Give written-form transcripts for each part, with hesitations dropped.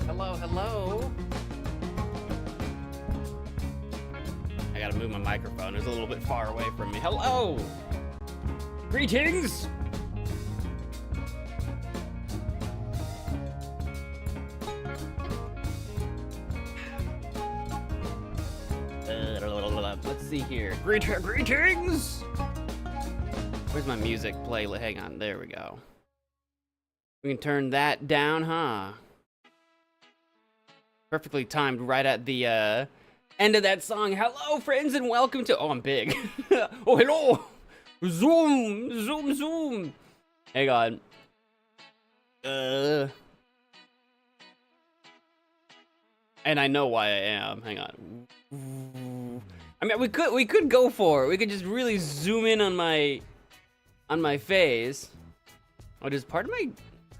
Hello, hello. I gotta move my microphone. It's a little bit far away from me. Hello. Greetings. Let's see here. Greetings. Where's my music play? Hang on. There we go. We can turn that down, huh? Perfectly timed right at the end of that song. Hello, friends, and welcome to... Oh, I'm big. Oh, hello. Zoom, zoom, zoom. Hang on. And I know why I am. Hang on. I mean, we could go for it. We could just really zoom in on my face. Oh, just part of my...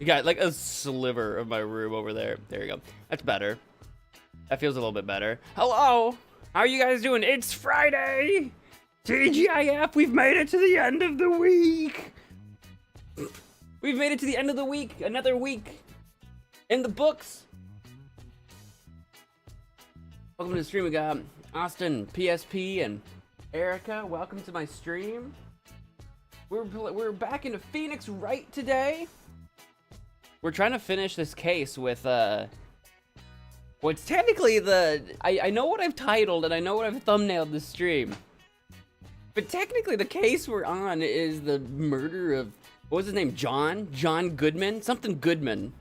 You got like a sliver of my room over there. There you go. That's better. That feels a little bit better. Hello! How are you guys doing? It's Friday! TGIF, we've made it to the end of the week! We've made it to the end of the week! Another week! In the books! Welcome to the stream. We got Austin, PSP, and Erica. Welcome to my stream. We're back into Phoenix Wright today. We're trying to finish this case with, well, it's technically I know what I've titled and I know what I've thumbnailed this stream. But technically the case we're on is the murder of, what was his name, John Goodman? Something Goodman.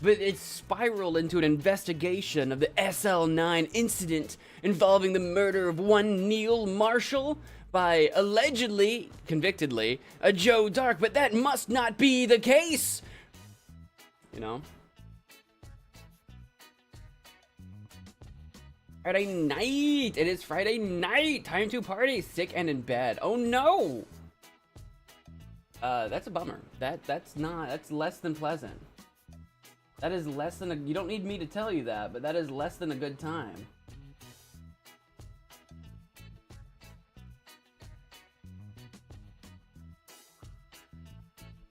But it's spiraled into an investigation of the SL9 incident involving the murder of one Neil Marshall by allegedly, convictedly, a Joe Dark, but that must not be the case! You know? Friday night! It is Friday night! Time to party! Sick and in bed. Oh no! That's a bummer. That's less than pleasant. That is less than a... You don't need me to tell you that, but that is less than a good time.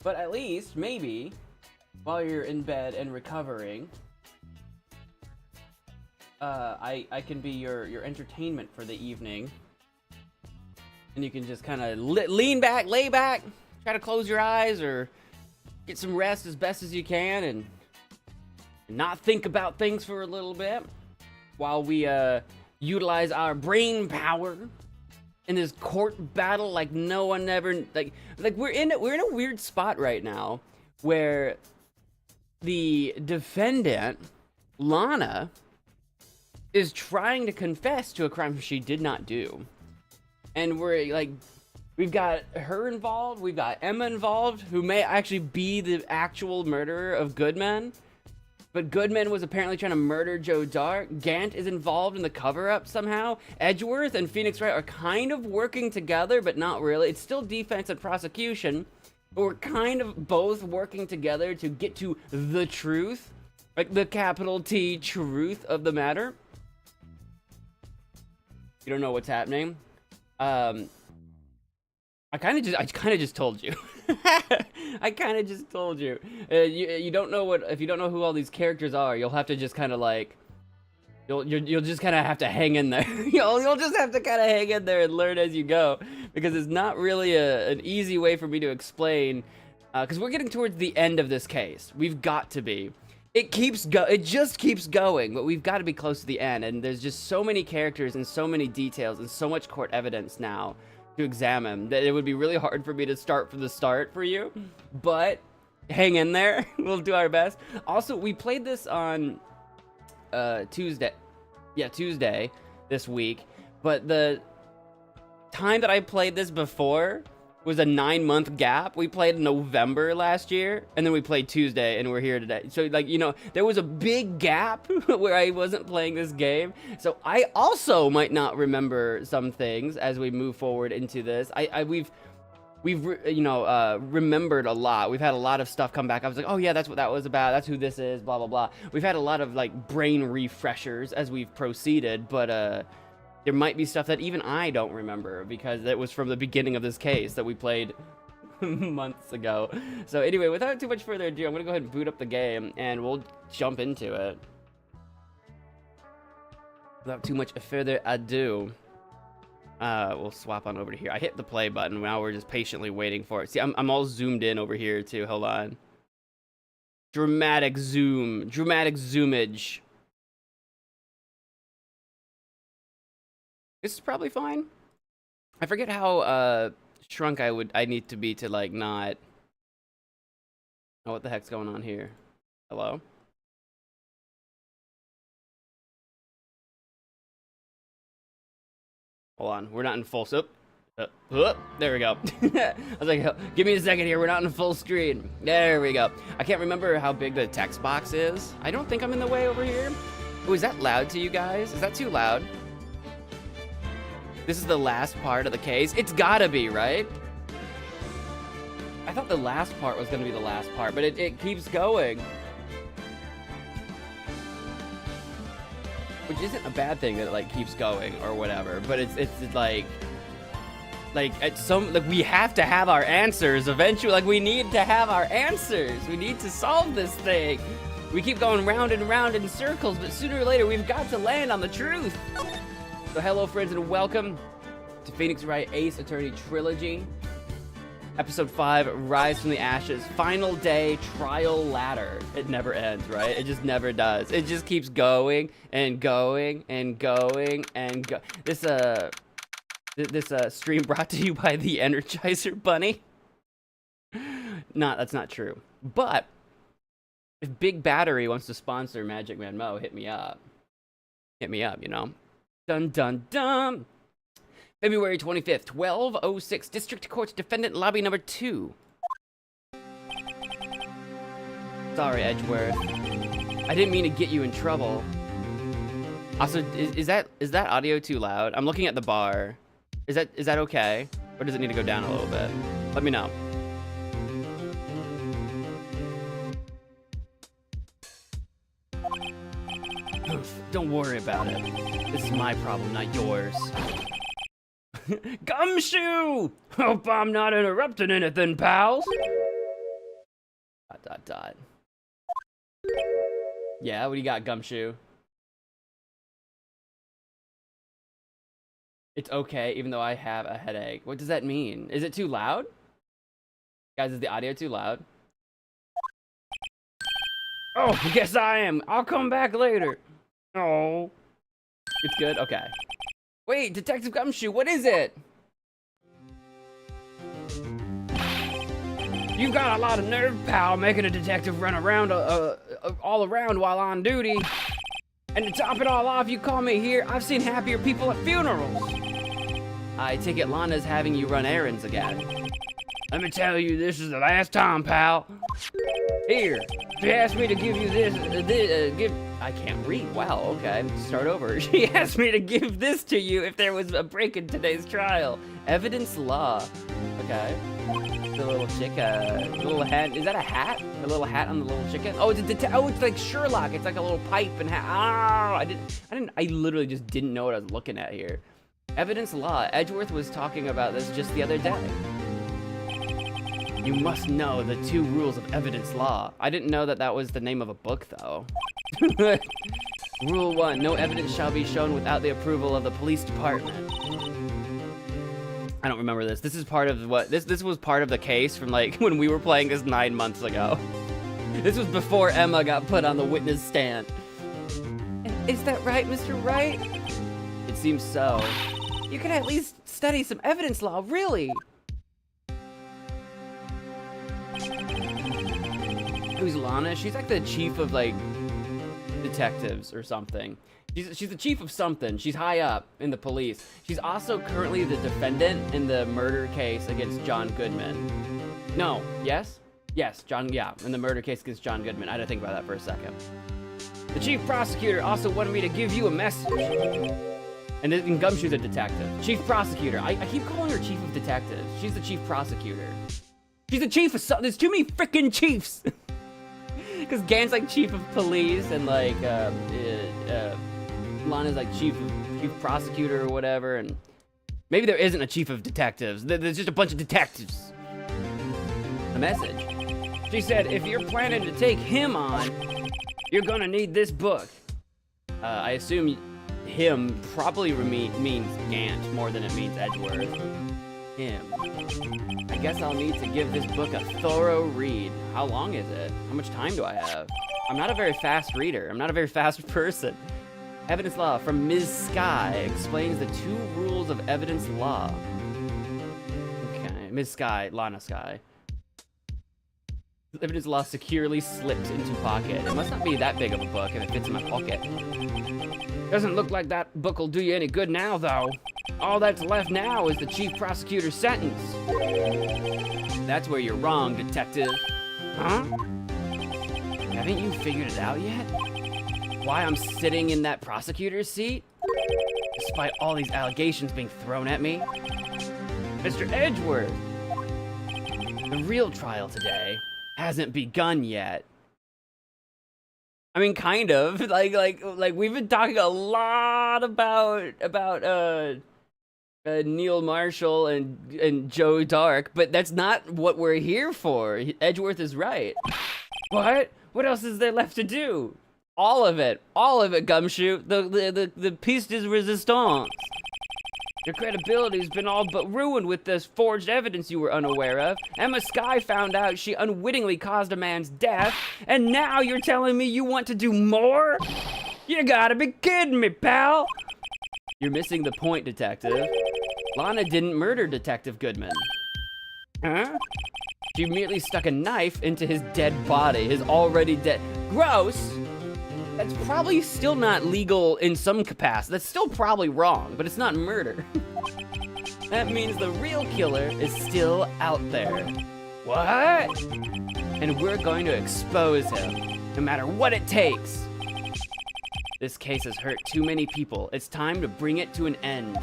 But at least, maybe, while you're in bed and recovering, I can be your entertainment for the evening. and you can just kind of lean back, lay back, try to close your eyes or get some rest as best as you can, and not think about things for a little bit while we utilize our brain power in this court battle like no one ever like we're in a weird spot right now where the defendant Lana is trying to confess to a crime she did not do, and we're like, we've got her involved, we've got Emma involved, who may actually be the actual murderer of Goodman. But Goodman was apparently trying to murder Joe Dark. Gant is involved in the cover-up somehow. Edgeworth and Phoenix Wright are kind of working together, but not really. It's still defense and prosecution, but we're kind of both working together to get to the truth. Like the capital T truth of the matter. You don't know what's happening. I kind of just told you. I kind of just told you. You don't know what, if you don't know who all these characters are, you'll have to just kind of like, you'll just kind of have to hang in there. you'll just have to kind of hang in there and learn as you go, because it's not really an easy way for me to explain. Because we're getting towards the end of this case. We've got to be. It just keeps going, but we've got to be close to the end. And there's just so many characters and so many details and so much court evidence now to examine that it would be really hard for me to start from the start for you, but hang in there. We'll do our best. Also, we played this on Tuesday this week, but the time that I played this before was a 9-month gap. We played in November last year, and then we played Tuesday, and we're here today. So, like, you know, there was a big gap where I wasn't playing this game. So I also might not remember some things as we move forward into this. We've remembered a lot. We've had a lot of stuff come back. I was like, oh yeah, that's what that was about. That's who this is, blah, blah, blah. We've had a lot of, like, brain refreshers as we've proceeded, but, there might be stuff that even I don't remember because it was from the beginning of this case that we played months ago. So anyway, without too much further ado, I'm gonna go ahead and boot up the game and we'll jump into it. Without too much further ado, we'll swap on over to here. I hit the play button. Now we're just patiently waiting for it. See, I'm all zoomed in over here too. Hold on. Dramatic zoomage. This is probably fine. I forget how shrunk I need to be to like not. Oh, what the heck's going on here? Hello? Hold on, we're not in full there we go. I was like, give me a second here, we're not in full screen. There we go. I can't remember how big the text box is. I don't think I'm in the way over here. Oh, is that loud to you guys? Is that too loud? This is the last part of the case. It's gotta be, right? I thought the last part was gonna be the last part, but it keeps going. Which isn't a bad thing that it like keeps going or whatever, but it's like at some, like, we have to have our answers eventually. Like, we need to have our answers. We need to solve this thing. We keep going round and round in circles, but sooner or later we've got to land on the truth. So hello friends and welcome to Phoenix Wright Ace Attorney Trilogy. Episode 5, Rise from the Ashes. Final day, trial ladder. It never ends, right? It just never does. It just keeps going and going and going and go. This stream brought to you by the Energizer Bunny. That's not true. But if Big Battery wants to sponsor MagicManMo, hit me up. Hit me up, you know. Dun dun dun. February 25th, 12:06, District Court Defendant Lobby number 2. Sorry, Edgeworth. I didn't mean to get you in trouble. Also, is that audio too loud? I'm looking at the bar. Is that okay? Or does it need to go down a little bit? Let me know. Don't worry about it. This is my problem, not yours. Gumshoe! Hope I'm not interrupting anything, pals. ... Yeah, what do you got, Gumshoe? It's okay, even though I have a headache. What does that mean? Is it too loud? Guys, is the audio too loud? Oh, I guess I am. I'll come back later. Oh. It's good? Okay. Wait, Detective Gumshoe, what is it? You've got a lot of nerve, pal, making a detective run around all around while on duty. And to top it all off, you call me here. I've seen happier people at funerals. I take it Lana's having you run errands again. Let me tell you, this is the last time, pal. Here, she asked me to give you this, I can't read, wow, okay, start over. She asked me to give this to you if there was a break in today's trial. Evidence law, okay. The little chick, the little hat, is that a hat? The little hat on the little chicken? Oh, it's like Sherlock, it's like a little pipe and hat. Oh, I literally just didn't know what I was looking at here. Evidence law, Edgeworth was talking about this just the other day. You must know the 2 rules of evidence law. I didn't know that that was the name of a book, though. Rule 1, no evidence shall be shown without the approval of the police department. I don't remember this. This is part of what, this was part of the case from like when we were playing this 9 months ago. This was before Emma got put on the witness stand. Is that right, Mr. Wright? It seems so. You can at least study some evidence law, really. Who's Lana? She's like the chief of like detectives or something. She's the chief of something. She's high up in the police. She's also currently the defendant in the murder case against John Goodman. No, yes? Yes, in the murder case against John Goodman. I had to think about that for a second. The chief prosecutor also wanted me to give you a message. And Gumshoe's a detective. Chief prosecutor. I keep calling her chief of detectives. She's the chief prosecutor. She's the chief of something. There's too many freaking chiefs. Because Gan's like chief of police and like Lana's like chief prosecutor or whatever, and maybe there isn't a chief of detectives. There's just a bunch of detectives. A message. She said, if you're planning to take him on, you're gonna need this book. I assume him probably means Gant more than it means Edgeworth. Him. I guess I'll need to give this book a thorough read. How long is it? How much time do I have? I'm not a very fast reader. I'm not a very fast person. Evidence law from Ms. Sky explains the 2 rules of evidence law. Okay, Ms. Sky, Lana Sky. Evidence law securely slipped into pocket. It must not be that big of a book if it fits in my pocket. Doesn't look like that book will do you any good now, though. All that's left now is the chief prosecutor's sentence. That's where you're wrong, detective. Huh? Haven't you figured it out yet? Why I'm sitting in that prosecutor's seat? Despite all these allegations being thrown at me? Mr. Edgeworth, the real trial today hasn't begun yet. I mean, kind of. Like we've been talking a lot about Neil Marshall and Joe Dark, but that's not what we're here for. Edgeworth is right. What? What else is there left to do? All of it, Gumshoe. The piece de resistance. Your credibility's been all but ruined with this forged evidence you were unaware of. Emma Sky found out she unwittingly caused a man's death, and now you're telling me you want to do more? You gotta be kidding me, pal. You're missing the point, detective. Lana didn't murder Detective Goodman. Huh? She merely stuck a knife into his dead body, his already dead. Gross! That's probably still not legal in some capacity. That's still probably wrong, but it's not murder. That means the real killer is still out there. What? And we're going to expose him, no matter what it takes. This case has hurt too many people. It's time to bring it to an end.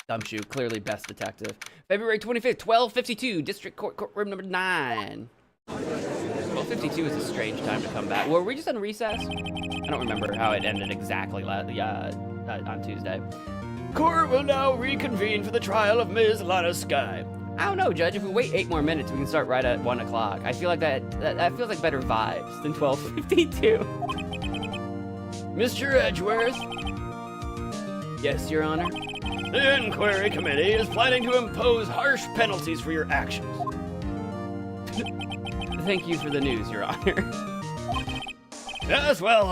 Gumshoe, clearly best detective. February 25th, 12:52, District Court, courtroom number 9. 12:52 is a strange time to come back. Were we just on recess? I don't remember how it ended exactly on Tuesday. Court will now reconvene for the trial of Ms. Lana Sky. I don't know, Judge. If we wait 8 more minutes, we can start right at 1 o'clock. I feel like that feels like better vibes than 12:52. Mr. Edgeworth? Yes, Your Honor. The Inquiry Committee is planning to impose harsh penalties for your actions. Thank you for the news, Your Honor. Yes, well,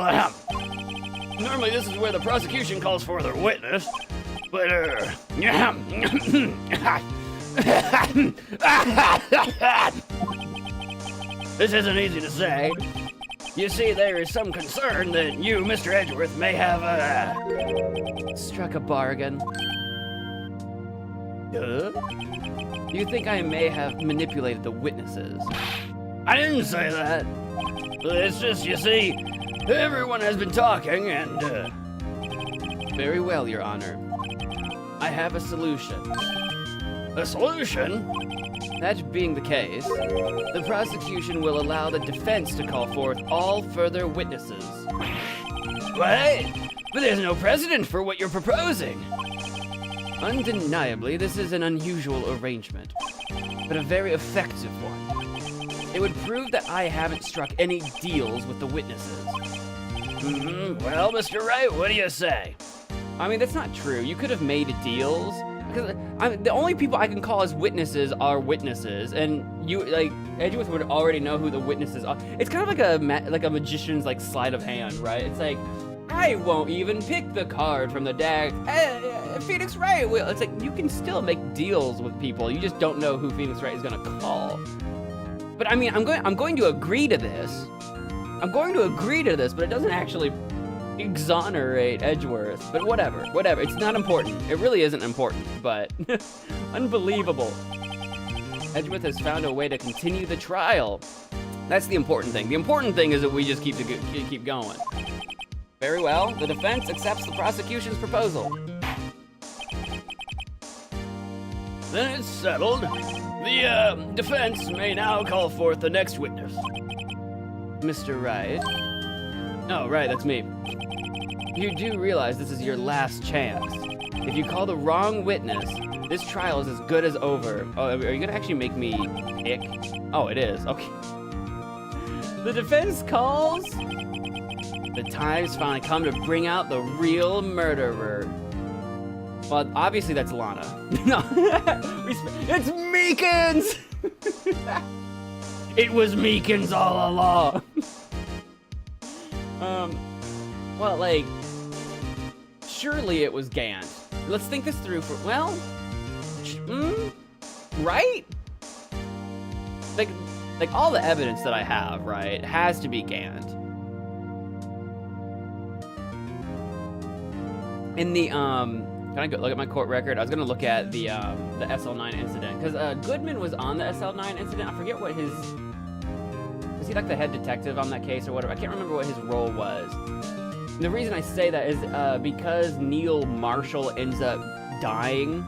normally this is where the prosecution calls for their witness, but, this isn't easy to say. You see, there is some concern that you, Mr. Edgeworth, may have, Struck a bargain. You think I may have manipulated the witnesses? I didn't say that. It's just, you see, everyone has been talking and, Very well, Your Honor. I have a solution. A solution? That being the case, the prosecution will allow the defense to call forth all further witnesses. What? But there's no precedent for what you're proposing. Undeniably, this is an unusual arrangement, but a very effective one. It would prove that I haven't struck any deals with the witnesses. Well, Mr. Wright, what do you say? I mean, that's not true. You could have made deals. Because the only people I can call as witnesses are witnesses, and you, like, Edgeworth would already know who the witnesses are. It's kind of like a magician's, like, sleight of hand, right? It's like, I won't even pick the card from the deck. Phoenix Wright will. It's like, you can still make deals with people. You just don't know who Phoenix Wright is gonna call. But I mean, I'm going to agree to this. I'm going to agree to this, but it doesn't actually exonerate Edgeworth. But whatever. It's not important. It really isn't important, but unbelievable. Edgeworth has found a way to continue the trial. That's the important thing. The important thing is that we just keep going. Very well. The defense accepts the prosecution's proposal. Then it's settled. The defense may now call forth the next witness. Mr. Wright. Oh, right, that's me. You do realize this is your last chance. If you call the wrong witness, this trial is as good as over. Oh, are you gonna actually make me ick? Oh, it is. Okay. The defense calls. The time's finally come to bring out the real murderer. Well, obviously that's Lana. No, it's Meekins! It was Meekins all along. Well, like, surely it was Gant. Let's think this through for, well, right? Like all the evidence that I have, right, has to be Gant. In the, can I go look at my court record? I was gonna look at the SL9 incident, because Goodman was on the SL9 incident. I forget what his, was he like the head detective on that case or whatever? I can't remember what his role was. And the reason I say that is because Neil Marshall ends up dying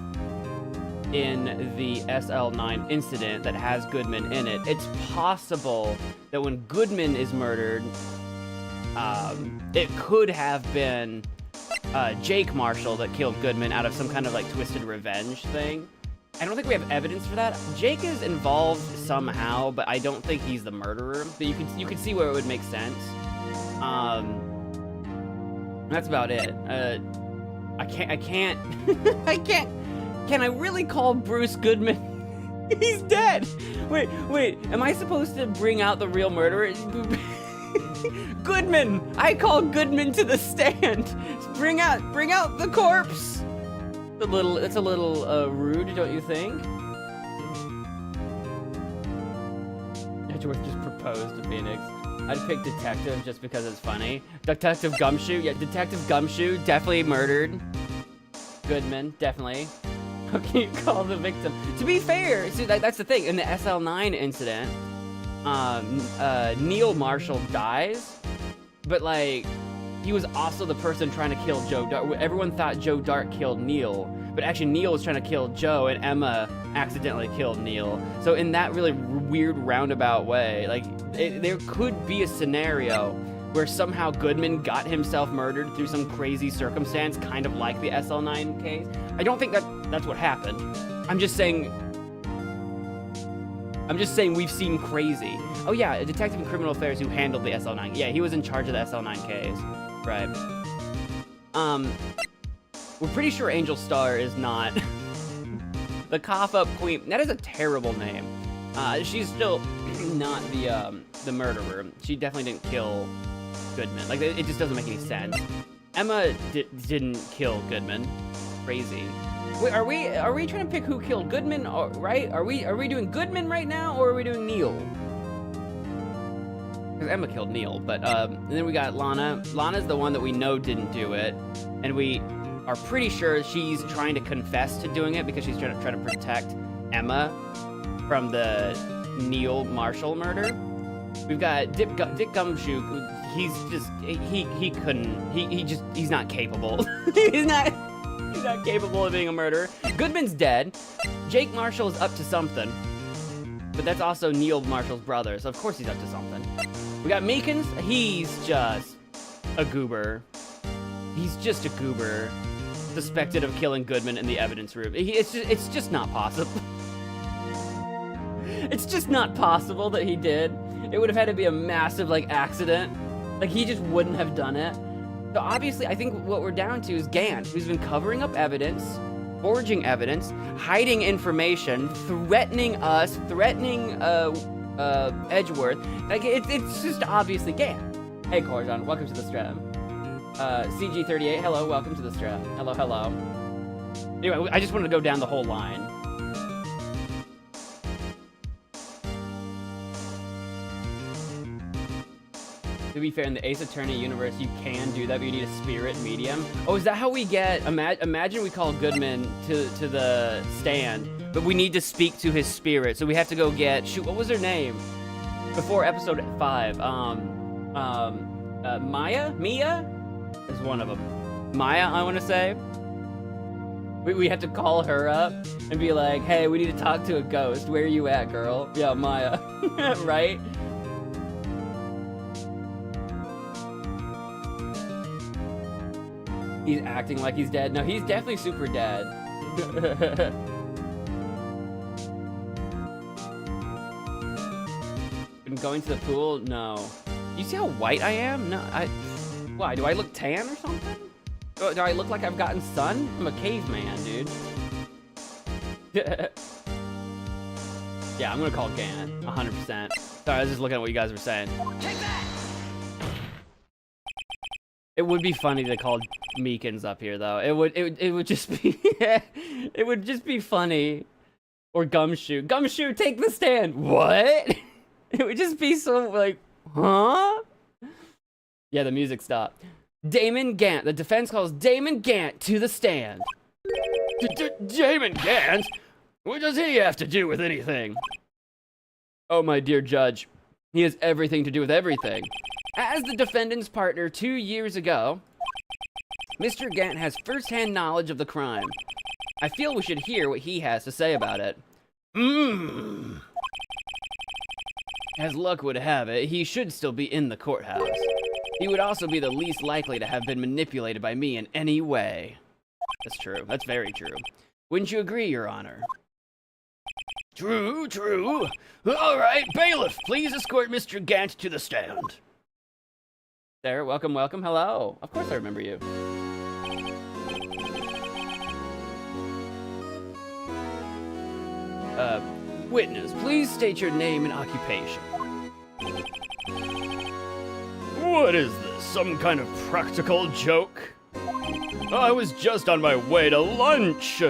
in the SL9 incident that has Goodman in it. It's possible that when Goodman is murdered, it could have been Jake Marshall that killed Goodman out of some kind of like twisted revenge thing. I don't think we have evidence for that. Jake is involved somehow, but I don't think he's the murderer. But you can see where it would make sense. That's about it. I can't. Can I really call Bruce Goodman? He's dead. Wait. Am I supposed to bring out the real murderer? Goodman! I call Goodman to the stand. Bring out the corpse. It's a little rude, don't you think? Edgeworth just proposed to Phoenix. I'd pick Detective just because it's funny. Detective Gumshoe, yeah, Detective Gumshoe definitely murdered Goodman, definitely. How can you call the victim? To be fair, see, that's the thing. In the SL9 incident, Neil Marshall dies, but like, he was also the person trying to kill Joe Dart. Everyone thought Joe Dart killed Neil, but actually Neil was trying to kill Joe, and Emma accidentally killed Neil. So in that really weird roundabout way, like, there could be a scenario where somehow Goodman got himself murdered through some crazy circumstance, kind of like the SL9 case. I don't think that's what happened. I'm just saying we've seen crazy. Oh yeah, a detective in criminal affairs who handled the SL9. Yeah, he was in charge of the SL9 case. Right. We're pretty sure Angel Star is not the cough-up queen. That is a terrible name. She's still not the murderer. She definitely didn't kill Goodman. Like, it just doesn't make any sense. Emma didn't kill Goodman. Crazy. Wait, are we trying to pick who killed Goodman? Right? Are we doing Goodman right now, or are we doing Neil? Because Emma killed Neil, but and then we got Lana. Lana's the one that we know didn't do it, and we are pretty sure she's trying to confess to doing it because she's trying to protect Emma from the Neil Marshall murder. We've got Dick Gumshoe. He's not capable. he's not capable of being a murderer. Goodman's dead. Jake Marshall is up to something, but that's also Neil Marshall's brother, so of course he's up to something. We got Meekins. He's just a goober. He's just a goober, suspected of killing Goodman in the evidence room. It's just not possible. It's just not possible that he did. It would have had to be a massive, like, accident. Like, he just wouldn't have done it. So obviously, I think what we're down to is Gant, who's been covering up evidence, forging evidence, hiding information, threatening us, threatening Edgeworth. Like, it's just obviously Gant. Hey, Corjon, welcome to the stream. CG38, hello, welcome to the stream. Hello, hello. Anyway, I just wanted to go down the whole line. To be fair, in the Ace Attorney universe, you can do that, but you need a spirit medium. Oh, is that how we get... Imagine we call Goodman to the stand, but we need to speak to his spirit, so we have to go get... Shoot, what was her name? Before episode 5. Maya? Mia? Is one of them. Maya, I want to say. We have to call her up and be like, hey, we need to talk to a ghost. Where are you at, girl? Yeah, Maya. Right? He's acting like he's dead. No, he's definitely super dead. Been going to the pool? No. You see how white I am? No, why, do I look tan or something? Do I look like I've gotten sun? I'm a caveman, dude. Yeah, I'm gonna call Gant, 100%. Sorry, I was just looking at what you guys were saying. Take that! It would be funny to call Meekins up here, though. It would just be it would just be funny. Or Gumshoe. Gumshoe, take the stand. What? It would just be so like, huh? Yeah, the music stopped. Damon Gant. The defense calls Damon Gant to the stand. Damon Gant? What does he have to do with anything? Oh, my dear judge. He has everything to do with everything. As the defendant's partner 2 years ago, Mr. Gant has first-hand knowledge of the crime. I feel we should hear what he has to say about it. As luck would have it, he should still be in the courthouse. He would also be the least likely to have been manipulated by me in any way. That's true. That's very true. Wouldn't you agree, Your Honor? True, true. All right, bailiff, please escort Mr. Gant to the stand. There, welcome, welcome. Hello. Of course I remember you. Witness, please state your name and occupation. What is this, some kind of practical joke? I was just on my way to lunch.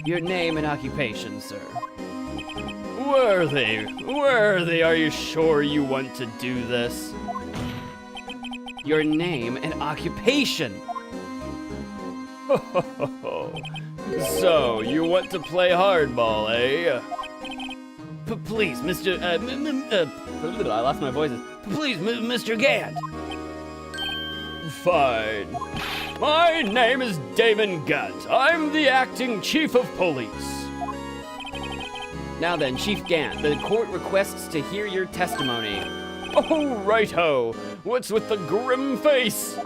Your name and occupation, sir. Worthy, are you sure you want to do this? Your name and occupation. So, you want to play hardball, eh? Please, Mr. I lost my voices. Please, Mr. Gant. Fine. My name is Damon Gant. I'm the acting chief of police. Now then, Chief Gant, the court requests to hear your testimony. Oh, righto. What's with the grim face?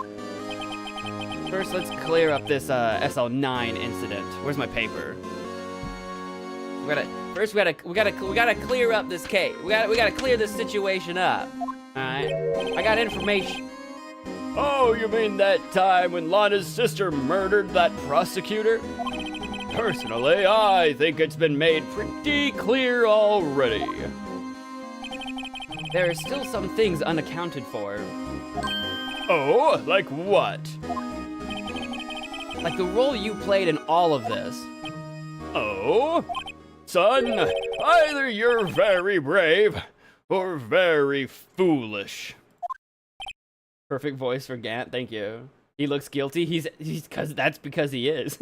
First, let's clear up this SL9 incident. Where's my paper? We gotta clear up this case. We gotta clear this situation up. All right. I got information. Oh, you mean that time when Lana's sister murdered that prosecutor? Personally, I think it's been made pretty clear already. There are still some things unaccounted for. Oh, like what? Like the role you played in all of this. Oh? Son, either you're very brave or very foolish. Perfect voice for Gant, thank you. He looks guilty, he's that's because he is.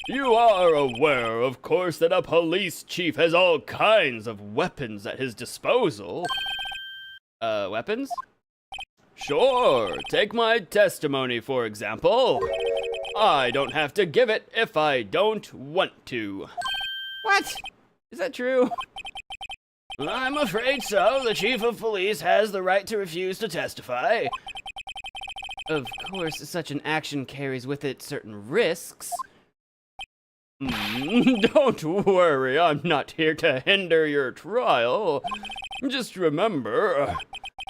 You are aware, of course, that a police chief has all kinds of weapons at his disposal. Weapons? Sure, take my testimony, for example. I don't have to give it if I don't want to. What? Is that true? I'm afraid so. The chief of police has the right to refuse to testify. Of course, such an action carries with it certain risks. Don't worry, I'm not here to hinder your trial. Just remember,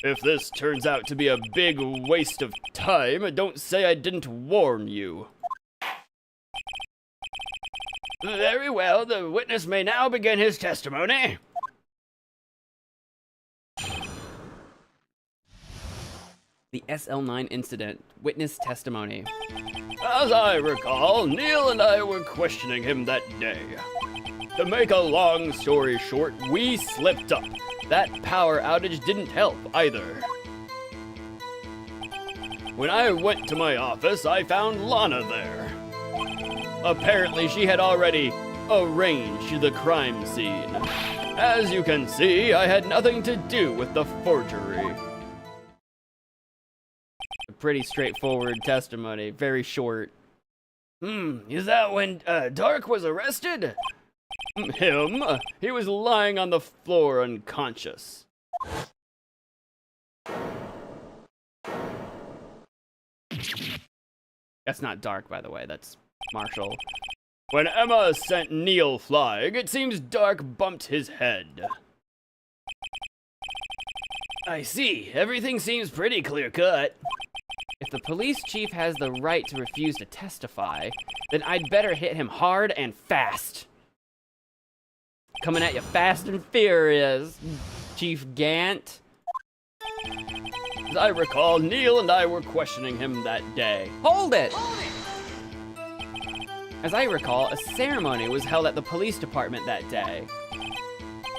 if this turns out to be a big waste of time, don't say I didn't warn you. Very well, the witness may now begin his testimony. The SL9 incident. Witness testimony. As I recall, Neil and I were questioning him that day. To make a long story short, we slipped up. That power outage didn't help either. When I went to my office, I found Lana there. Apparently, she had already arranged the crime scene. As you can see, I had nothing to do with the forgery. A pretty straightforward testimony, very short. Is that when Dark was arrested? Him? He was lying on the floor unconscious. That's not Dark, by the way, that's Marshall. When Emma sent Neil flying, it seems Dark bumped his head. I see. Everything seems pretty clear-cut. If the police chief has the right to refuse to testify, then I'd better hit him hard and fast. Coming at you fast and furious, Chief Gant. As I recall, Neil and I were questioning him that day. Hold it! As I recall, a ceremony was held at the police department that day.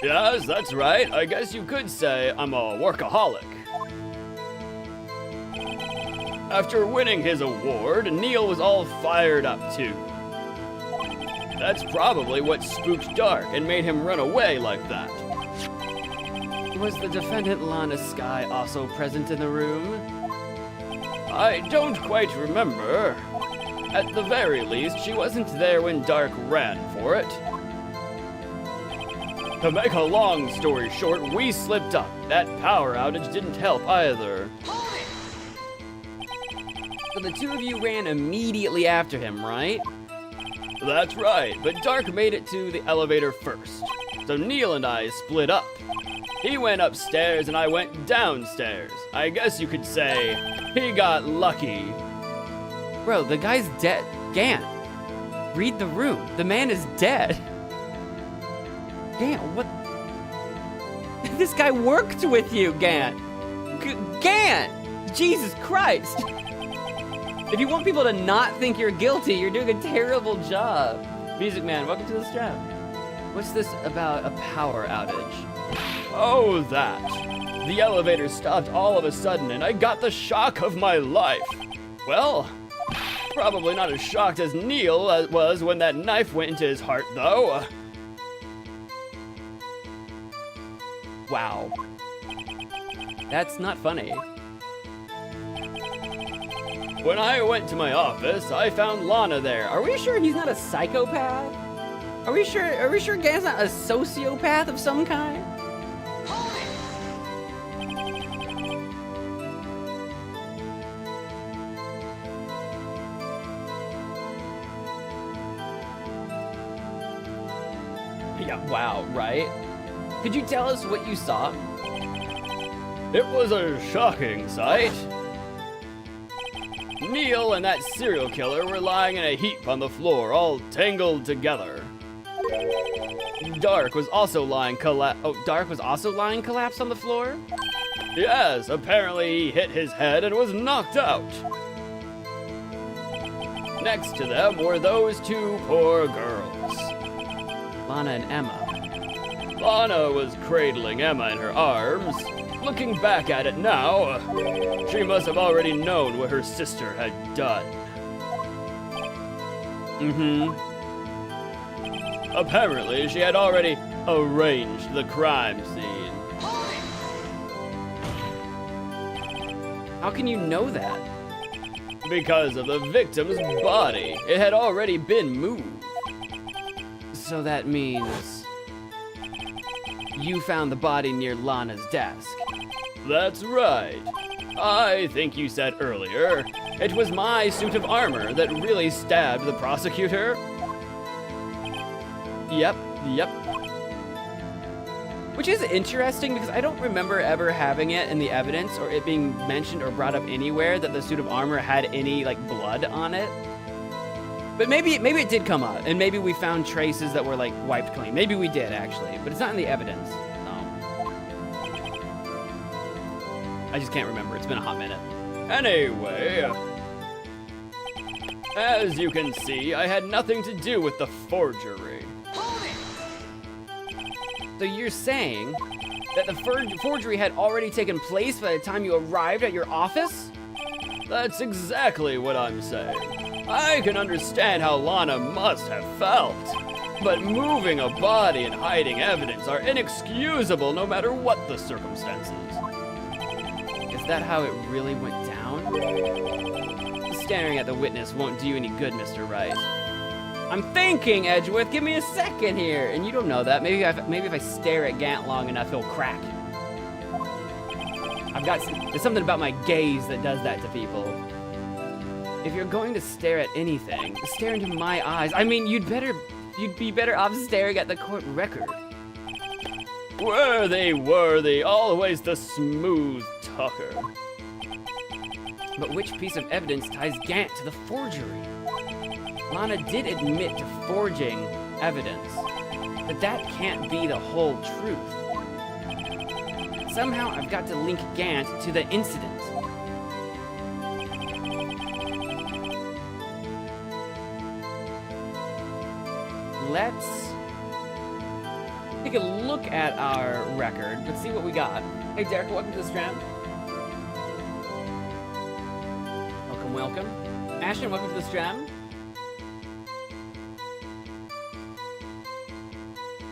Yes, that's right. I guess you could say I'm a workaholic. After winning his award, Neil was all fired up too. That's probably what spooked Dark and made him run away like that. Was the defendant Lana Skye also present in the room? I don't quite remember. At the very least, she wasn't there when Dark ran for it. To make a long story short, we slipped up. That power outage didn't help either. So the two of you ran immediately after him, right? That's right, but Dark made it to the elevator first. So Neil and I split up. He went upstairs and I went downstairs. I guess you could say he got lucky. Bro, the guy's dead. Gant, read the room. The man is dead. Gant, what? This guy worked with you, Gant. Gant! Jesus Christ! If you want people to not think you're guilty, you're doing a terrible job. Music Man, welcome to the stream. What's this about a power outage? Oh, that. The elevator stopped all of a sudden and I got the shock of my life. Well, probably not as shocked as Neil was when that knife went into his heart, though. Wow. That's not funny. When I went to my office, I found Lana there. Are we sure he's not a psychopath? Are we sure Gant's not a sociopath of some kind? Yeah, wow, right? Could you tell us what you saw? It was a shocking sight. Neil and that serial killer were lying in a heap on the floor, all tangled together. Dark was also lying collapsed on the floor? Yes, apparently he hit his head and was knocked out. Next to them were those two poor girls. Lana and Emma. Lana was cradling Emma in her arms. Looking back at it now, she must have already known what her sister had done. Apparently, she had already arranged the crime scene. How can you know that? Because of the victim's body. It had already been moved. So that means you found the body near Lana's desk. That's right. I think you said earlier, it was my suit of armor that really stabbed the prosecutor. Yep. Which is interesting because I don't remember ever having it in the evidence or it being mentioned or brought up anywhere that the suit of armor had any like blood on it. But maybe it did come up and maybe we found traces that were like wiped clean. Maybe we did actually, but it's not in the evidence. I just can't remember. It's been a hot minute. Anyway, as you can see, I had nothing to do with the forgery. So you're saying that the forgery had already taken place by the time you arrived at your office? That's exactly what I'm saying. I can understand how Lana must have felt. But moving a body and hiding evidence are inexcusable no matter what the circumstances. Is that how it really went down? Staring at the witness won't do you any good, Mr. Wright. I'm thinking, Edgeworth. Give me a second here. And you don't know that. Maybe if I stare at Gant long enough, he'll crack. There's something about my gaze that does that to people. If you're going to stare at anything, stare into my eyes. I mean, you'd be better off staring at the court record. Worthy, always the smooth talker. But which piece of evidence ties Gant to the forgery? Lana did admit to forging evidence, but that can't be the whole truth. Somehow I've got to link Gant to the incident. Let's take a look at our record. Let's see what we got. Hey, Derek, welcome to the stream. Welcome. Ashton, welcome to the stream.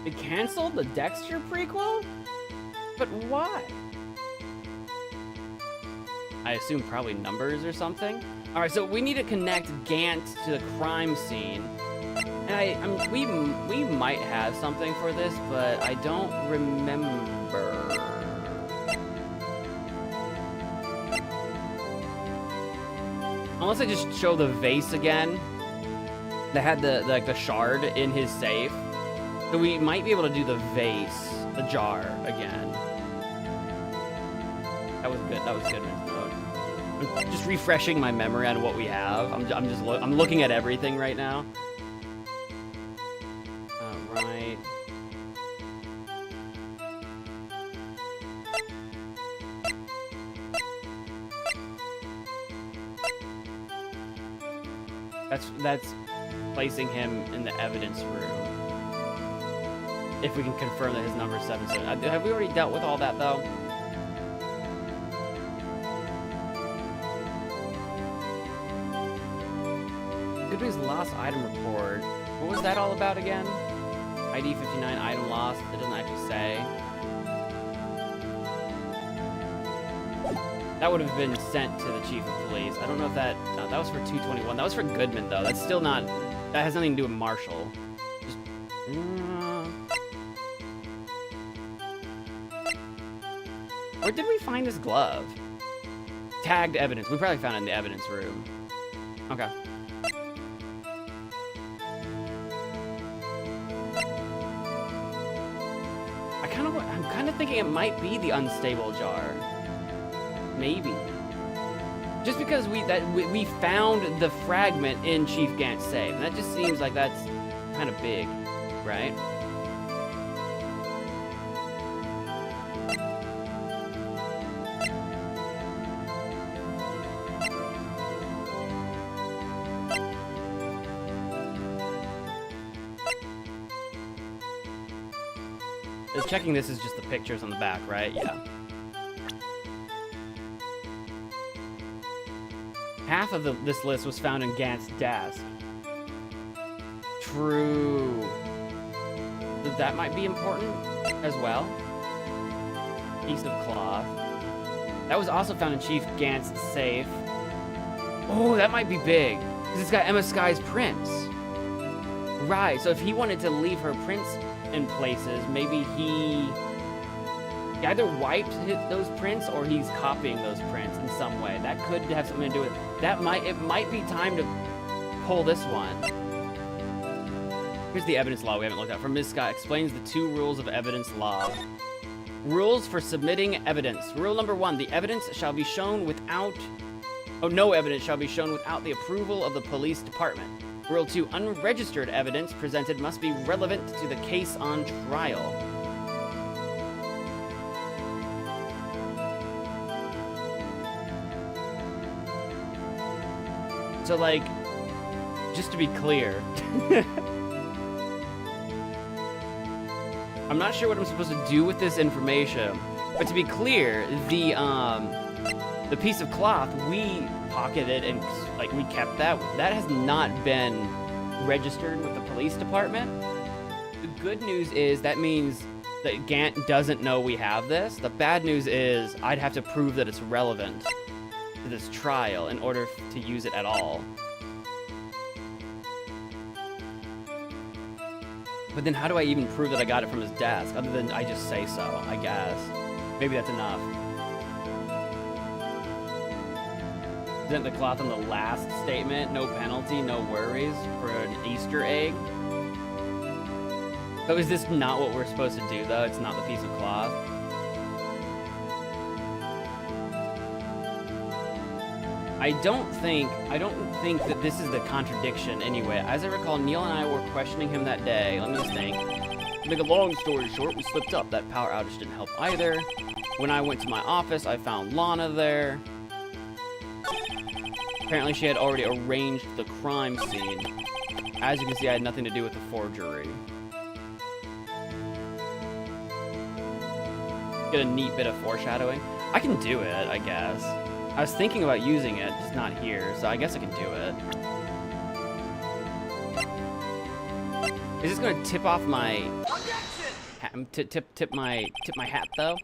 They canceled the Dexter prequel? But why? I assume probably numbers or something. All right, so we need to connect Gant to the crime scene. And we might have something for this, but I don't remember. Unless I just show the vase again. That had the shard in his safe. So we might be able to do the vase, the jar, again. That was good. That was good, Ms. Note. I'm just refreshing my memory on what we have. I'm looking at everything right now. Alright. That's placing him in the evidence room. If we can confirm that his number is 77. Have we already dealt with all that though? Goodwin's lost item report. What was that all about again? ID 59 item lost. It doesn't actually say. That would have been sent to the chief of police. I don't know if that was for 221. That was for Goodman though. That's still not. That has nothing to do with Marshall. Just, where did we find this glove? Tagged evidence. We probably found it in the evidence room. Okay. I'm kind of thinking it might be the unstable jar. maybe. Just because we found the fragment in Chief Gant's safe, and that just seems like that's kind of big, right? Checking this is just the pictures on the back, right? Yeah. Half of this list was found in Gant's desk. True. That might be important as well. Piece of cloth. That was also found in Chief Gant's safe. Oh, that might be big. Because it's got Emma Sky's prints. Right, so if he wanted to leave her prints in places, maybe he either wiped those prints or he's copying those prints in some way. That could have something to do with that. It might be time to pull this one. Here's the evidence law we haven't looked at from Ms. Scott. Explains the 2 rules of evidence law. Rules for submitting evidence. Rule number 1, the evidence shall be shown without no evidence shall be shown without the approval of the police department. Rule 2, unregistered evidence presented must be relevant to the case on trial. So, like, just to be clear, I'm not sure what I'm supposed to do with this information, but to be clear, the piece of cloth, we pocketed and, like, we kept that. That has not been registered with the police department. The good news is that means that Gant doesn't know we have this. The bad news is I'd have to prove that it's relevant to this trial in order to use it at all. But then how do I even prove that I got it from his desk, other than I just say so, I guess. Maybe that's enough. Isn't the cloth on the last statement, no penalty, no worries, for an Easter egg? But is this not what we're supposed to do, though? It's not the piece of cloth? I don't think that this is the contradiction anyway. As I recall, Neil and I were questioning him that day. Let me just think. To make a long story short, we slipped up. That power outage didn't help either. When I went to my office, I found Lana there. Apparently she had already arranged the crime scene. As you can see, I had nothing to do with the forgery. Get a neat bit of foreshadowing. I can do it, I guess. I was thinking about using it, just not here, so I guess I can do it. Is this gonna tip off my tip my hat though?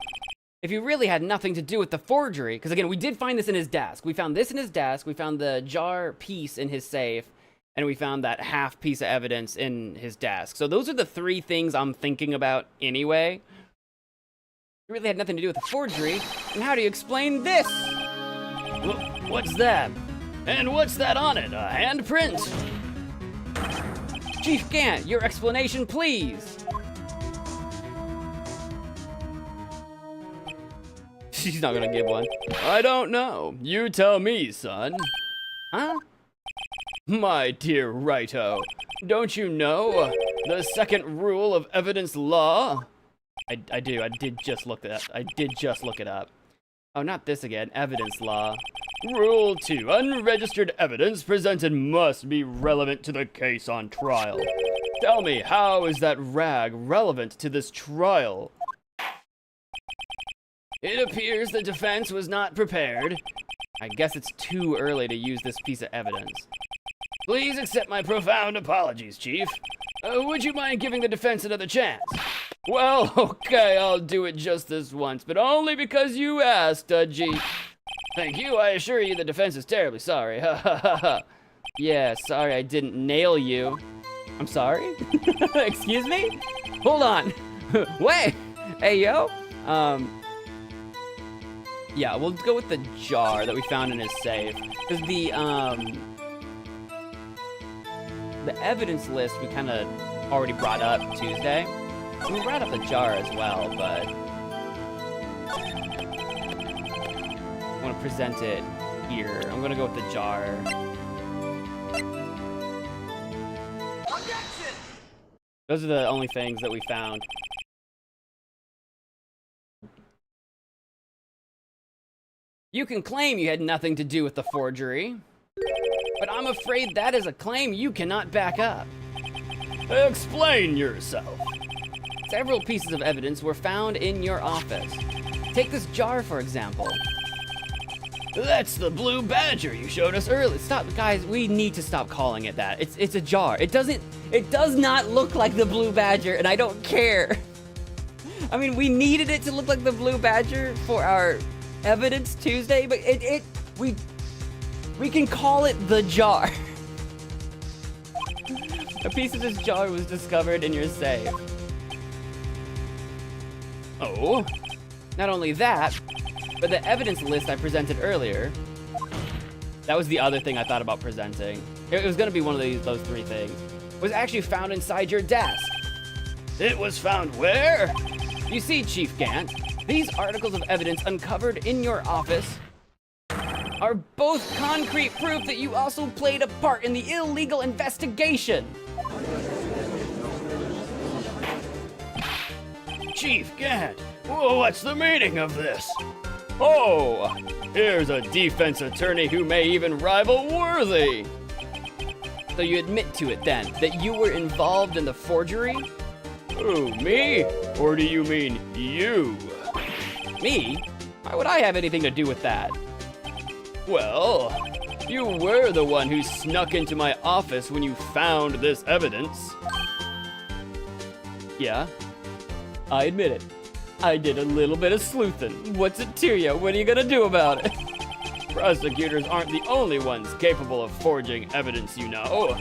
If he really had nothing to do with the forgery, because again, we did find this in his desk. We found this in his desk, we found the jar piece in his safe, and we found that half piece of evidence in his desk. So those are the 3 things I'm thinking about anyway. He really had nothing to do with the forgery, and how do you explain this? What's that? And what's that on it? A handprint? Chief Gant, your explanation, please. She's not gonna give one. I don't know. You tell me, son. Huh? My dear Righto, don't you know the 2nd rule of evidence law? I do. I did just look it up. Oh, not this again. Evidence law. Rule 2. Unregistered evidence presented must be relevant to the case on trial. Tell me, how is that rag relevant to this trial? It appears the defense was not prepared. I guess it's too early to use this piece of evidence. Please accept my profound apologies, Chief. Would you mind giving the defense another chance? Well, okay, I'll do it just this once, but only because you asked, Gee. Thank you, I assure you the defense is terribly sorry. Ha ha ha ha. Yeah, sorry I didn't nail you. I'm sorry? Excuse me? Hold on. Wait! Hey, yo? Yeah, we'll go with the jar that we found in his safe. Because the evidence list we kind of already brought up Tuesday. We brought up the jar as well, but want to present it here. I'm gonna go with the jar. Those are the only things that we found. You can claim you had nothing to do with the forgery, but I'm afraid that is a claim you cannot back up. Explain yourself. Several pieces of evidence were found in your office. Take this jar, for example. That's the blue badger you showed us earlier. Stop, guys, we need to stop calling it that. It's a jar. It does not look like the blue badger, and I don't care. I mean, we needed it to look like the blue badger for our Evidence Tuesday, but we can call it the jar. A piece of this jar was discovered in your safe. Oh? Not only that, but the evidence list I presented earlier, that was the other thing I thought about presenting. It was gonna be one of those three things. Was actually found inside your desk. It was found where? You see, Chief Gant, these articles of evidence uncovered in your office are both concrete proof that you also played a part in the illegal investigation. Chief Gant, what's the meaning of this? Oh, here's a defense attorney who may even rival Worthy. So you admit to it then, that you were involved in the forgery? Who, me? Or do you mean you? Me? Why would I have anything to do with that? Well, you were the one who snuck into my office when you found this evidence. Yeah, I admit it. I did a little bit of sleuthing. What's it to you? What are you gonna do about it? Prosecutors aren't the only ones capable of forging evidence, you know.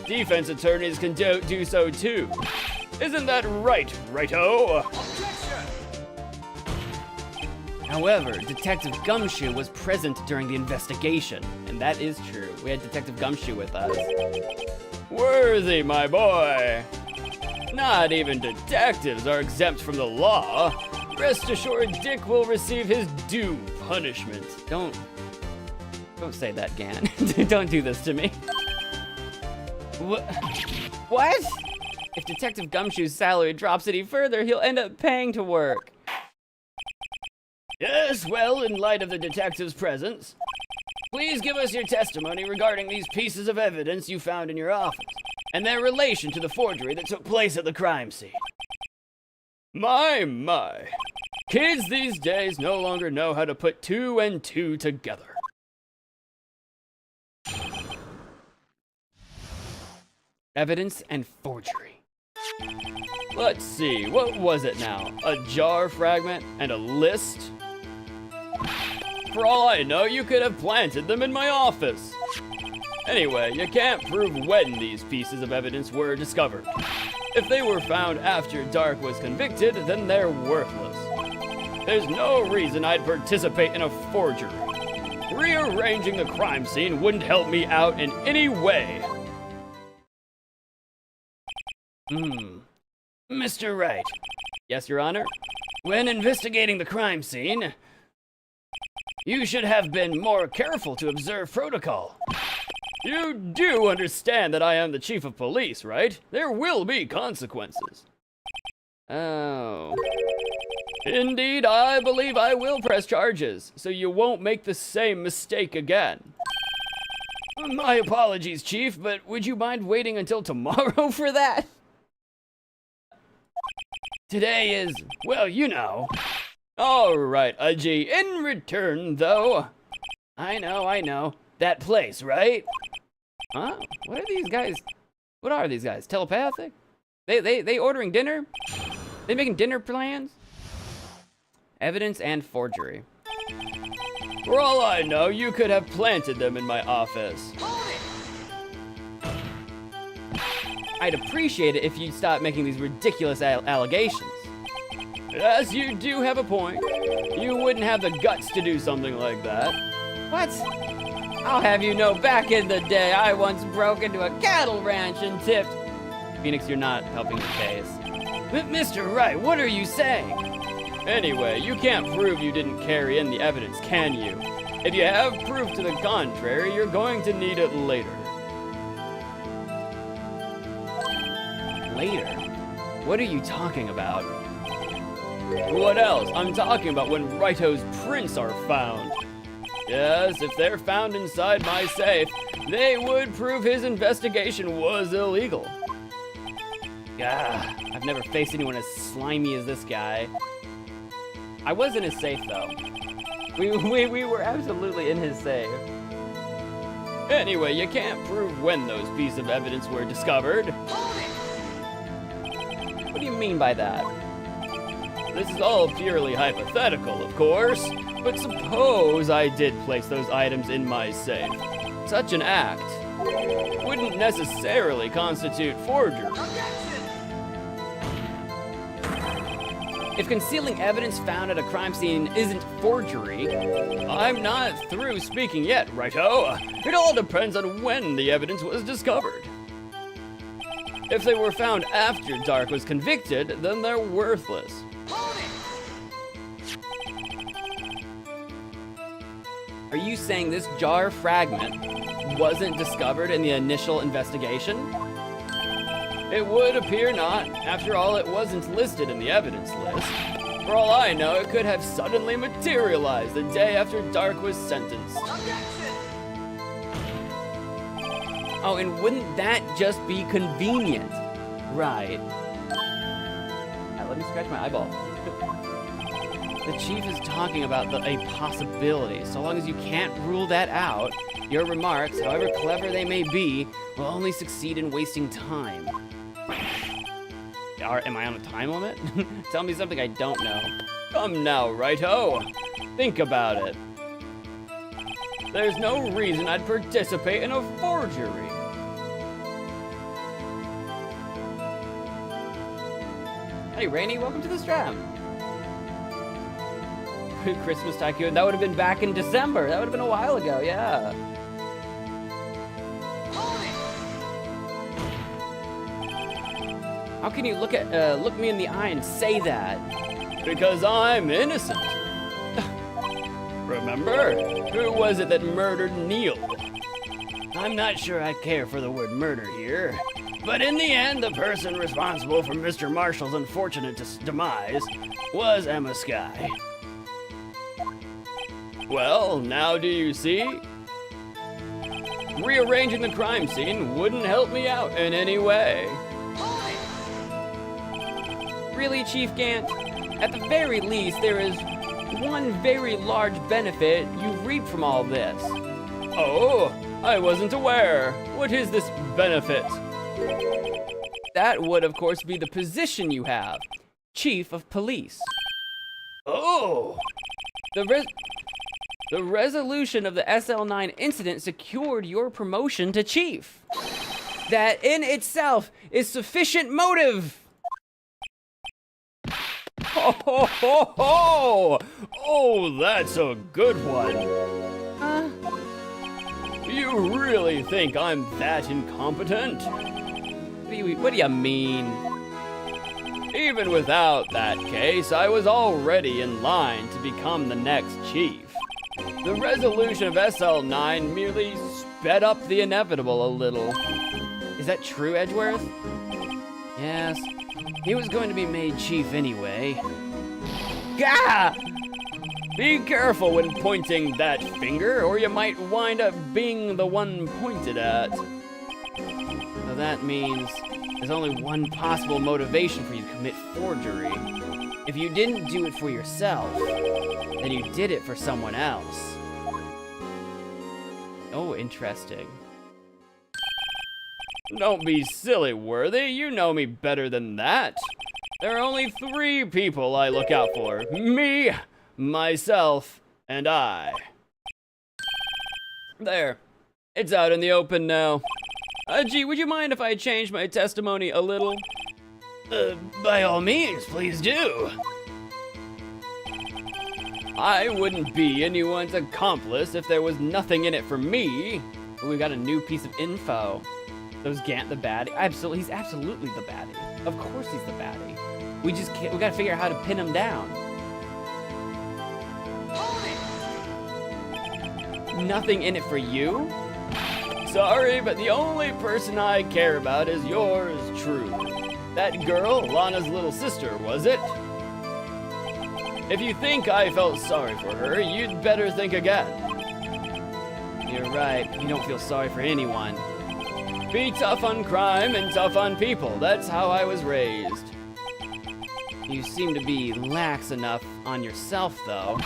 Defense attorneys can do so too. Isn't that right, Righto? However, Detective Gumshoe was present during the investigation, and that is true. We had Detective Gumshoe with us. Worthy, my boy. Not even detectives are exempt from the law. Rest assured, Dick will receive his due punishment. Don't say that, Gant. Don't do this to me. What? If Detective Gumshoe's salary drops any further, he'll end up paying to work. Yes, well, in light of the detective's presence, please give us your testimony regarding these pieces of evidence you found in your office and their relation to the forgery that took place at the crime scene. My. Kids these days no longer know how to put two and two together. Evidence and forgery. Let's see, what was it now? A jar fragment and a list? For all I know, you could have planted them in my office. Anyway, you can't prove when these pieces of evidence were discovered. If they were found after Dark was convicted, then they're worthless. There's no reason I'd participate in a forgery. Rearranging the crime scene wouldn't help me out in any way. Mr. Wright. Yes, Your Honor? When investigating the crime scene, you should have been more careful to observe protocol. You do understand that I am the chief of police, right? There will be consequences. Oh. Indeed, I believe I will press charges, so you won't make the same mistake again. My apologies, Chief, but would you mind waiting until tomorrow for that? Today is, well, you know. All right, Ajay. In return, though, I know. That place, right? Huh? What are these guys? What are these guys? Telepathic? They ordering dinner? They making dinner plans? Evidence and forgery. For all I know, you could have planted them in my office. I'd appreciate it if you'd stop making these ridiculous allegations. Yes, you do have a point. You wouldn't have the guts to do something like that. What? I'll have you know, back in the day, I once broke into a cattle ranch and tipped... Phoenix, you're not helping the case. Mr. Wright, what are you saying? Anyway, you can't prove you didn't carry in the evidence, can you? If you have proof to the contrary, you're going to need it later. Later? What are you talking about? What else? I'm talking about when Righto's prints are found. Yes, if they're found inside my safe, they would prove his investigation was illegal. Gah, I've never faced anyone as slimy as this guy. I was in his safe, though. We were absolutely in his safe. Anyway, you can't prove when those pieces of evidence were discovered. What do you mean by that? This is all purely hypothetical, of course, but suppose I did place those items in my safe. Such an act wouldn't necessarily constitute forgery. If concealing evidence found at a crime scene isn't forgery... I'm not through speaking yet, Righto. It all depends on when the evidence was discovered. If they were found after Dark was convicted, then they're worthless. Are you saying this jar fragment wasn't discovered in the initial investigation? It would appear not. After all, it wasn't listed in the evidence list. For all I know, it could have suddenly materialized the day after Dark was sentenced. Oh, and wouldn't that just be convenient? Right. Let me scratch my eyeball. The chief is talking about a possibility. So long as you can't rule that out, your remarks, however clever they may be, will only succeed in wasting time. Am I on a time limit? Tell me something I don't know. Come now, Righto. Think about it. There's no reason I'd participate in a forgery. Hey, Rainy, welcome to the stream. Christmas Tycoon, that would have been back in December. That would have been a while ago, yeah. How can you look me in the eye and say that? Because I'm innocent. Remember? Who was it that murdered Neil? I'm not sure I care for the word murder here, but in the end, the person responsible for Mr. Marshall's unfortunate demise was Emma Skye. Well, now do you see? Rearranging the crime scene wouldn't help me out in any way. Really, Chief Gant? At the very least, there is one very large benefit you reap from all this. Oh, I wasn't aware. What is this benefit? That would, of course, be the position you have. Chief of Police. Oh! The resolution of the SL9 incident secured your promotion to Chief. That in itself is sufficient motive. Ho, ho, ho, ho! Oh, that's a good one. You really think I'm that incompetent? What do you mean? Even without that case, I was already in line to become the next chief. The resolution of SL9 merely sped up the inevitable a little. Is that true, Edgeworth? Yes, he was going to be made chief anyway. Gah! Be careful when pointing that finger, or you might wind up being the one pointed at. So that means there's only one possible motivation for you to commit forgery. If you didn't do it for yourself, then you did it for someone else. Oh, interesting. Don't be silly, Worthy. You know me better than that. There are only 3 people I look out for. Me, myself, and I. There. It's out in the open now. Gee, would you mind if I changed my testimony a little? By all means, please do. I wouldn't be anyone's accomplice if there was nothing in it for me. Ooh, we got a new piece of info. Those Gant the baddie? Absolutely, he's absolutely the baddie. Of course he's the baddie. We gotta figure out how to pin him down. nothing in it for you? Sorry, but the only person I care about is yours truly. That girl, Lana's little sister, was it? If you think I felt sorry for her, you'd better think again. You're right, you don't feel sorry for anyone. Be tough on crime and tough on people. That's how I was raised. You seem to be lax enough on yourself, though.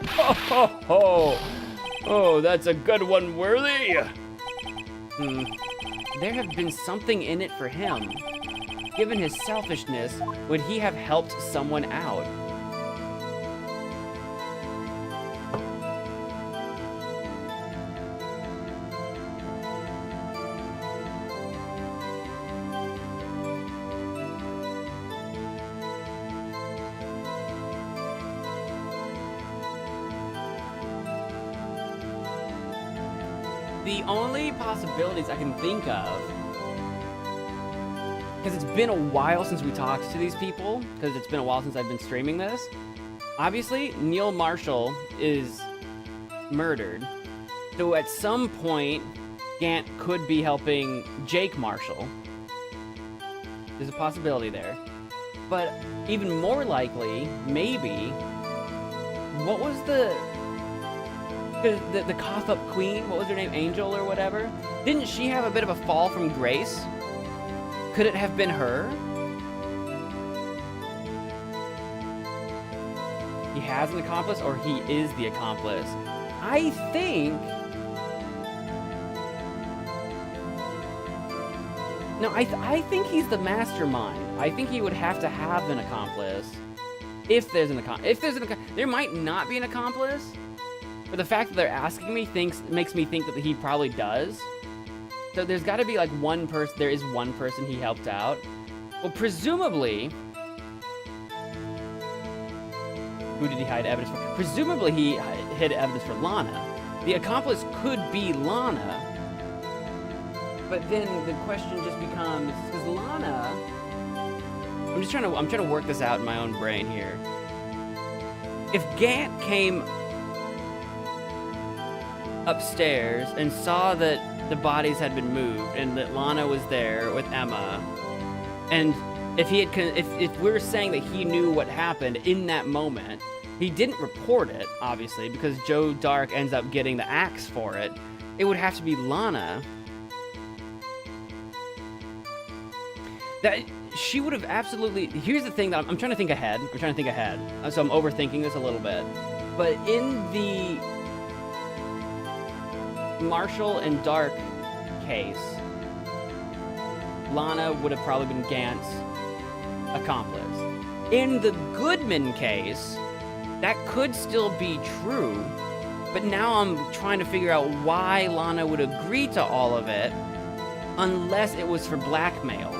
Ho ho ho! Oh, that's a good one, Worthy. There have been something in it for him. Given his selfishness, would he have helped someone out? The only possibilities I can think of, because it's been a while since we talked to these people, because it's been a while since I've been streaming this. Obviously, Neil Marshall is murdered, so at some point, Gant could be helping Jake Marshall. There's a possibility there. But even more likely, maybe, what was the cough-up queen, what was her name, Angel or whatever? Didn't she have a bit of a fall from grace? Could it have been her? He has an accomplice, or he is the accomplice? I think... No, I think he's the mastermind. I think he would have to have an accomplice. If there's an accomplice. There might not be an accomplice. But the fact that they're asking me makes me think that he probably does. So there's got to be like one person. There is one person he helped out. Well, presumably, who did he hide evidence for? Presumably, he hid evidence for Lana. The accomplice could be Lana. But then the question just becomes: because Lana, I'm trying to work this out in my own brain here. If Gant came upstairs and saw that the bodies had been moved and that Lana was there with Emma, and if we're saying that he knew what happened in that moment, he didn't report it, obviously, because Joe Dark ends up getting the axe for it. It would have to be Lana. That she would have absolutely... Here's the thing that I'm trying to think ahead. So I'm overthinking this a little bit. But in the Marshall and Dark case, Lana would have probably been Gant's accomplice. In the Goodman case, that could still be true, but now I'm trying to figure out why Lana would agree to all of it unless it was for blackmail.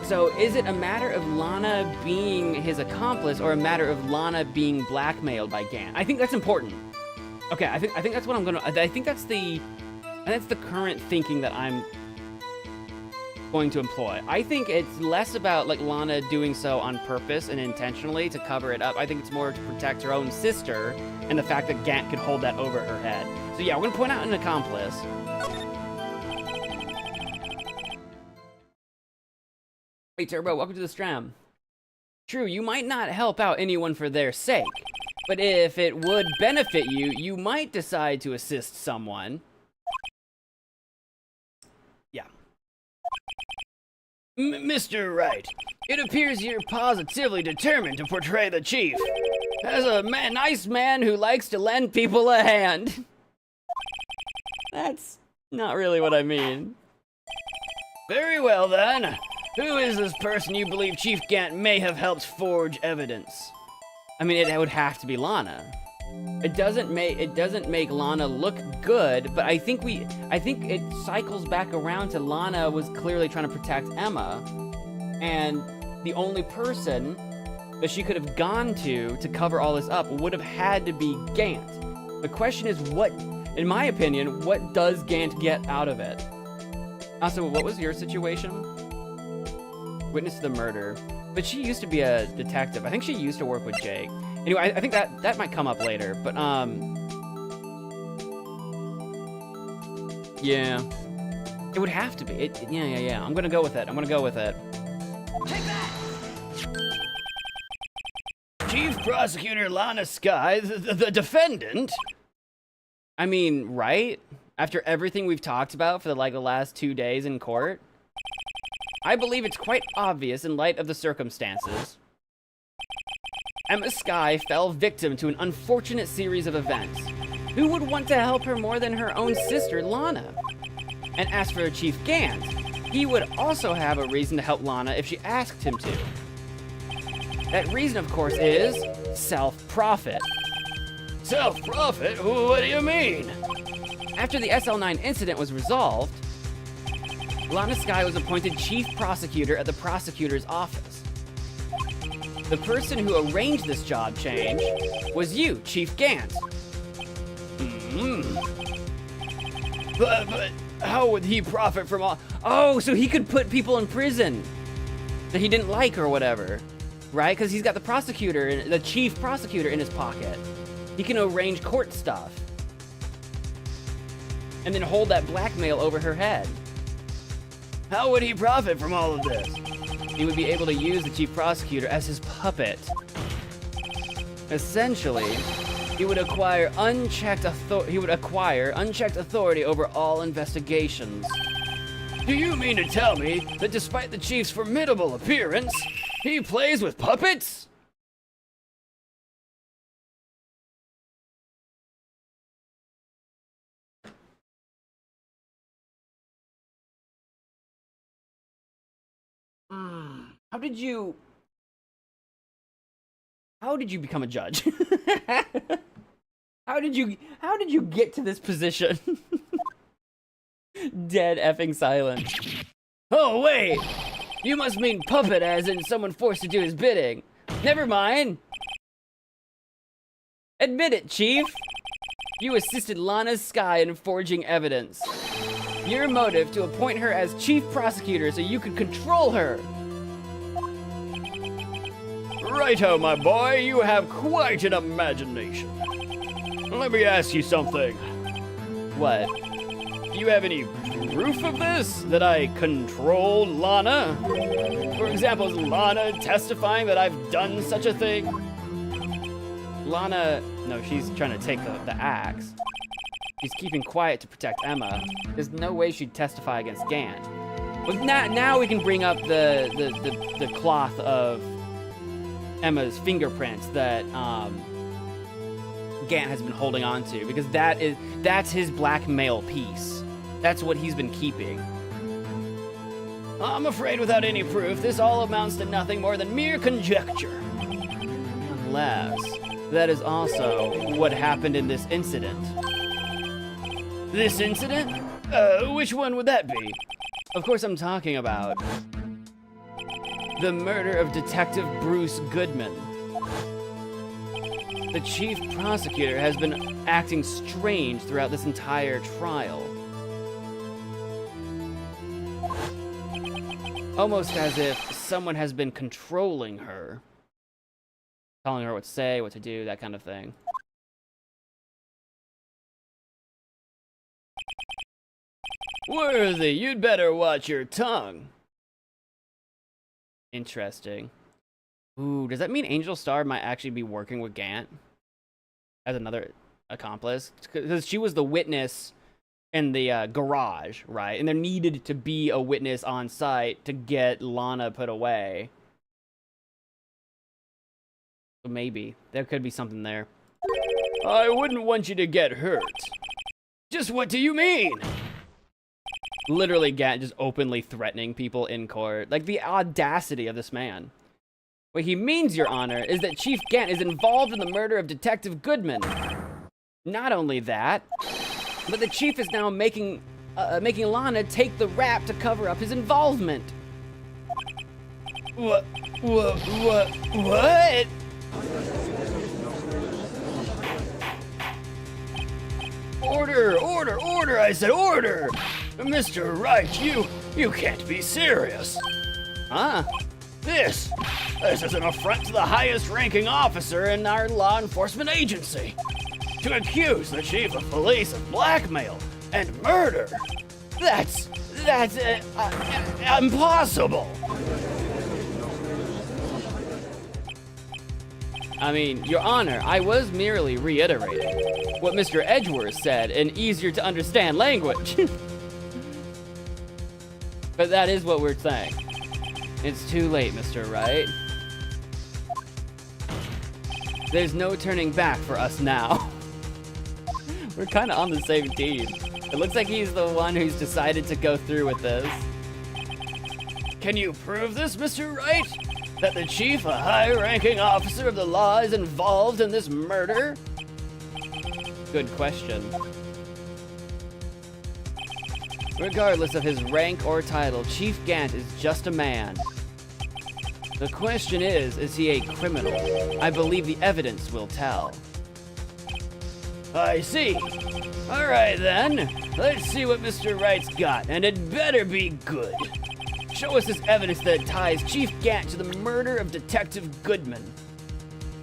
So is it a matter of Lana being his accomplice or a matter of Lana being blackmailed by Gant? I think that's important. Okay, I think that's what I'm gonna... I think that's the current thinking that I'm going to employ. I think it's less about like Lana doing so on purpose and intentionally to cover it up. I think it's more to protect her own sister and the fact that Gant could hold that over her head. So yeah, we're gonna point out an accomplice. Hey Turbo, welcome to the stream. True, you might not help out anyone for their sake, but if it would benefit you, you might decide to assist someone. Yeah. Mr. Wright, it appears you're positively determined to portray the chief as a nice man who likes to lend people a hand. That's not really what I mean. Very well then. Who is this person you believe Chief Gant may have helped forge evidence? I mean, it would have to be Lana. It doesn't make Lana look good, but I think it cycles back around to Lana was clearly trying to protect Emma, and the only person that she could have gone to cover all this up would have had to be Gant. The question is, what, in my opinion, what does Gant get out of it? Also, what was your situation? Witness to the murder. But she used to be a detective. I think she used to work with Jake. Anyway, I think that might come up later. But, Yeah. It would have to be. Yeah. I'm gonna go with it. Take that! Chief Prosecutor Lana Skye, the defendant? I mean, right? After everything we've talked about for the last 2 days in court? I believe it's quite obvious in light of the circumstances. Emma Skye fell victim to an unfortunate series of events. Who would want to help her more than her own sister, Lana? And as for Chief Gant, he would also have a reason to help Lana if she asked him to. That reason, of course, is self-profit. Self-profit? What do you mean? After the SL9 incident was resolved, Lana Skye was appointed chief prosecutor at the prosecutor's office. The person who arranged this job change was you, Chief Gant. But how would he profit from all... Oh, so he could put people in prison that he didn't like or whatever, right? Because he's got the chief prosecutor in his pocket. He can arrange court stuff and then hold that blackmail over her head. How would he profit from all of this? He would be able to use the chief prosecutor as his puppet. Essentially, he would acquire unchecked authority over all investigations. Do you mean to tell me that despite the chief's formidable appearance, he plays with puppets? How did you become a judge? How did you get to this position? Dead effing silent. Oh, wait! You must mean puppet as in someone forced to do his bidding. Never mind. Admit it, Chief. You assisted Lana Skye in forging evidence. Your motive to appoint her as chief prosecutor so you could control her. Righto, my boy, you have quite an imagination. Let me ask you something. What? Do you have any proof of this? That I control Lana? For example, is Lana testifying that I've done such a thing? Lana... No, she's trying to take the axe. She's keeping quiet to protect Emma. There's no way she'd testify against Gant. Well, now we can bring up the cloth of Emma's fingerprints that Gant has been holding on to, because that's his blackmail piece. That's what he's been keeping. I'm afraid without any proof, this all amounts to nothing more than mere conjecture. Unless that is also what happened in this incident. This incident? Which one would that be? Of course I'm talking about the murder of Detective Bruce Goodman. The chief prosecutor has been acting strange throughout this entire trial. Almost as if someone has been controlling her. Telling her what to say, what to do, that kind of thing. Worthy, you'd better watch your tongue. Interesting. Ooh, does that mean Angel Star might actually be working with Gant as another accomplice? Because she was the witness in the garage, right? And there needed to be a witness on site to get Lana put away. So maybe there could be something there. I wouldn't want you to get hurt. Just what do you mean? Literally, Gant just openly threatening people in court. Like, the audacity of this man. What he means, Your Honor, is that Chief Gant is involved in the murder of Detective Goodman. Not only that, but the Chief is now making Lana take the rap to cover up his involvement. What? Order, I said order! Mr. Wright, you can't be serious. Huh? This is an affront to the highest ranking officer in our law enforcement agency. To accuse the chief of police of blackmail and murder. That's impossible. I mean, Your Honor, I was merely reiterating what Mr. Edgeworth said in easier to understand language. But that is what we're saying. It's too late, Mr. Wright. There's no turning back for us now. We're kind of on the same team. It looks like he's the one who's decided to go through with this. Can you prove this, Mr. Wright? That the chief, a high-ranking officer of the law, is involved in this murder? Good question. Regardless of his rank or title, Chief Gant is just a man. The question is he a criminal? I believe the evidence will tell. I see. All right, then. Let's see what Mr. Wright's got, and it better be good. Show us this evidence that ties Chief Gant to the murder of Detective Goodman.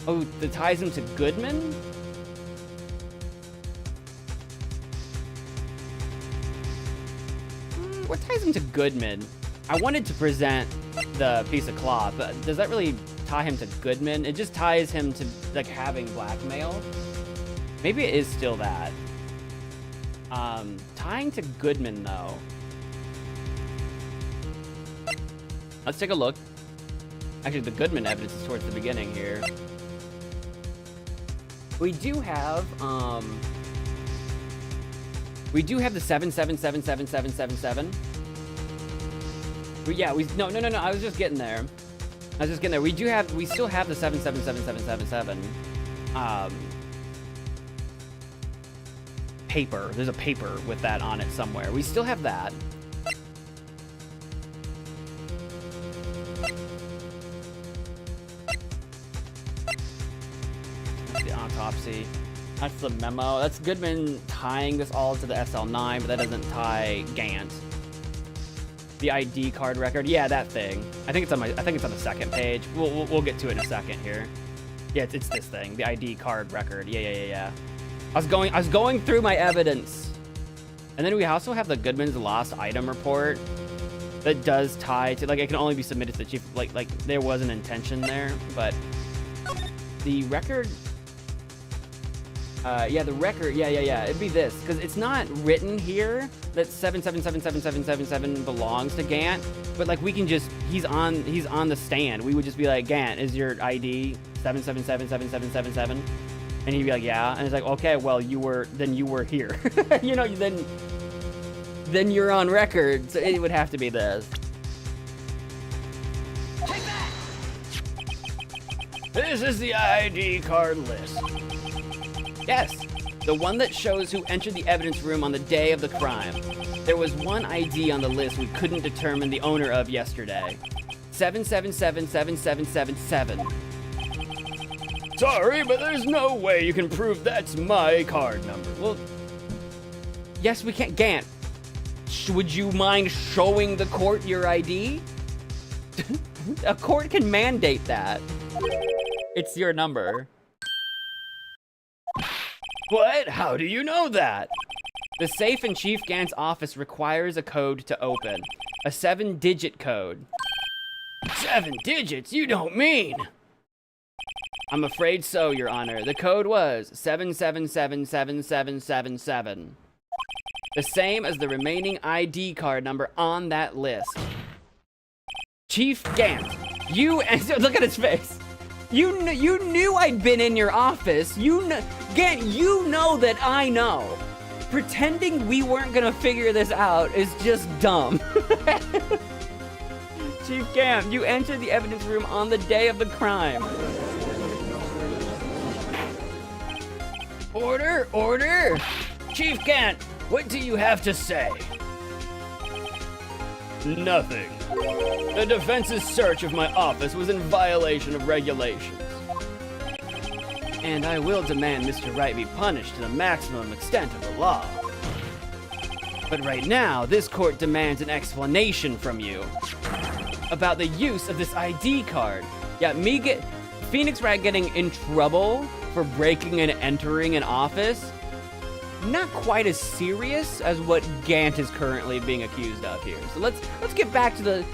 Oh, that ties him to Goodman? What ties him to Goodman? I wanted to present the piece of cloth, but does that really tie him to Goodman? It just ties him to, like, having blackmail. Maybe it is still that. Tying to Goodman, though. Let's take a look. Actually, the Goodman evidence is towards the beginning here. We do have the 7777777. Yeah, no, I was just getting there. We still have the 7777777. Paper. There's a paper with that on it somewhere. We still have that. That's the autopsy. That's the memo. That's Goodman tying this all to the SL9, but that doesn't tie Gant. The ID card record. Yeah, that thing. I think it's on the second page. We'll get to it in a second here. Yeah, it's this thing. The ID card record. Yeah. I was going through my evidence. And then we also have the Goodman's lost item report that does tie to, like, it can only be submitted to the chief. Like there was an intention there, but the record. Yeah, the record. Yeah. It'd be this, because it's not written here that 7777777 belongs to Gant, but like we can just he's on the stand. We would just be like, Gant, is your ID 7777777? And he'd be like, yeah. And it's like, okay, well, you were here. You know, then you're on record. So it would have to be this. Take that! This is the ID card list. Yes, the one that shows who entered the evidence room on the day of the crime. There was one ID on the list we couldn't determine the owner of yesterday. 7777777. Sorry, but there's no way you can prove that's my card number. Well, yes, we can't. Gant, would you mind showing the court your ID? A court can mandate that. It's your number. What? How do you know that? The safe in Chief Gant's office requires a code to open. A 7-digit code. 7 digits? You don't mean... I'm afraid so, Your Honor. The code was 7777777. The same as the remaining ID card number on that list. Chief Gant, look at his face. You knew I'd been in your office. Gant, you know that I know. Pretending we weren't gonna figure this out is just dumb. Chief Gant, you entered the evidence room on the day of the crime. Order, order! Chief Gant, what do you have to say? Nothing. The defense's search of my office was in violation of regulations. And I will demand Mr. Wright be punished to the maximum extent of the law. But right now, this court demands an explanation from you about the use of this ID card. Yeah, Phoenix Wright getting in trouble for breaking and entering an office. not quite as serious as what Gant is currently being accused of here. So let's get back to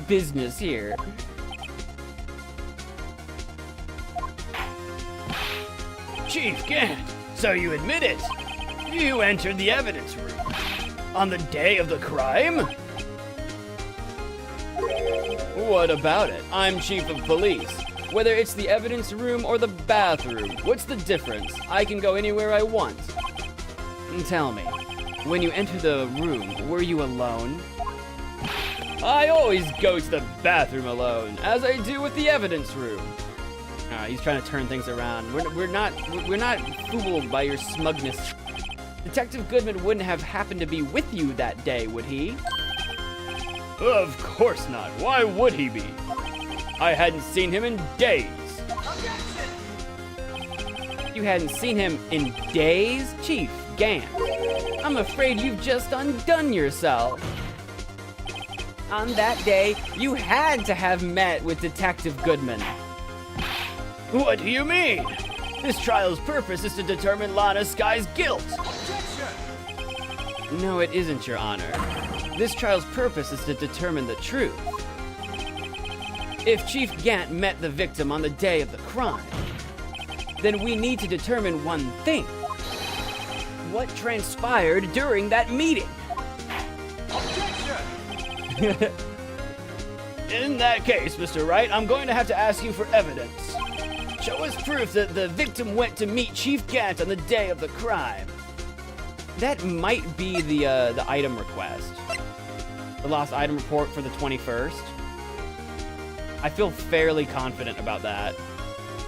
business here. Chief Gant, so you admit it. You entered the evidence room on the day of the crime? What about it? I'm chief of police. Whether it's the evidence room or the bathroom, what's the difference? I can go anywhere I want. And tell me, when you entered the room, were you alone? I always go to the bathroom alone, as I do with the evidence room. He's trying to turn things around. We're not fooled by your smugness. Detective Goodman wouldn't have happened to be with you that day, would he? Of course not. Why would he be? I hadn't seen him in days. Objection! You hadn't seen him in days? Chief Gant, I'm afraid you've just undone yourself. On that day, you had to have met with Detective Goodman. What do you mean? This trial's purpose is to determine Lana Sky's guilt. Objection! No, it isn't, Your Honor. This trial's purpose is to determine the truth. If Chief Gant met the victim on the day of the crime, then we need to determine one thing. What transpired during that meeting? Objection! In that case, Mr. Wright, I'm going to have to ask you for evidence. Show us proof that the victim went to meet Chief Gant on the day of the crime. That might be the item request. The lost item report for the 21st. I feel fairly confident about that.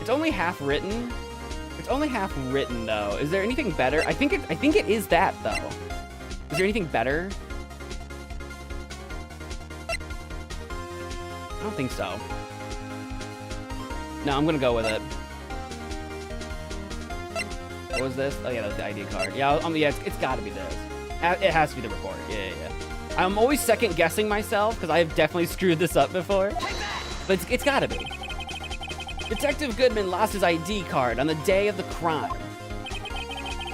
It's only half written. It's only half written though. Is there anything better? I think it is that though. Is there anything better? I don't think so. No, I'm gonna go with it. What was this? Oh yeah, that was the ID card. Yeah, yeah, it's gotta be this. It has to be the report. Yeah. I'm always second guessing myself because I've definitely screwed this up before. But it's gotta be. Detective Goodman lost his ID card on the day of the crime.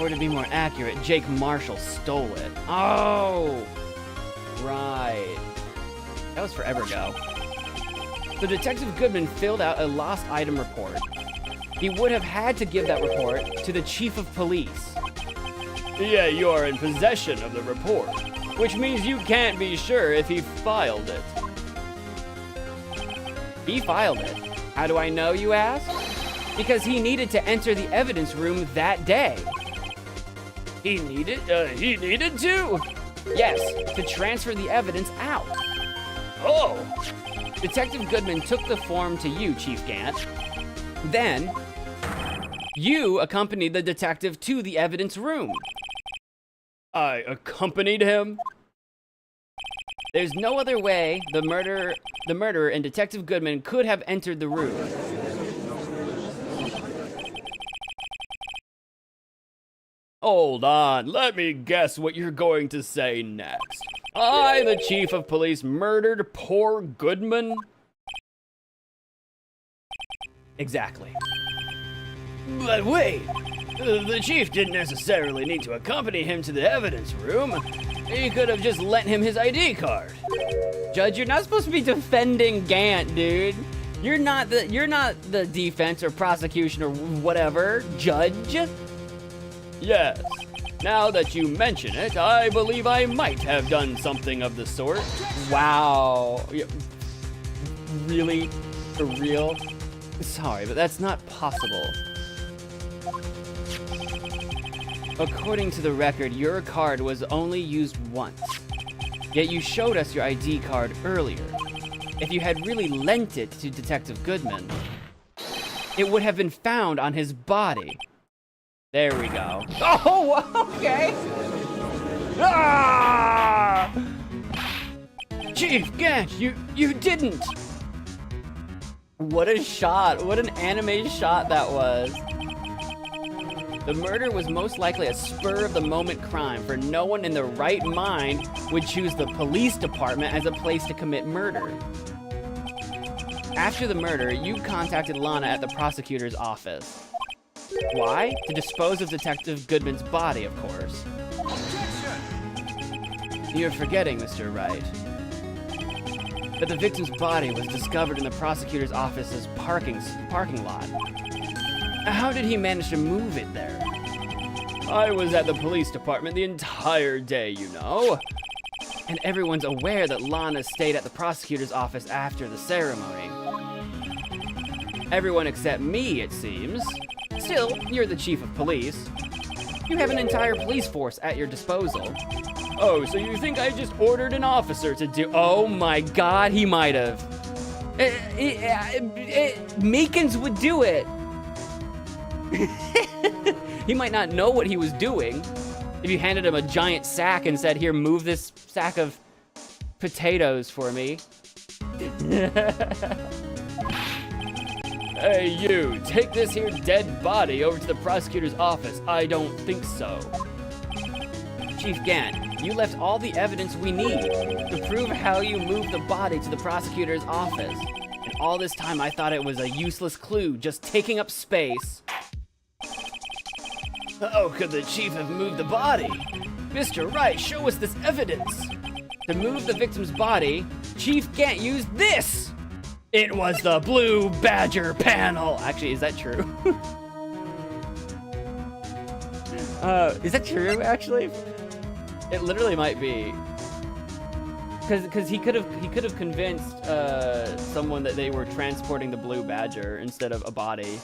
Or to be more accurate, Jake Marshall stole it. Oh, right. That was forever ago. So Detective Goodman filled out a lost item report. He would have had to give that report to the chief of police. Yeah, you are in possession of the report, which means you can't be sure if he filed it. He filed it. How do I know, you ask? Because he needed to enter the evidence room that day. He needed to? Yes, to transfer the evidence out. Oh! Detective Goodman took the form to you, Chief Gant. Then, you accompanied the detective to the evidence room. I accompanied him? There's no other way the murderer and Detective Goodman could have entered the room. Hold on, let me guess what you're going to say next. I, the chief of police, murdered poor Goodman? Exactly. But wait, the chief didn't necessarily need to accompany him to the evidence room. He could have just lent him his ID card. Judge, you're not supposed to be defending Gant, dude. You're not the defense or prosecution or whatever, Judge. Yes. Now that you mention it, I believe I might have done something of the sort. Wow. Really? For real? Sorry, but that's not possible. According to the record, your card was only used once. Yet you showed us your ID card earlier. If you had really lent it to Detective Goodman, it would have been found on his body. There we go. Oh, okay. Ah! Chief Gant, you didn't. What a shot. What an anime shot that was. The murder was most likely a spur-of-the-moment crime, for no one in their right mind would choose the police department as a place to commit murder. After the murder, you contacted Lana at the prosecutor's office. Why? To dispose of Detective Goodman's body, of course. Objection! You're forgetting, Mr. Wright, that the victim's body was discovered in the prosecutor's office's parking lot. How did he manage to move it there? I was at the police department the entire day, you know. And everyone's aware that Lana stayed at the prosecutor's office after the ceremony. Everyone except me, it seems. Still, you're the chief of police. You have an entire police force at your disposal. Oh, so you think I just ordered an officer to do... Oh my god, he might have. Meekins would do it. He might not know what he was doing. If you handed him a giant sack and said, here, move this sack of potatoes for me. Hey, you, take this here dead body over to the prosecutor's office. I don't think so. Chief Gant, you left all the evidence we need to prove how you moved the body to the prosecutor's office. And all this time I thought it was a useless clue, just taking up space. How could the chief have moved the body? Mr. Wright, show us this evidence. To move the victim's body, Chief Gant used this. It was the Blue Badger panel. Actually, is that true? Is that true, actually? It literally might be. Because he could have convinced someone that they were transporting the Blue Badger instead of a body.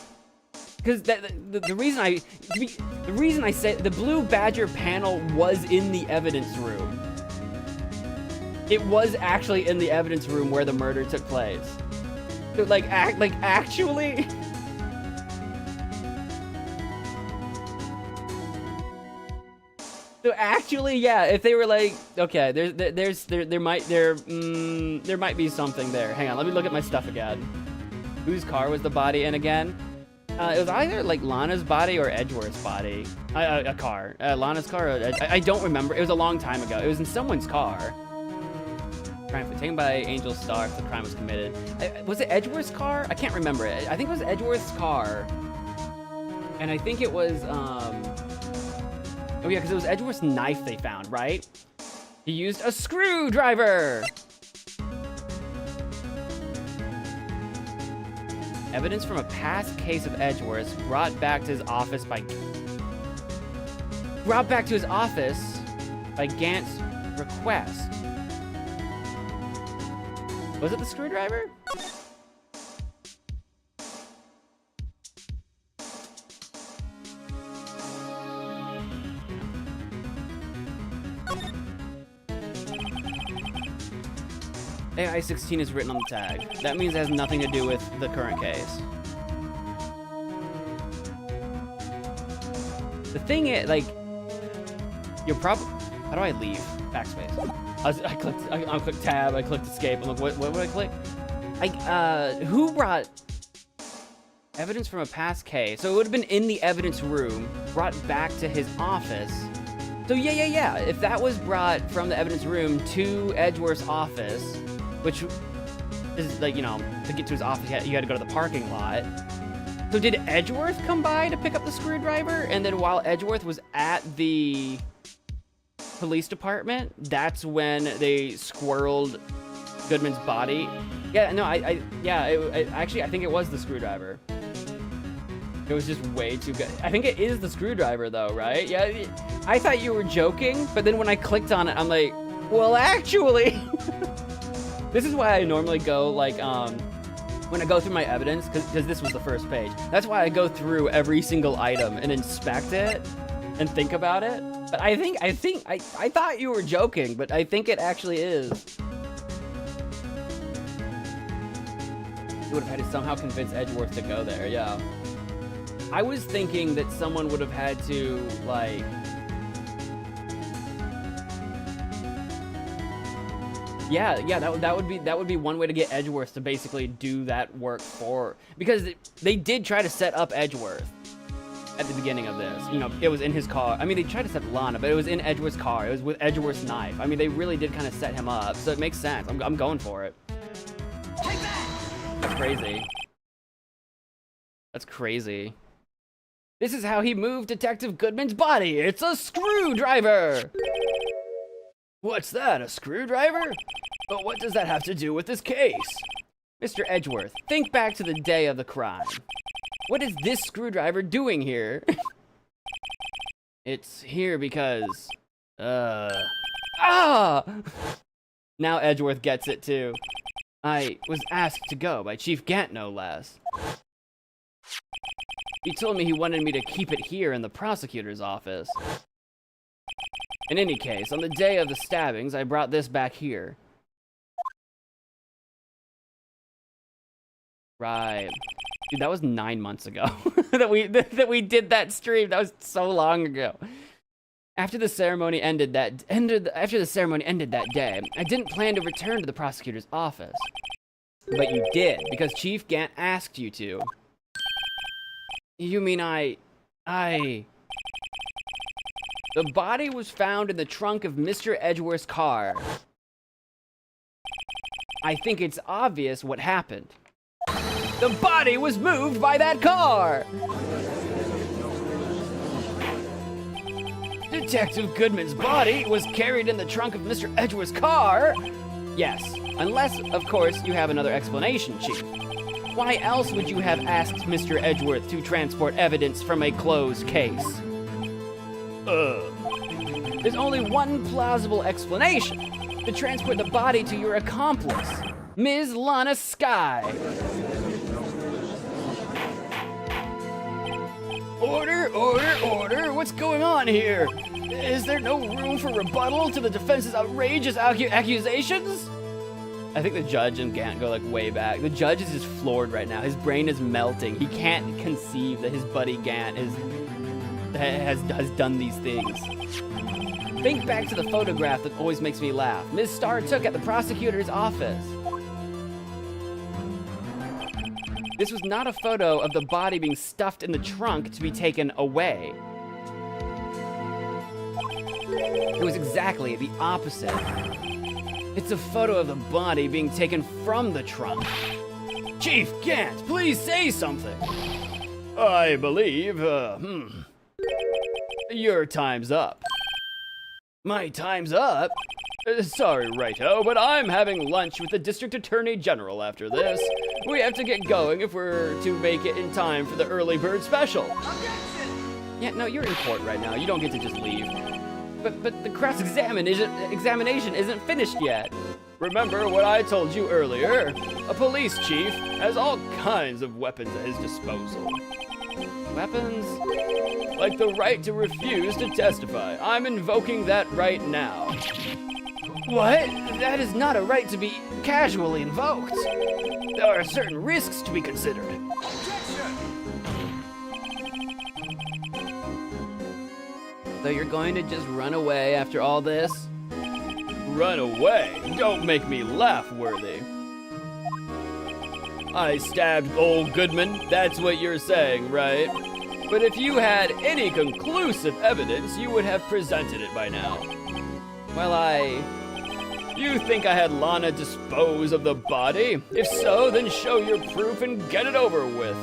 Because the reason I said the Blue Badger panel was in the evidence room. It was actually in the evidence room where the murder took place. So, actually. So actually, yeah. If they were like, okay, there might be something there. Hang on, let me look at my stuff again. Whose car was the body in again? It was either like Lana's body or Edgeworth's body. A car. Lana's car. I don't remember. It was a long time ago. It was in someone's car. Crime taken by Angel Star if the crime was committed. Was it Edgeworth's car? I can't remember it. I think it was Edgeworth's car. And I think it was, oh yeah, because it was Edgeworth's knife they found, right? He used a screwdriver! Evidence from a past case of Edgeworth's brought back to his office by Gant's request. Was it the screwdriver? AI-16 is written on the tag. That means it has nothing to do with the current case. The thing is, like, you're probably... How do I leave? Backspace. I clicked tab, I clicked escape. I'm like, what would I click? Who brought evidence from a past case? So it would have been in the evidence room, brought back to his office. So yeah. If that was brought from the evidence room to Edgeworth's office, which is like, you know, to get to his office, you had to go to the parking lot. So did Edgeworth come by to pick up the screwdriver? And then while Edgeworth was at the police department, that's when they squirreled Goodman's body. Yeah, no, actually, I think it was the screwdriver. It was just way too good. I think it is the screwdriver though, right? Yeah, I thought you were joking, but then when I clicked on it, I'm like, well, actually. This is why I normally go like, when I go through my evidence, because this was the first page. That's why I go through every single item and inspect it and think about it. But I thought you were joking, but I think it actually is. You would have had to somehow convince Edgeworth to go there, yeah. I was thinking that someone would have had to, like... Yeah, that would be one way to get Edgeworth to basically do that work for... Because they did try to set up Edgeworth at the beginning of this. You know, it was in his car. I mean, they tried to set Lana, but it was in Edgeworth's car. It was with Edgeworth's knife. I mean, they really did kind of set him up, so it makes sense. I'm going for it. Take that! That's crazy. That's crazy. This is how he moved Detective Goodman's body. It's a screwdriver. What's that, a screwdriver? But what does that have to do with this case? Mr. Edgeworth, think back to the day of the crime. What is this screwdriver doing here? It's here because, Ah! Now Edgeworth gets it too. I was asked to go by Chief Gant, no less. He told me he wanted me to keep it here in the prosecutor's office. In any case, on the day of the stabbings, I brought this back here. Right. Dude, that was 9 months ago that we did that stream. That was so long ago. After the ceremony ended that day, I didn't plan to return to the prosecutor's office. But you did, because Chief Gant asked you to. You mean The body was found in the trunk of Mr. Edgeworth's car. I think it's obvious what happened. The body was moved by that car! Detective Goodman's body was carried in the trunk of Mr. Edgeworth's car? Yes, unless, of course, you have another explanation, Chief. Why else would you have asked Mr. Edgeworth to transport evidence from a closed case? There's only one plausible explanation. To transport the body to your accomplice, Ms. Lana Skye. Order, order, order! What's going on here? Is there no room for rebuttal to the defense's outrageous accusations? I think the judge and Gant go like way back. The judge is just floored right now. His brain is melting. He can't conceive that his buddy Gant has done these things. Think back to the photograph that always makes me laugh. Ms. Starr took at the prosecutor's office. This was not a photo of the body being stuffed in the trunk to be taken away. It was exactly the opposite. It's a photo of the body being taken from the trunk. Chief Gant, please say something. I believe, your time's up. My time's up? Sorry, Righto, but I'm having lunch with the District Attorney General after this. We have to get going if we're to make it in time for the early bird special. Objection! Yeah, no, you're in court right now. You don't get to just leave. But the cross-examination isn't finished yet. Remember what I told you earlier? A police chief has all kinds of weapons at his disposal. Weapons? Like the right to refuse to testify. I'm invoking that right now. What? That is not a right to be casually invoked. There are certain risks to be considered. Objection! So you're going to just run away after all this? Run away? Don't make me laugh, Worthy. I stabbed old Goodman, that's what you're saying, right? But if you had any conclusive evidence, you would have presented it by now. Well, You think I had Lana dispose of the body? If so, then show your proof and get it over with.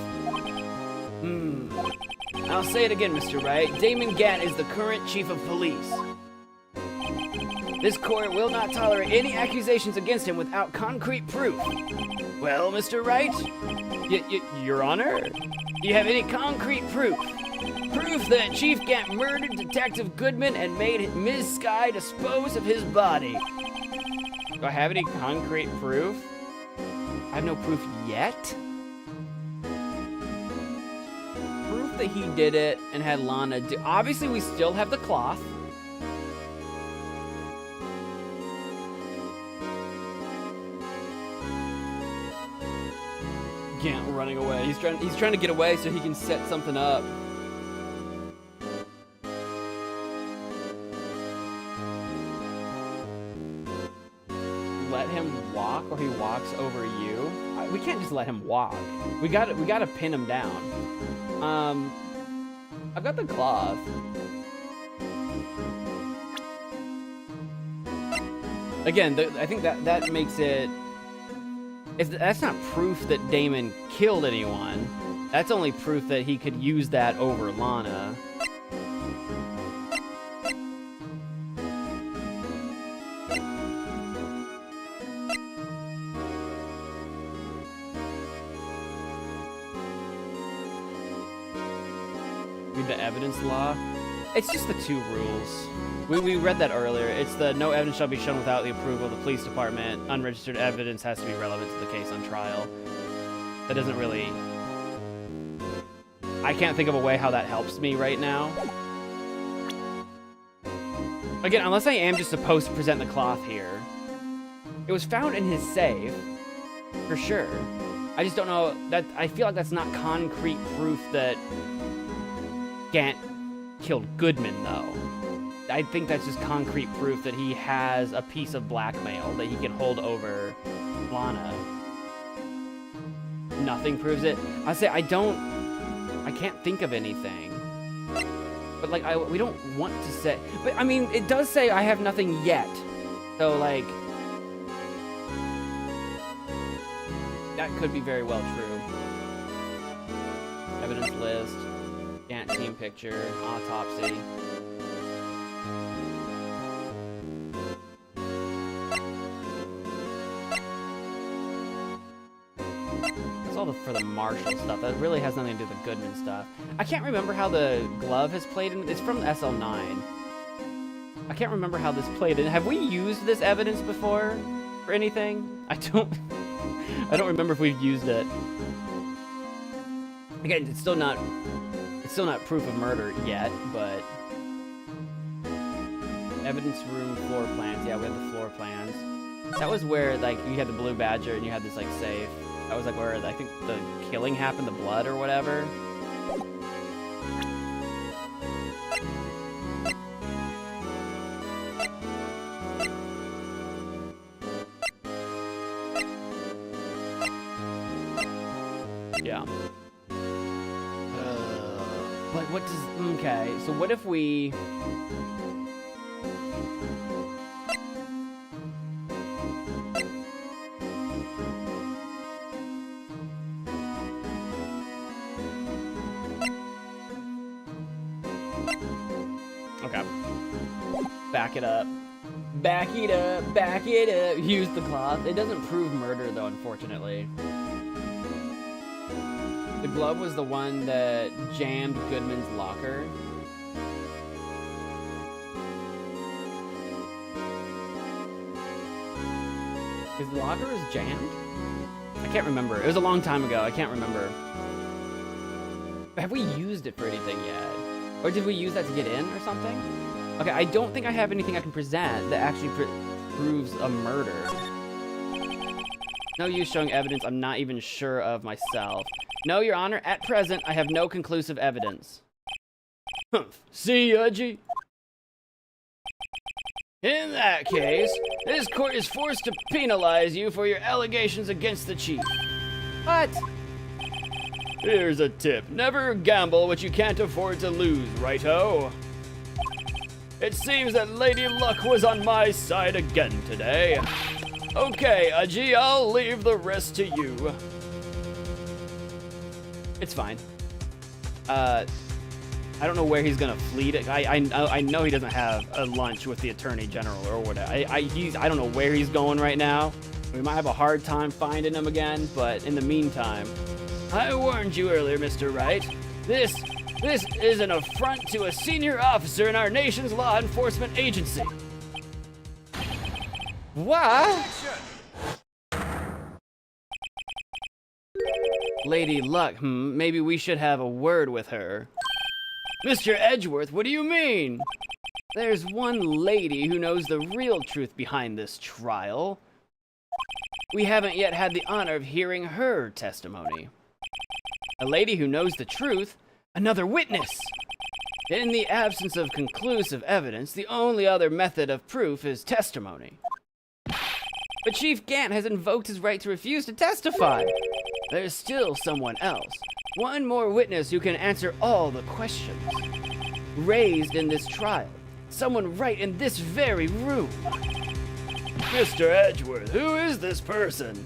I'll say it again, Mr. Wright. Damon Gant is the current chief of police. This court will not tolerate any accusations against him without concrete proof. Well, Mr. Wright? Your Honor? Do you have any concrete proof? Proof that Chief Gant murdered Detective Goodman and made Ms. Skye dispose of his body. Do I have any concrete proof? I have no proof yet? Proof that he did it and had Lana do. Obviously, we still have the cloth. Gant running away. He's trying to get away so he can set something up. Let him walk, or he walks over you. We can't just let him walk. We gotta pin him down. I've got the cloth. Again, I think that makes it. If that's not proof that Damon killed anyone, That's only proof that he could use that over Lana. Read the evidence law. It's just the 2 rules. We read that earlier. It's the no evidence shall be shown without the approval of the police department. Unregistered evidence has to be relevant to the case on trial. That doesn't really... I can't think of a way how that helps me right now. Again, unless I am just supposed to present the cloth here. It was found in his safe, for sure. I just don't know, that I feel like that's not concrete proof that Gant killed Goodman, though. I think that's just concrete proof that he has a piece of blackmail that he can hold over Lana. Nothing proves it. I say I can't think of anything. But like, we don't want to say, but I mean, it does say I have nothing yet. So like, that could be very well true. Evidence list, Gant team picture, autopsy. That's all for the Marshall stuff. That really has nothing to do with the Goodman stuff. I can't remember how the glove has played in. It's from SL9. I can't remember how this played in. Have we used this evidence before for anything? I don't remember if we've used it. Again, it's still not proof of murder yet, but evidence room floor plans. Yeah, we have the floor plans. That was where like you had the blue badger and you had this like safe. That was like where I think the killing happened, the blood or whatever. Yeah. But what does... Okay, so what if we... Okay. Back it up. Back it up, back it up. Use the cloth. It doesn't prove murder, though, unfortunately. The glove was the one that jammed Goodman's locker. His locker was jammed? I can't remember. It was a long time ago. I can't remember. Have we used it for anything yet? Or did we use that to get in or something? Okay, I don't think I have anything I can present that actually proves a murder. No use showing evidence I'm not even sure of myself. No, Your Honor, at present, I have no conclusive evidence. See, Udgy? In that case, this court is forced to penalize you for your allegations against the chief. What? Here's a tip. Never gamble what you can't afford to lose, righto? It seems that Lady Luck was on my side again today. Okay, Udgy, I'll leave the rest to you. It's fine. I don't know where he's gonna flee to. I know he doesn't have a lunch with the Attorney General or whatever. I don't know where he's going right now. We might have a hard time finding him again, but in the meantime, I warned you earlier, Mr. Wright. This is an affront to a senior officer in our nation's law enforcement agency. what? Lady Luck, maybe we should have a word with her. Mr. Edgeworth, what do you mean? There's one lady who knows the real truth behind this trial. We haven't yet had the honor of hearing her testimony. A lady who knows the truth, another witness. In the absence of conclusive evidence, the only other method of proof is testimony. But Chief Gant has invoked his right to refuse to testify. There's still someone else. One more witness who can answer all the questions raised in this trial. Someone right in this very room. Mr. Edgeworth, who is this person?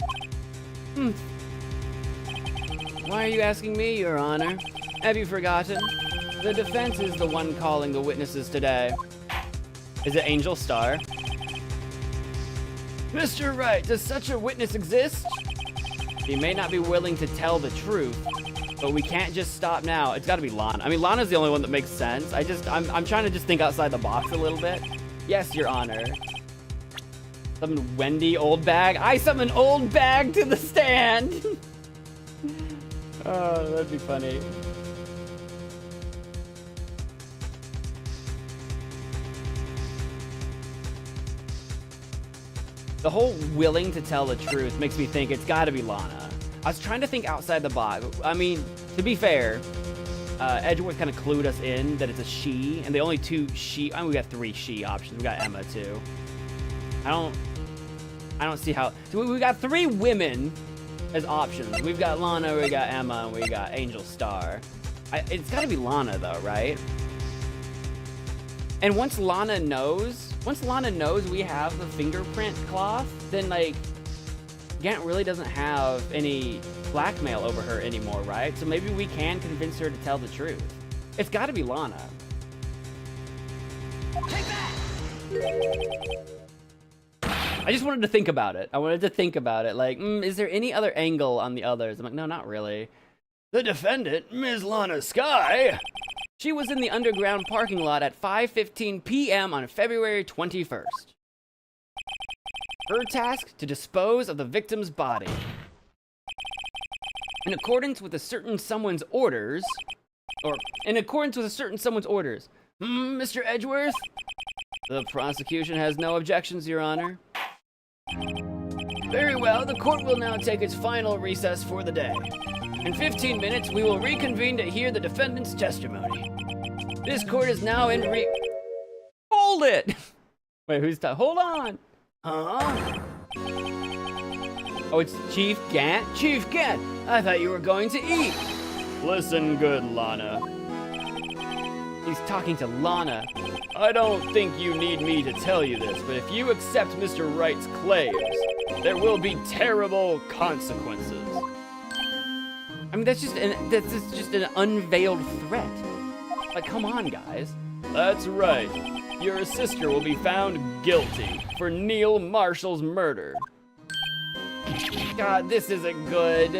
Why are you asking me, Your Honor? Have you forgotten? The defense is the one calling the witnesses today. Is it Angel Star? Mr. Wright, does such a witness exist? He may not be willing to tell the truth, but we can't just stop now. It's gotta be Lana. I mean, Lana's the only one that makes sense. I'm trying to just think outside the box a little bit. Yes, Your Honor. Summon Wendy Old Bag. I summon Old Bag to the stand. Oh, that'd be funny. The whole willing to tell the truth makes me think it's gotta be Lana. I was trying to think outside the box. I mean, to be fair, Edgeworth kind of clued us in that it's a she, and the only two she, I mean, we got 3 she options. We got Emma too. I don't see how, so we got 3 women as options. We've got Lana, we got Emma, and we got Angel Star. It's gotta be Lana though, right? And once Lana knows we have the fingerprint cloth, then like, Gant really doesn't have any blackmail over her anymore, right? So maybe we can convince her to tell the truth. It's gotta be Lana. Take that! I just wanted to think about it. I wanted to think about it. Like, is there any other angle on the others? I'm like, no, not really. The defendant, Ms. Lana Sky. She was in the underground parking lot at 5:15 p.m. on February 21st. Her task, to dispose of the victim's body. In accordance with a certain someone's orders, Mr. Edgeworth? The prosecution has no objections, Your Honor. Very well, the court will now take its final recess for the day. In 15 minutes, we will reconvene to hear the defendant's testimony. This court is now in Hold it! Wait, who's hold on! Huh? Oh, it's Chief Gant? Chief Gant, I thought you were going to eat. Listen good, Lana. He's talking to Lana. I don't think you need me to tell you this, but if you accept Mr. Wright's claims, there will be terrible consequences. I mean, that's just an unveiled threat. Like, come on, guys. That's right. Your sister will be found guilty for Neil Marshall's murder. God, this isn't good.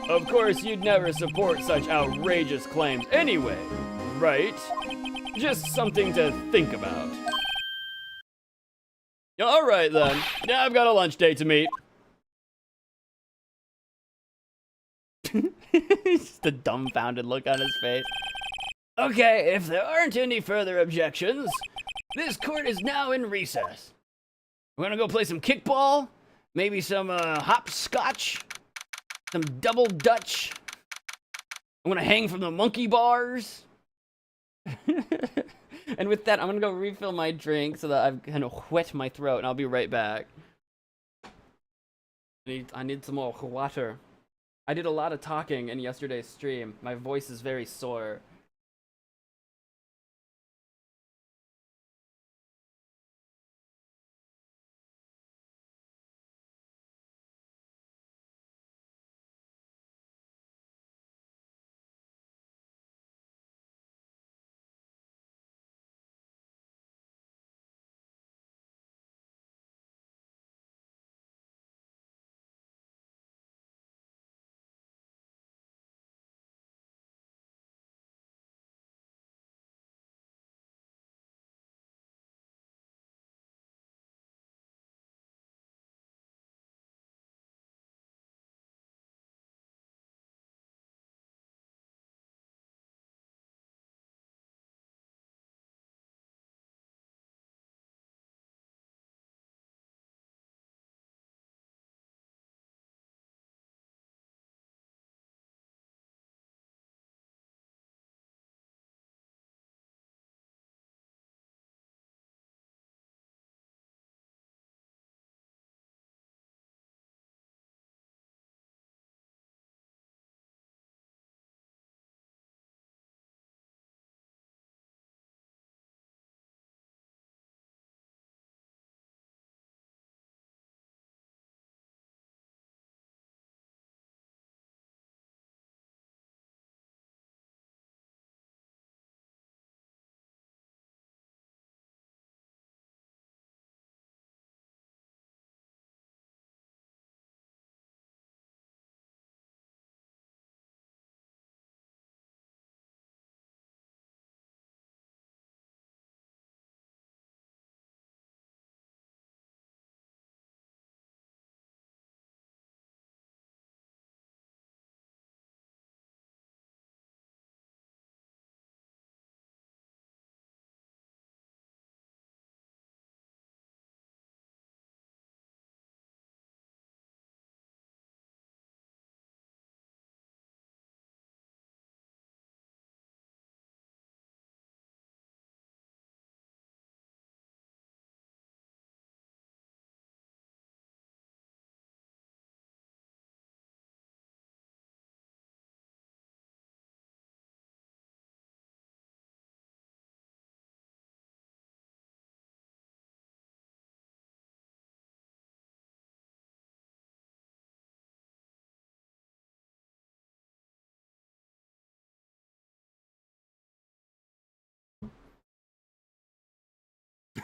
Of course, you'd never support such outrageous claims anyway, right? Just something to think about. All right, then. Now I've got a lunch date to meet. Just a dumbfounded look on his face. Okay, if there aren't any further objections, this court is now in recess. We're gonna go play some kickball, maybe some hopscotch, some double dutch. I'm gonna hang from the monkey bars. And with that, I'm gonna go refill my drink so that I've kind of wet my throat, and I'll be right back. I need some more water. I did a lot of talking in yesterday's stream. My voice is very sore.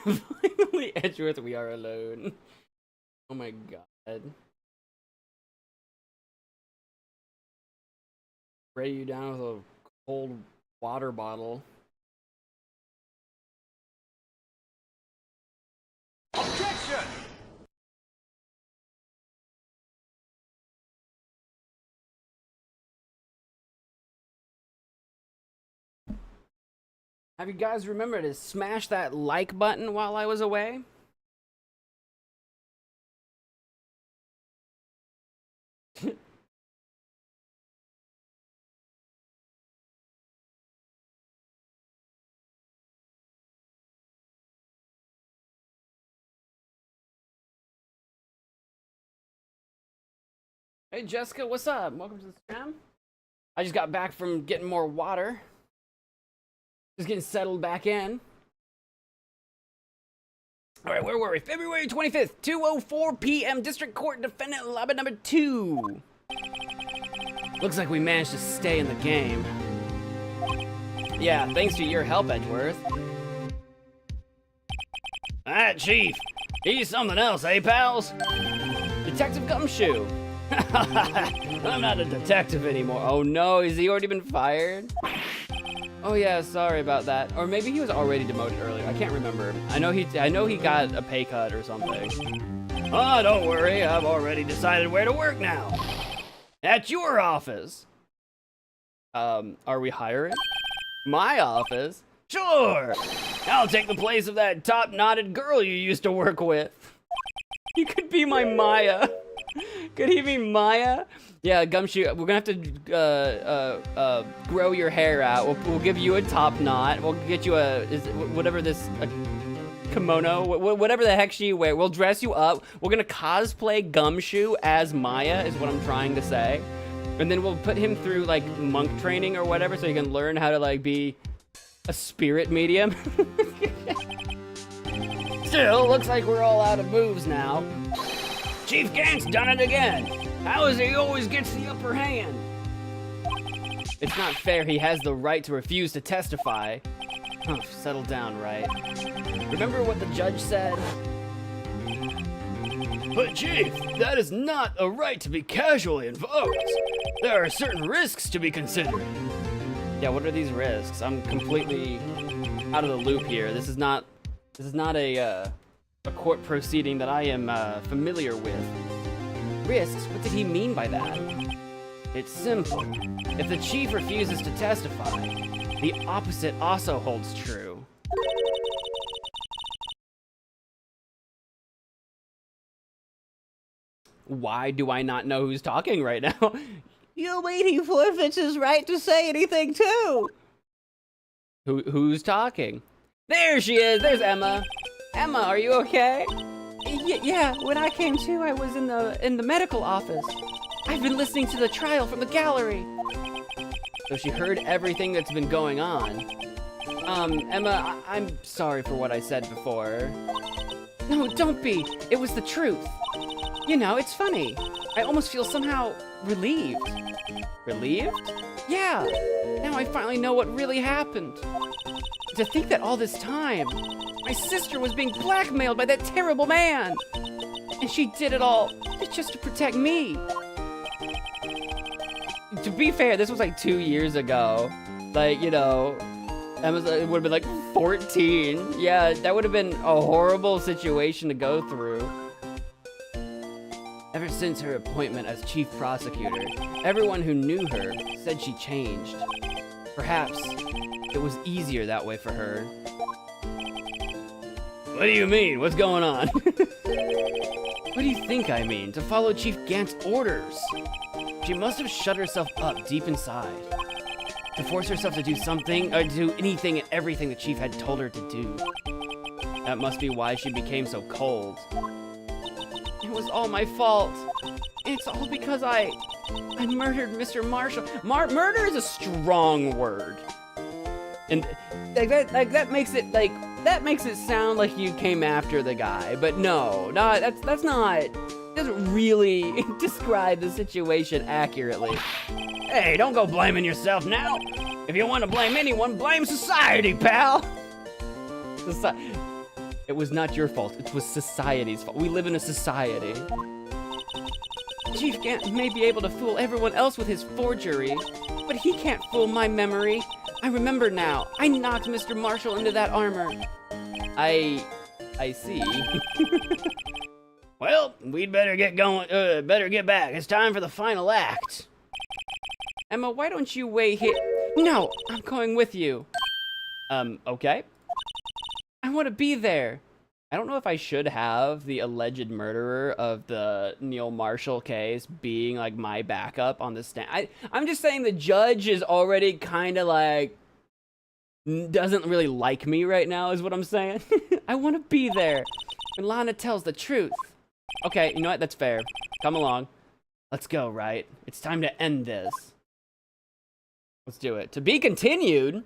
Finally, Edgeworth, we are alone. Oh my god. Spray you down with a cold water bottle. Objection! Have you guys remembered to smash that like button while I was away? Hey Jessica, what's up? Welcome to the stream. I just got back from getting more water. Just getting settled back in. Alright, where were we? February 25th, 2:04 p.m. District Court Defendant Lobby number 2. Looks like we managed to stay in the game. Yeah, thanks to your help, Edgeworth. Ah, Chief. He's something else, eh, pals? Detective Gumshoe. I'm not a detective anymore. Oh no, has he already been fired? Oh yeah, sorry about that. Or maybe he was already demoted earlier. I can't remember. I know he got a pay cut or something. Oh, don't worry. I've already decided where to work now. At your office. Are we hiring? My office? Sure. I'll take the place of that top-knotted girl you used to work with. He could be my Maya. Could he be Maya? Yeah, Gumshoe, we're gonna have to grow your hair out. We'll give you a top knot. We'll get you a kimono, whatever the heck she wear. We'll dress you up. We're gonna cosplay Gumshoe as Maya, is what I'm trying to say. And then we'll put him through like monk training or whatever, so he can learn how to like be a spirit medium. Still, looks like we're all out of moves now. Chief Gant's done it again. How is he always gets the upper hand? It's not fair. He has the right to refuse to testify. Oh, settle down, Wright. Remember what the judge said? But Chief, that is not a right to be casually invoked. There are certain risks to be considered. Yeah, what are these risks? I'm completely out of the loop here. This is not a court proceeding that I am familiar with. Risks? What did he mean by that? It's simple. If the chief refuses to testify, the opposite also holds true. Why do I not know who's talking right now? You mean he forfeits his right to say anything too? Who's talking? There she is. There's Emma. Emma, are you okay? Yeah, when I came to, I was in the medical office. I've been listening to the trial from the gallery. So she heard everything that's been going on. Emma, I'm sorry for what I said before. No, don't be. It was the truth. You know, it's funny. I almost feel somehow relieved. Relieved? Yeah. Now I finally know what really happened. To think that all this time, my sister was being blackmailed by that terrible man. And she did it all just to protect me. To be fair, this was like 2 years ago. Like, you know, Emma would have been like 14. Yeah, that would have been a horrible situation to go through. Ever since her appointment as chief prosecutor, everyone who knew her said she changed. Perhaps it was easier that way for her. What do you mean? What's going on? What do you think I mean? To follow Chief Gant's orders. She must have shut herself up deep inside. To force herself to do something, or do anything and everything the Chief had told her to do. That must be why she became so cold. It was all my fault. It's all because I murdered Mr. Marshall. Murder is a strong word. And that makes it sound like you came after the guy, but no, that's not. Doesn't really describe the situation accurately. Hey, don't go blaming yourself now. If you want to blame anyone, blame society, pal. It was not your fault. It was society's fault. We live in a society. Chief Gant may be able to fool everyone else with his forgery, but he can't fool my memory. I remember now. I knocked Mr. Marshall into that armor. I see. Well, we'd better get going, better get back. It's time for the final act. Emma, why don't you wait here? No, I'm going with you. Okay. I want to be there. I don't know if I should have the alleged murderer of the Neil Marshall case being like my backup on the stand. I'm just saying the judge is already kind of like doesn't really like me right now is what I'm saying. I want to be there when Lana tells the truth. Okay, you know what? That's fair. Come along. Let's go, Wright. It's time to end this. Let's do it. To be continued.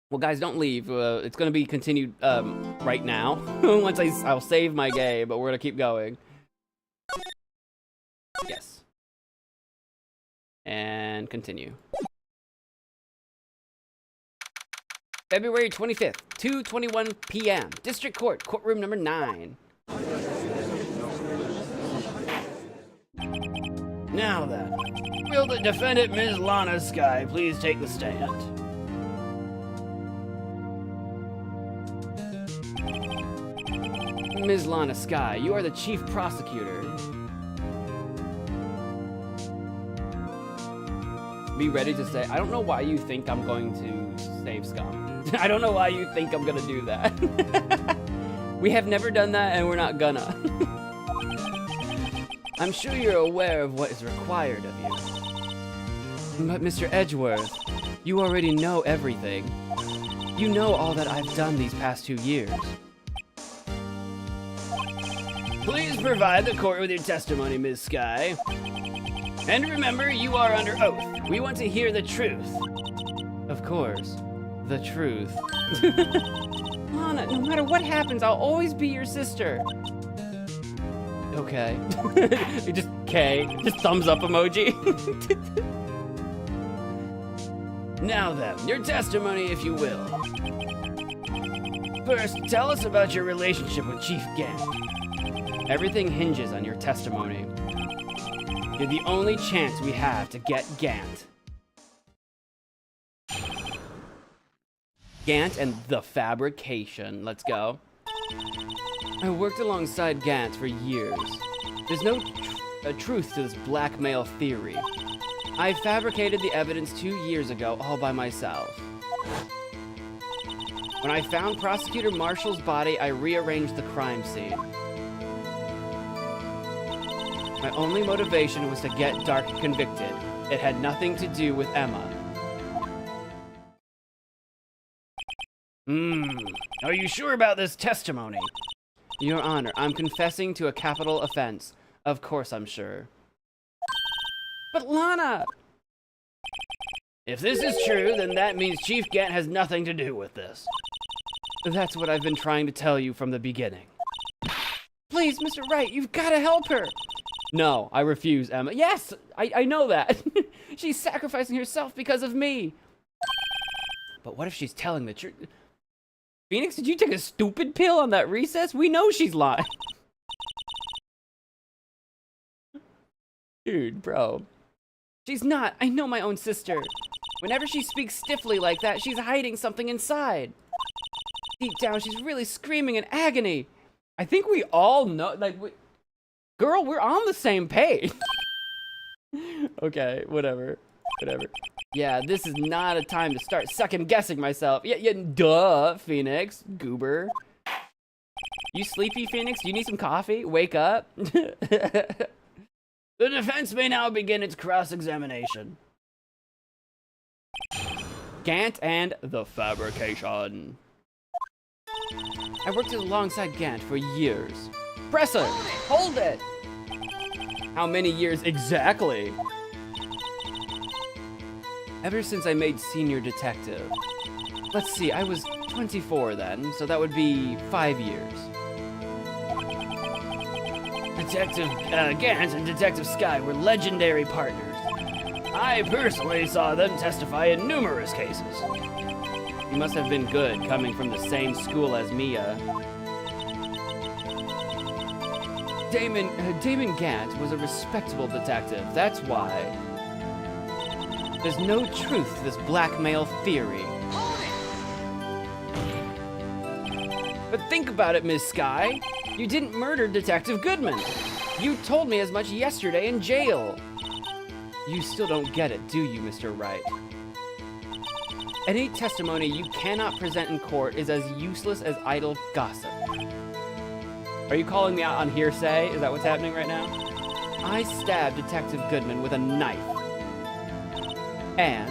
Well, guys, don't leave. It's going to be continued right now. Once I'll save my game, but we're going to keep going. Yes. And continue. February 25th, 2:21 p.m. District Court, courtroom number 9. Now then, will the defendant, Ms. Lana Skye, please take the stand? Ms. Lana Skye, you are the chief prosecutor. Be ready to say, I don't know why you think I'm going to save Scum. I don't know why you think I'm gonna do that. We have never done that and we're not gonna. I'm sure you're aware of what is required of you. But Mr. Edgeworth, you already know everything. You know all that I've done these past 2 years. Please provide the court with your testimony, Ms. Skye. And remember, you are under oath. We want to hear the truth. Of course, the truth. Lana, no matter what happens, I'll always be your sister. Okay. Just K. Just thumbs up emoji. Now then, your testimony, if you will. First, tell us about your relationship with Chief Gant. Everything hinges on your testimony. You're the only chance we have to get Gant. Gant and the fabrication. Let's go. I worked alongside Gant for years. There's no truth to this blackmail theory. I fabricated the evidence 2 years ago all by myself. When I found Prosecutor Marshall's body, I rearranged the crime scene. My only motivation was to get Dark convicted. It had nothing to do with Emma. Are you sure about this testimony? Your Honor, I'm confessing to a capital offense. Of course I'm sure. But Lana! If this is true, then that means Chief Gant has nothing to do with this. That's what I've been trying to tell you from the beginning. Please, Mr. Wright, you've got to help her. No, I refuse, Emma. Yes, I know that. She's sacrificing herself because of me. But what if she's telling the truth? Phoenix, did you take a stupid pill on that recess? We know she's lying. Dude, bro. She's not. I know my own sister. Whenever she speaks stiffly like that, she's hiding something inside. Deep down, she's really screaming in agony. I think we all know, like, girl, we're on the same page. Okay, whatever. Yeah, this is not a time to start second-guessing myself. Yeah, duh, Phoenix, goober. You sleepy, Phoenix? Do you need some coffee? Wake up. The defense may now begin its cross-examination. Gant and the fabrication. I worked alongside Gant for years. Presser, hold it! How many years exactly? Ever since I made senior detective. Let's see, I was 24 then, so that would be 5 years. Detective Gant and Detective Skye were legendary partners. I personally saw them testify in numerous cases. You must have been good coming from the same school as Mia. Damon Gant was a respectable detective. That's why. There's no truth to this blackmail theory. But think about it, Miss Sky. You didn't murder Detective Goodman. You told me as much yesterday in jail. You still don't get it, do you, Mr. Wright? Any testimony you cannot present in court is as useless as idle gossip. Are you calling me out on hearsay? Is that what's happening right now? I stabbed Detective Goodman with a knife. And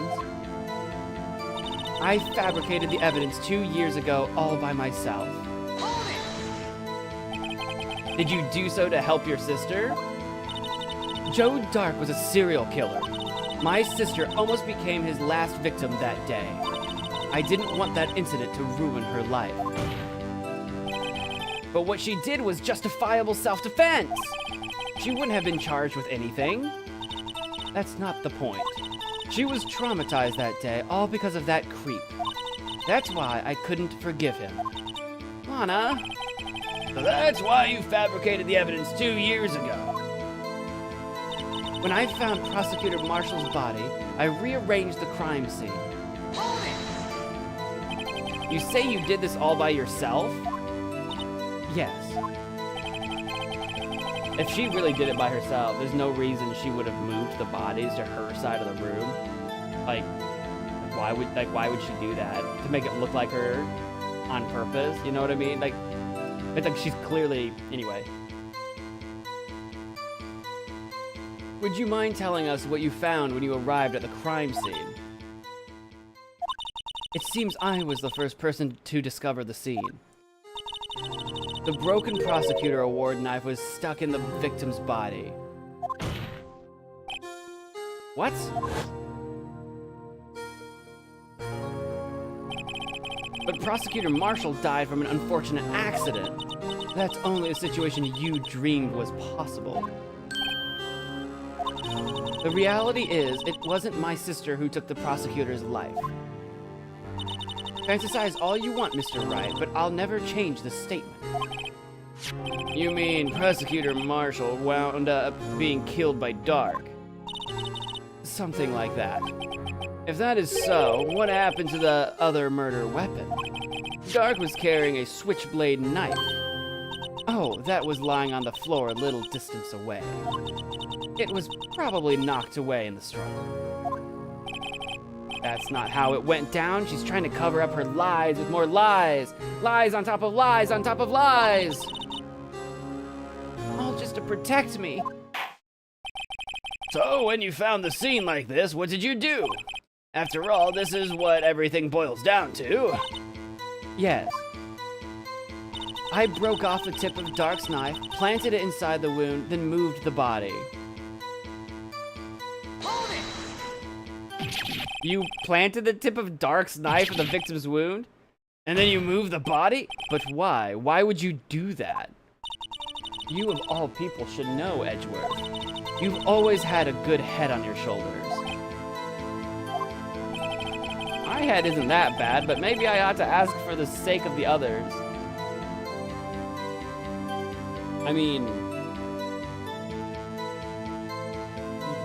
I fabricated the evidence 2 years ago all by myself. Did you do so to help your sister? Joe Dark was a serial killer. My sister almost became his last victim that day. I didn't want that incident to ruin her life. But what she did was justifiable self-defense. She wouldn't have been charged with anything. That's not the point. She was traumatized that day, all because of that creep. That's why I couldn't forgive him. Lana? So that's why you fabricated the evidence 2 years ago. When I found Prosecutor Marshall's body, I rearranged the crime scene. You say you did this all by yourself? Yes. If she really did it by herself, there's no reason she would have moved the bodies to her side of the room. Like, why would she do that? To make it look like her on purpose? You know what I mean? Like, it's like she's clearly... Anyway. Would you mind telling us what you found when you arrived at the crime scene? It seems I was the first person to discover the scene. The broken prosecutor award knife was stuck in the victim's body. What? But Prosecutor Marshall died from an unfortunate accident. That's only a situation you dreamed was possible. The reality is, it wasn't my sister who took the prosecutor's life. Fantasize all you want, Mr. Wright, but I'll never change this statement. You mean Prosecutor Marshall wound up being killed by Dark? Something like that. If that is so, what happened to the other murder weapon? Dark was carrying a switchblade knife. Oh, that was lying on the floor a little distance away. It was probably knocked away in the struggle. That's not how it went down. She's trying to cover up her lies with more lies. Lies on top of lies on top of lies. All just to protect me. So, when you found the scene like this, what did you do? After all, this is what everything boils down to. Yes. I broke off the tip of Dark's knife, planted it inside the wound, then moved the body. You planted the tip of Dark's knife in the victim's wound? And then you moved the body? But why? Why would you do that? You of all people should know, Edgeworth. You've always had a good head on your shoulders. My head isn't that bad, but maybe I ought to ask for the sake of the others. I mean...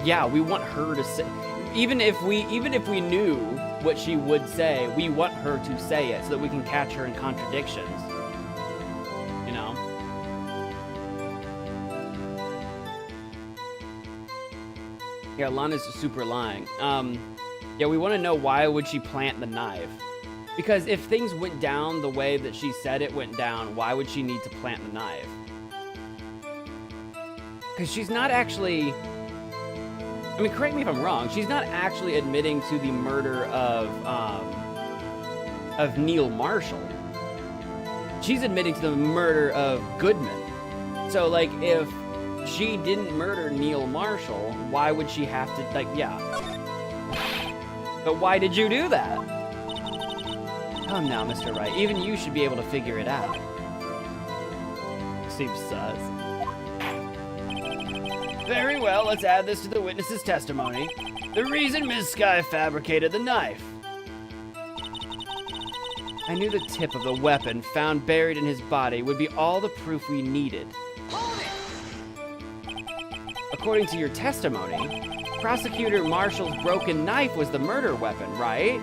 Yeah, we want her to say... Even if we knew what she would say, we want her to say it so that we can catch her in contradictions. You know? Yeah, Lana's super lying. Yeah, we want to know why would she plant the knife? Because if things went down the way that she said it went down, why would she need to plant the knife? Because she's not actually... I mean, correct me if I'm wrong, she's not actually admitting to the murder of Neil Marshall. She's admitting to the murder of Goodman. So, like, if she didn't murder Neil Marshall, why would she have to, like, yeah. But why did you do that? Come now, Mr. Wright, even you should be able to figure it out. Seems sus. Very well, let's add this to the witness's testimony. The reason Ms. Sky fabricated the knife. I knew the tip of the weapon found buried in his body would be all the proof we needed. According to your testimony, Prosecutor Marshall's broken knife was the murder weapon, right?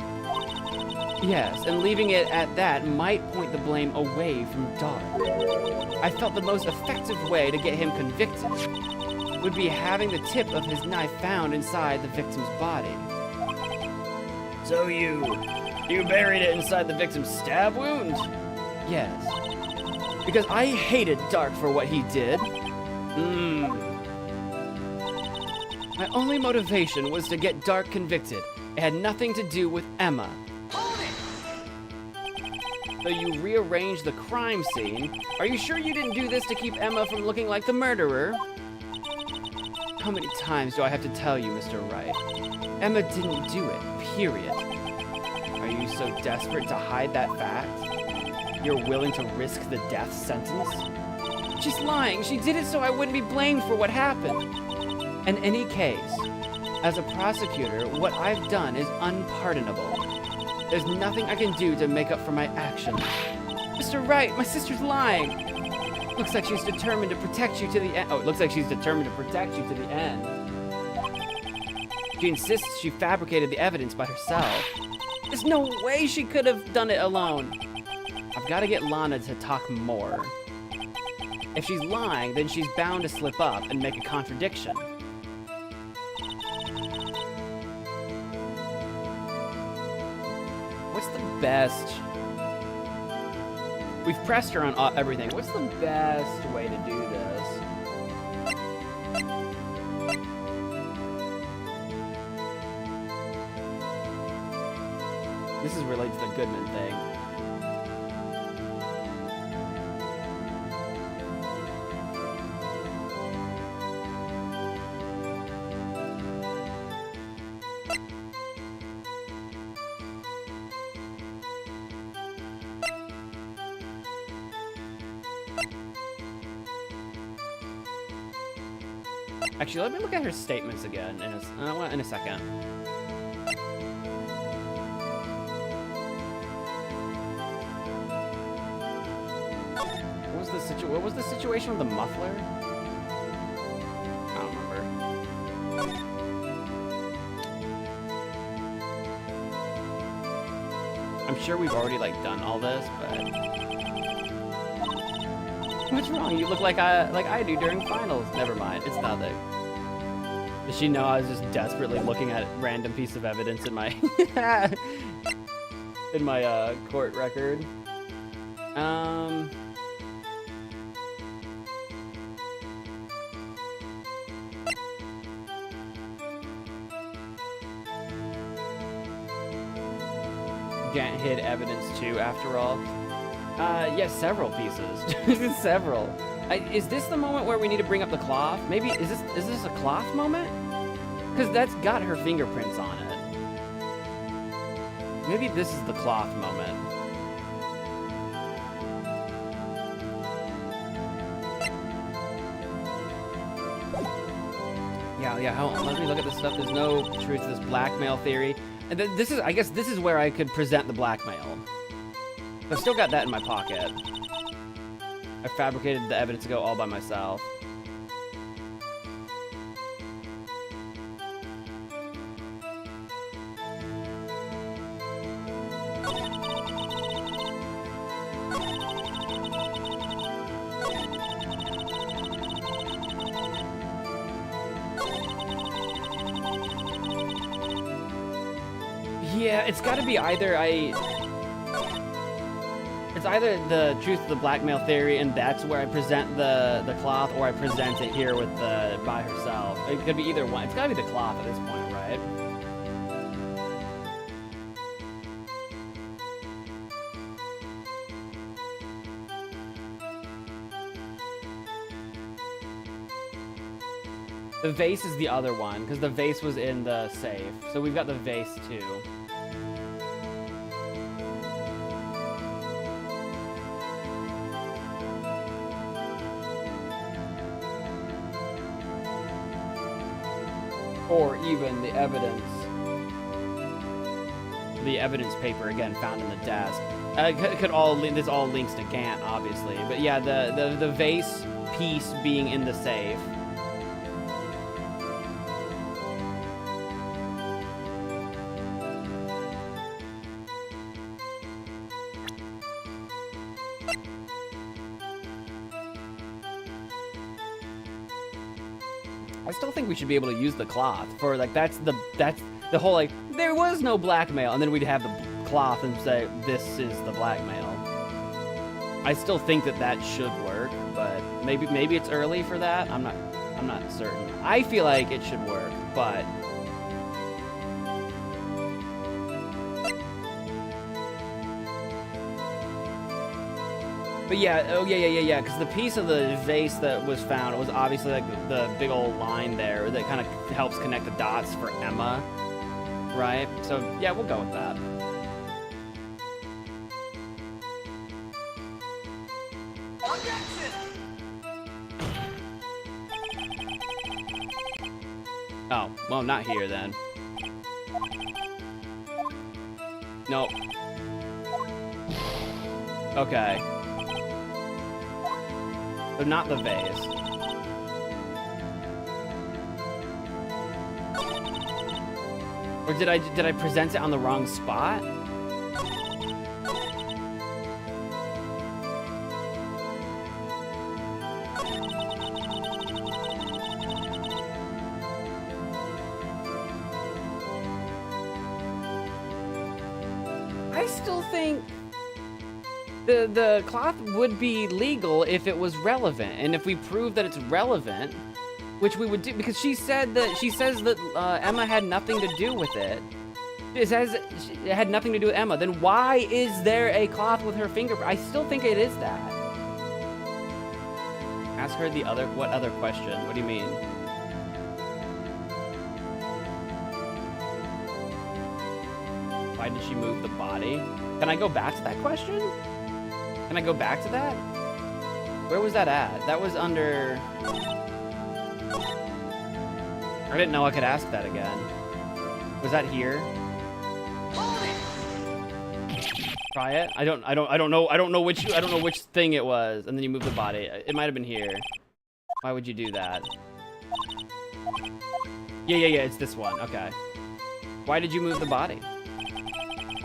Yes, and leaving it at that might point the blame away from Dark. I felt the most effective way to get him convicted would be having the tip of his knife found inside the victim's body. So you buried it inside the victim's stab wound? Yes. Because I hated Dark for what he did. My only motivation was to get Dark convicted. It had nothing to do with Emma. So you rearranged the crime scene. Are you sure you didn't do this to keep Emma from looking like the murderer? How many times do I have to tell you, Mr. Wright? Emma didn't do it, period. Are you so desperate to hide that fact? You're willing to risk the death sentence? She's lying. She did it so I wouldn't be blamed for what happened. In any case, as a prosecutor, what I've done is unpardonable. There's nothing I can do to make up for my actions. Mr. Wright, my sister's lying. Looks like she's determined to protect you to the end. Oh, it looks like she's determined to protect you to the end. She insists she fabricated the evidence by herself. There's no way she could have done it alone. I've got to get Lana to talk more. If she's lying, then she's bound to slip up and make a contradiction. What's the best? We've pressed her on everything. What's the best way to do this? This is related to the Goodman thing. Actually, let me look at her statements again in a second. What was the situation with the muffler? I don't remember. I'm sure we've already like done all this, but what's wrong? You look like I do during finals. Never mind, it's nothing. Does she know I was just desperately looking at a random piece of evidence in my in my court record? Can't hid evidence too, after all. Yes, several pieces. Several. Is this the moment where we need to bring up the cloth? Maybe, is this a cloth moment? Because that's got her fingerprints on it. Maybe this is the cloth moment. Yeah, hold on. Let me look at this stuff. There's no truth to this blackmail theory. And this is, I guess this is where I could present the blackmail. I've still got that in my pocket. I fabricated the evidence to go all by myself. Yeah, it's got to be either it's either the truth of the blackmail theory, and that's where I present the cloth, or I present it here with the by herself. It could be either one. It's got to be the cloth at this point, right? The vase is the other one, because the vase was in the safe. So we've got the vase too. Or even the evidence the evidence paper again found in the desk. This all links to Gant, obviously. But yeah, the vase piece being in the safe. I still think we should be able to use the cloth for like that's the whole like there was no blackmail, and then we'd have the cloth and say this is the blackmail. I still think that should work, but maybe it's early for that. I'm not certain. I feel like it should work, but yeah, oh yeah, because the piece of the vase that was found was obviously like the big old line there that kind of helps connect the dots for Emma, right? So yeah, we'll go with that. Oh, well, not here then. Nope. Okay. So not the vase. Or did I present it on the wrong spot? I still think the cloth would be legal if it was relevant, and if we prove that it's relevant, which we would do, because she says that Emma had nothing to do with it. It says it had nothing to do with Emma. Then why is there a cloth with her fingerprint? I still think it is that. Ask her what other question? What do you mean? Why did she move the body? Can I go back to that question? Can I go back to that? Where was that at? That was under... I didn't know I could ask that again. Was that here? Try it. I don't know which thing it was. And then you move the body. It might have been here. Why would you do that? Yeah, it's this one. Okay. Why did you move the body?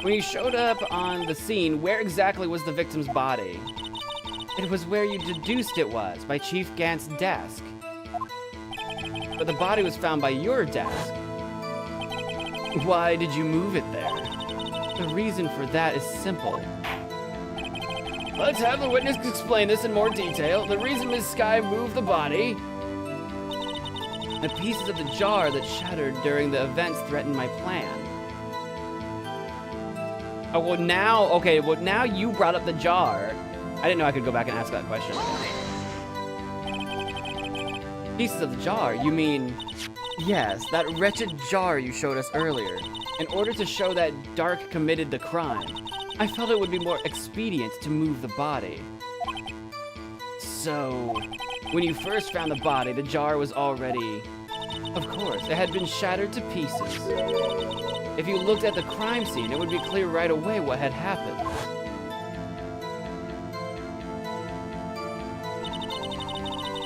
When you showed up on the scene, where exactly was the victim's body? It was where you deduced it was, by Chief Gant's desk. But the body was found by your desk. Why did you move it there? The reason for that is simple. Let's have the witness explain this in more detail. The reason Ms. Sky moved the body... The pieces of the jar that shattered during the events threatened my plan. Oh, well now you brought up the jar. I didn't know I could go back and ask that question. Pieces of the jar, you mean... Yes, that wretched jar you showed us earlier. In order to show that Dark committed the crime, I felt it would be more expedient to move the body. So, when you first found the body, the jar was already... Of course, it had been shattered to pieces. If you looked at the crime scene, it would be clear right away what had happened.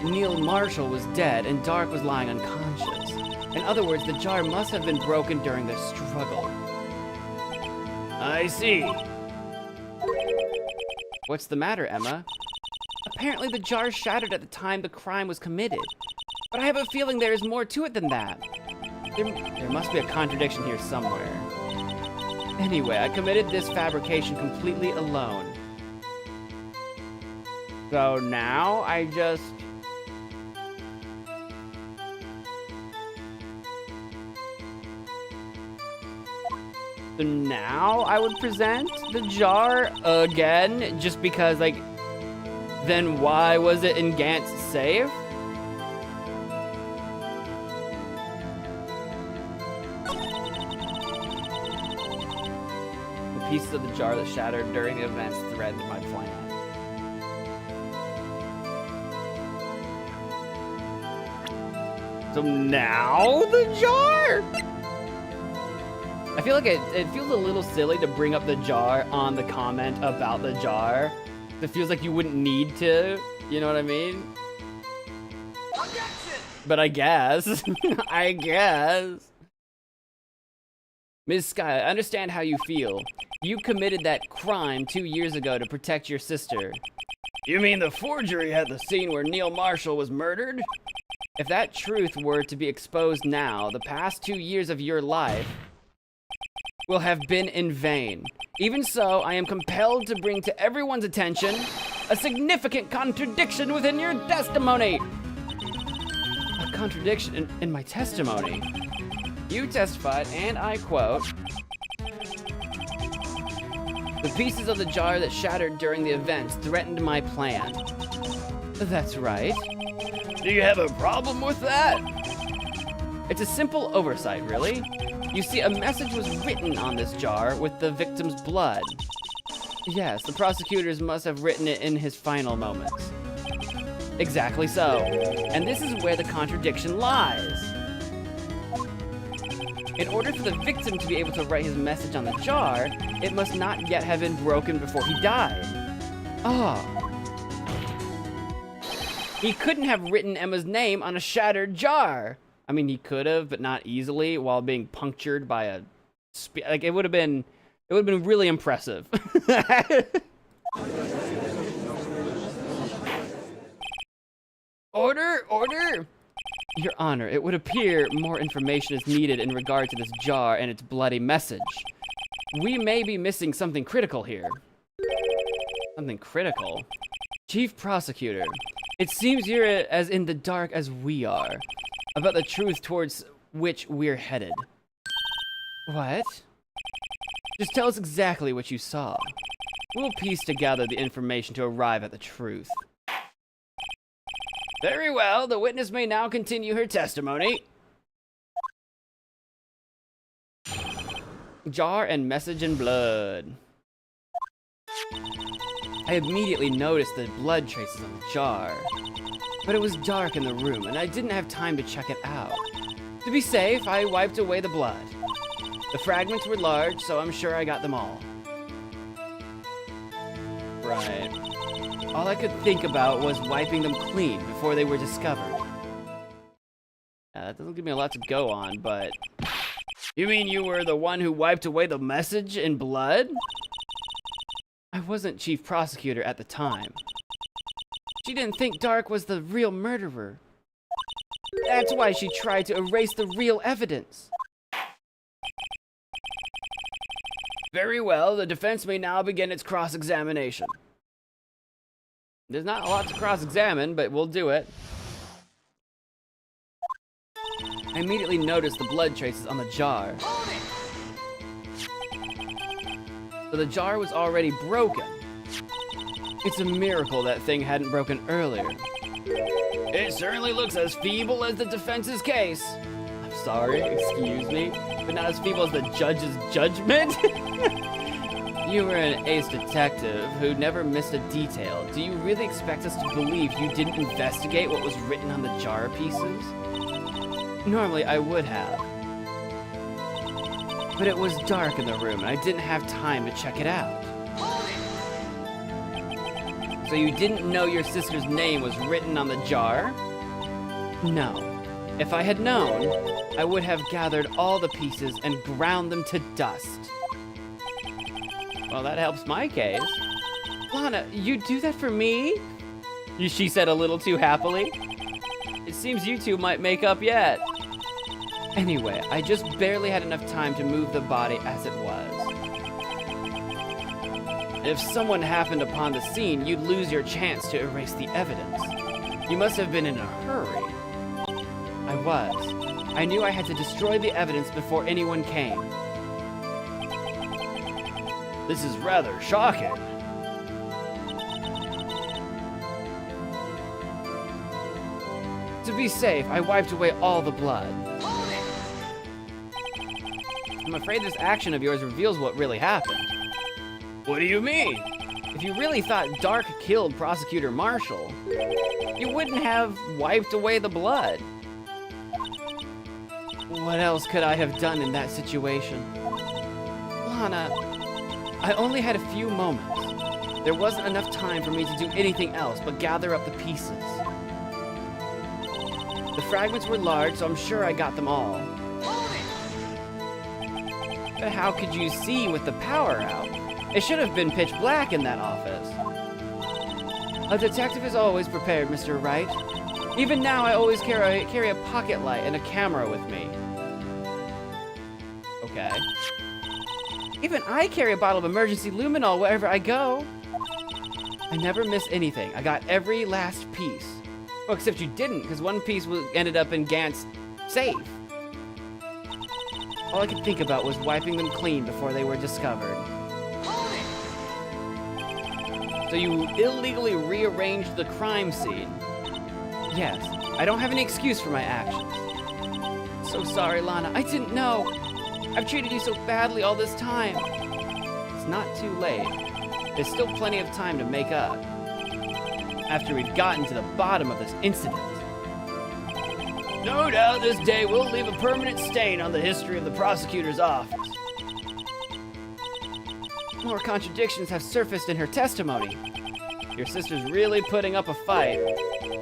Neil Marshall was dead and Dark was lying unconscious. In other words, the jar must have been broken during the struggle. I see. What's the matter, Emma? Apparently the jar shattered at the time the crime was committed. But I have a feeling there is more to it than that. There must be a contradiction here somewhere. Anyway, I committed this fabrication completely alone. So now I just... So now I would present the jar again, just because, like, then why was it in Gant's safe? The pieces of the jar that shattered during the events threatened my plan. So now the jar? I feel like it feels a little silly to bring up the jar on the comment about the jar. It feels like you wouldn't need to, you know what I mean? Objection! But I guess, I guess. Ms. Sky, I understand how you feel. You committed that crime 2 years ago to protect your sister. You mean the forgery at the scene where Neil Marshall was murdered? If that truth were to be exposed now, the past 2 years of your life will have been in vain. Even so, I am compelled to bring to everyone's attention a significant contradiction within your testimony. A contradiction in my testimony? You testified, and I quote, "The pieces of the jar that shattered during the events threatened my plan." That's right. Do you have a problem with that? It's a simple oversight, really. You see, a message was written on this jar with the victim's blood. Yes, the prosecutors must have written it in his final moments. Exactly so. And this is where the contradiction lies. In order for the victim to be able to write his message on the jar, it must not yet have been broken before he died. Ah. He couldn't have written Emma's name on a shattered jar. I mean, he could have, but not easily, while being punctured by a... like, it would have been really impressive. Order, order! Your Honor, it would appear more information is needed in regard to this jar and its bloody message. We may be missing something critical here. Something critical? Chief Prosecutor, it seems you're as in the dark as we are about the truth towards which we're headed. What? Just tell us exactly what you saw. We'll piece together the information to arrive at the truth. Very well, the witness may now continue her testimony. Jar and message in blood. I immediately noticed the blood traces on the jar, but it was dark in the room and I didn't have time to check it out. To be safe, I wiped away the blood. The fragments were large, so I'm sure I got them all. Right. All I could think about was wiping them clean before they were discovered. That doesn't give me a lot to go on, but... You mean you were the one who wiped away the message in blood? I wasn't chief prosecutor at the time. She didn't think Dark was the real murderer. That's why she tried to erase the real evidence. Very well, the defense may now begin its cross-examination. There's not a lot to cross-examine, but we'll do it. I immediately noticed the blood traces on the jar. So the jar was already broken. It's a miracle that thing hadn't broken earlier. It certainly looks as feeble as the defense's case. I'm sorry, excuse me, but not as feeble as the judge's judgment? You were an ace detective who never missed a detail. Do you really expect us to believe you didn't investigate what was written on the jar pieces? Normally, I would have. But it was dark in the room, and I didn't have time to check it out. So you didn't know your sister's name was written on the jar? No. If I had known, I would have gathered all the pieces and ground them to dust. Well, that helps my case. Lana, you do that for me? She said a little too happily. It seems you two might make up yet. Anyway, I just barely had enough time to move the body as it was. If someone happened upon the scene, you'd lose your chance to erase the evidence. You must have been in a hurry. I was. I knew I had to destroy the evidence before anyone came. This is rather shocking. To be safe, I wiped away all the blood. I'm afraid this action of yours reveals what really happened. What do you mean? If you really thought Dark killed Prosecutor Marshall, you wouldn't have wiped away the blood. What else could I have done in that situation? Lana, I only had a few moments. There wasn't enough time for me to do anything else but gather up the pieces. The fragments were large, so I'm sure I got them all. But how could you see with the power out? It should have been pitch black in that office. A detective is always prepared, Mr. Wright. Even now, I always carry a pocket light and a camera with me. Okay. Even I carry a bottle of emergency luminol wherever I go. I never miss anything. I got every last piece. Oh, except you didn't, because one piece ended up in Gant's safe. All I could think about was wiping them clean before they were discovered. So you illegally rearranged the crime scene? Yes, I don't have any excuse for my actions. So sorry, Lana, I didn't know. I've treated you so badly all this time. It's not too late. There's still plenty of time to make up. After we've gotten to the bottom of this incident. No doubt this day will leave a permanent stain on the history of the prosecutor's office. More contradictions have surfaced in her testimony. Your sister's really putting up a fight.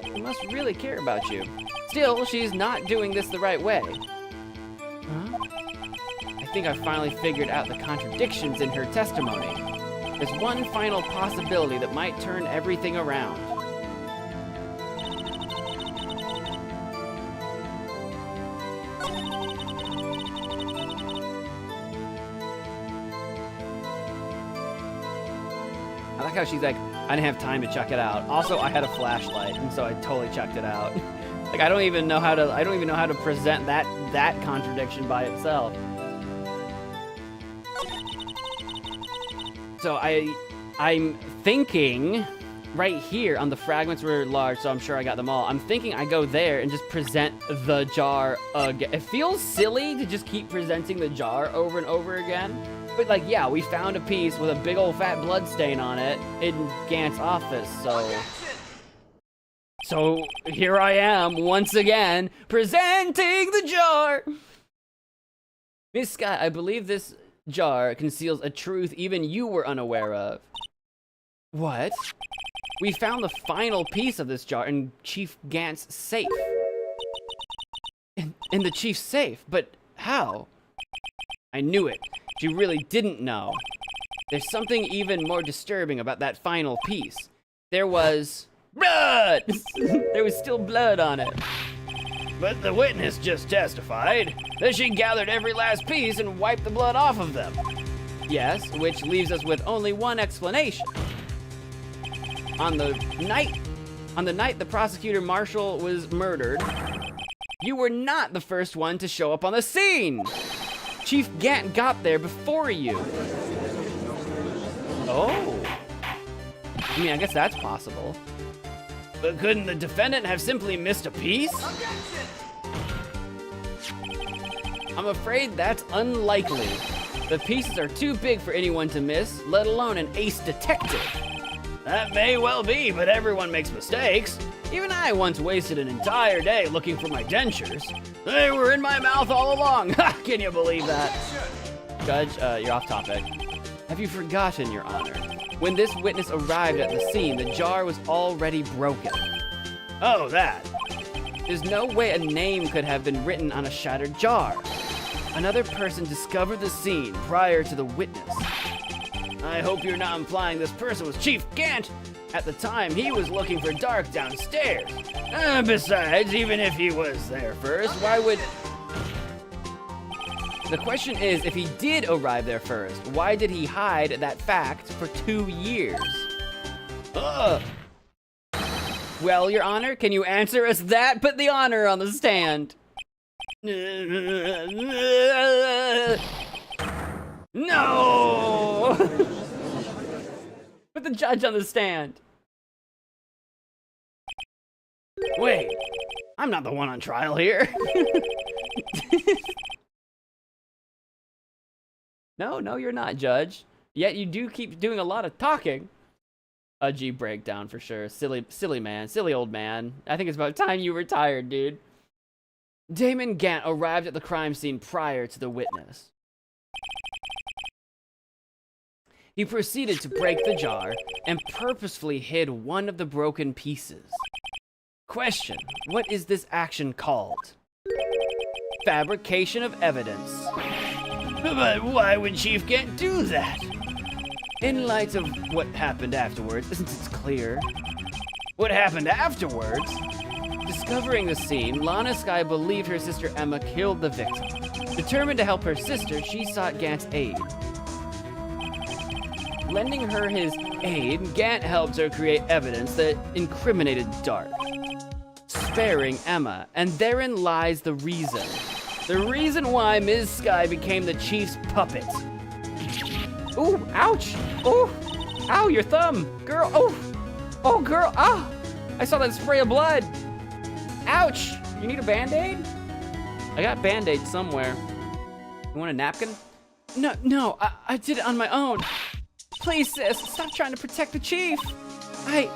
She must really care about you. Still, she's not doing this the right way. Huh? I think I finally figured out the contradictions in her testimony. There's one final possibility that might turn everything around. I like how she's like, I didn't have time to check it out. Also, I had a flashlight, and so I totally checked it out. Like, I don't even know how to present that contradiction by itself. So I'm thinking right here on the fragments were large, so I'm sure I got them all. I'm thinking I go there and just present the jar again. It feels silly to just keep presenting the jar over and over again. But like, yeah, we found a piece with a big old fat blood stain on it in Gant's office, so here I am once again presenting the jar. Miss Scott, I believe this jar conceals a truth even you were unaware of. What? We found the final piece of this jar in Chief Gant's safe. In the chief's safe, but how? I knew it. She really didn't know. There's something even more disturbing about that final piece. There was blood! There was still blood on it. But the witness just testified that she gathered every last piece and wiped the blood off of them. Yes, which leaves us with only one explanation. On the night the prosecutor Marshall was murdered, you were not the first one to show up on the scene. Chief Gant got there before you. Oh. I mean, I guess that's possible. But couldn't the defendant have simply missed a piece? I'm afraid that's unlikely. The pieces are too big for anyone to miss, let alone an ace detective. That may well be, but everyone makes mistakes. Even I once wasted an entire day looking for my dentures. They were in my mouth all along. Ha! Can you believe that? Judge, you're off topic. Have you forgotten, Your Honor? When this witness arrived at the scene, the jar was already broken. Oh, that. There's no way a name could have been written on a shattered jar. Another person discovered the scene prior to the witness. I hope you're not implying this person was Chief Gant. At the time, he was looking for Dark downstairs. Besides, even if he was there first, why would... The question is, if he did arrive there first, why did he hide that fact for 2 years? Well, Your Honor, can you answer us that? Put the honor on the stand. No! Put the judge on the stand. Wait, I'm not the one on trial here. No, you're not, Judge. Yet you do keep doing a lot of talking. A G breakdown for sure. Silly man. Silly old man. I think it's about time you retired, dude. Damon Gant arrived at the crime scene prior to the witness. He proceeded to break the jar and purposefully hid one of the broken pieces. Question: what is this action called? Fabrication of evidence. But why would Chief Gant do that? In light of what happened afterwards, isn't it clear? What happened afterwards? Discovering the scene, Lana Skye believed her sister Emma killed the victim. Determined to help her sister, she sought Gant's aid. Lending her his aid, Gant helped her create evidence that incriminated Dark, sparing Emma, and therein lies the reason. The reason why Ms. Skye became the Chief's puppet. Ooh, ouch! Ooh, ow, your thumb! Girl, oh, girl, ah! I saw that spray of blood! Ouch! You need a Band-Aid? I got Band-Aid somewhere. You want a napkin? No, I did it on my own. Please, sis, stop trying to protect the Chief. I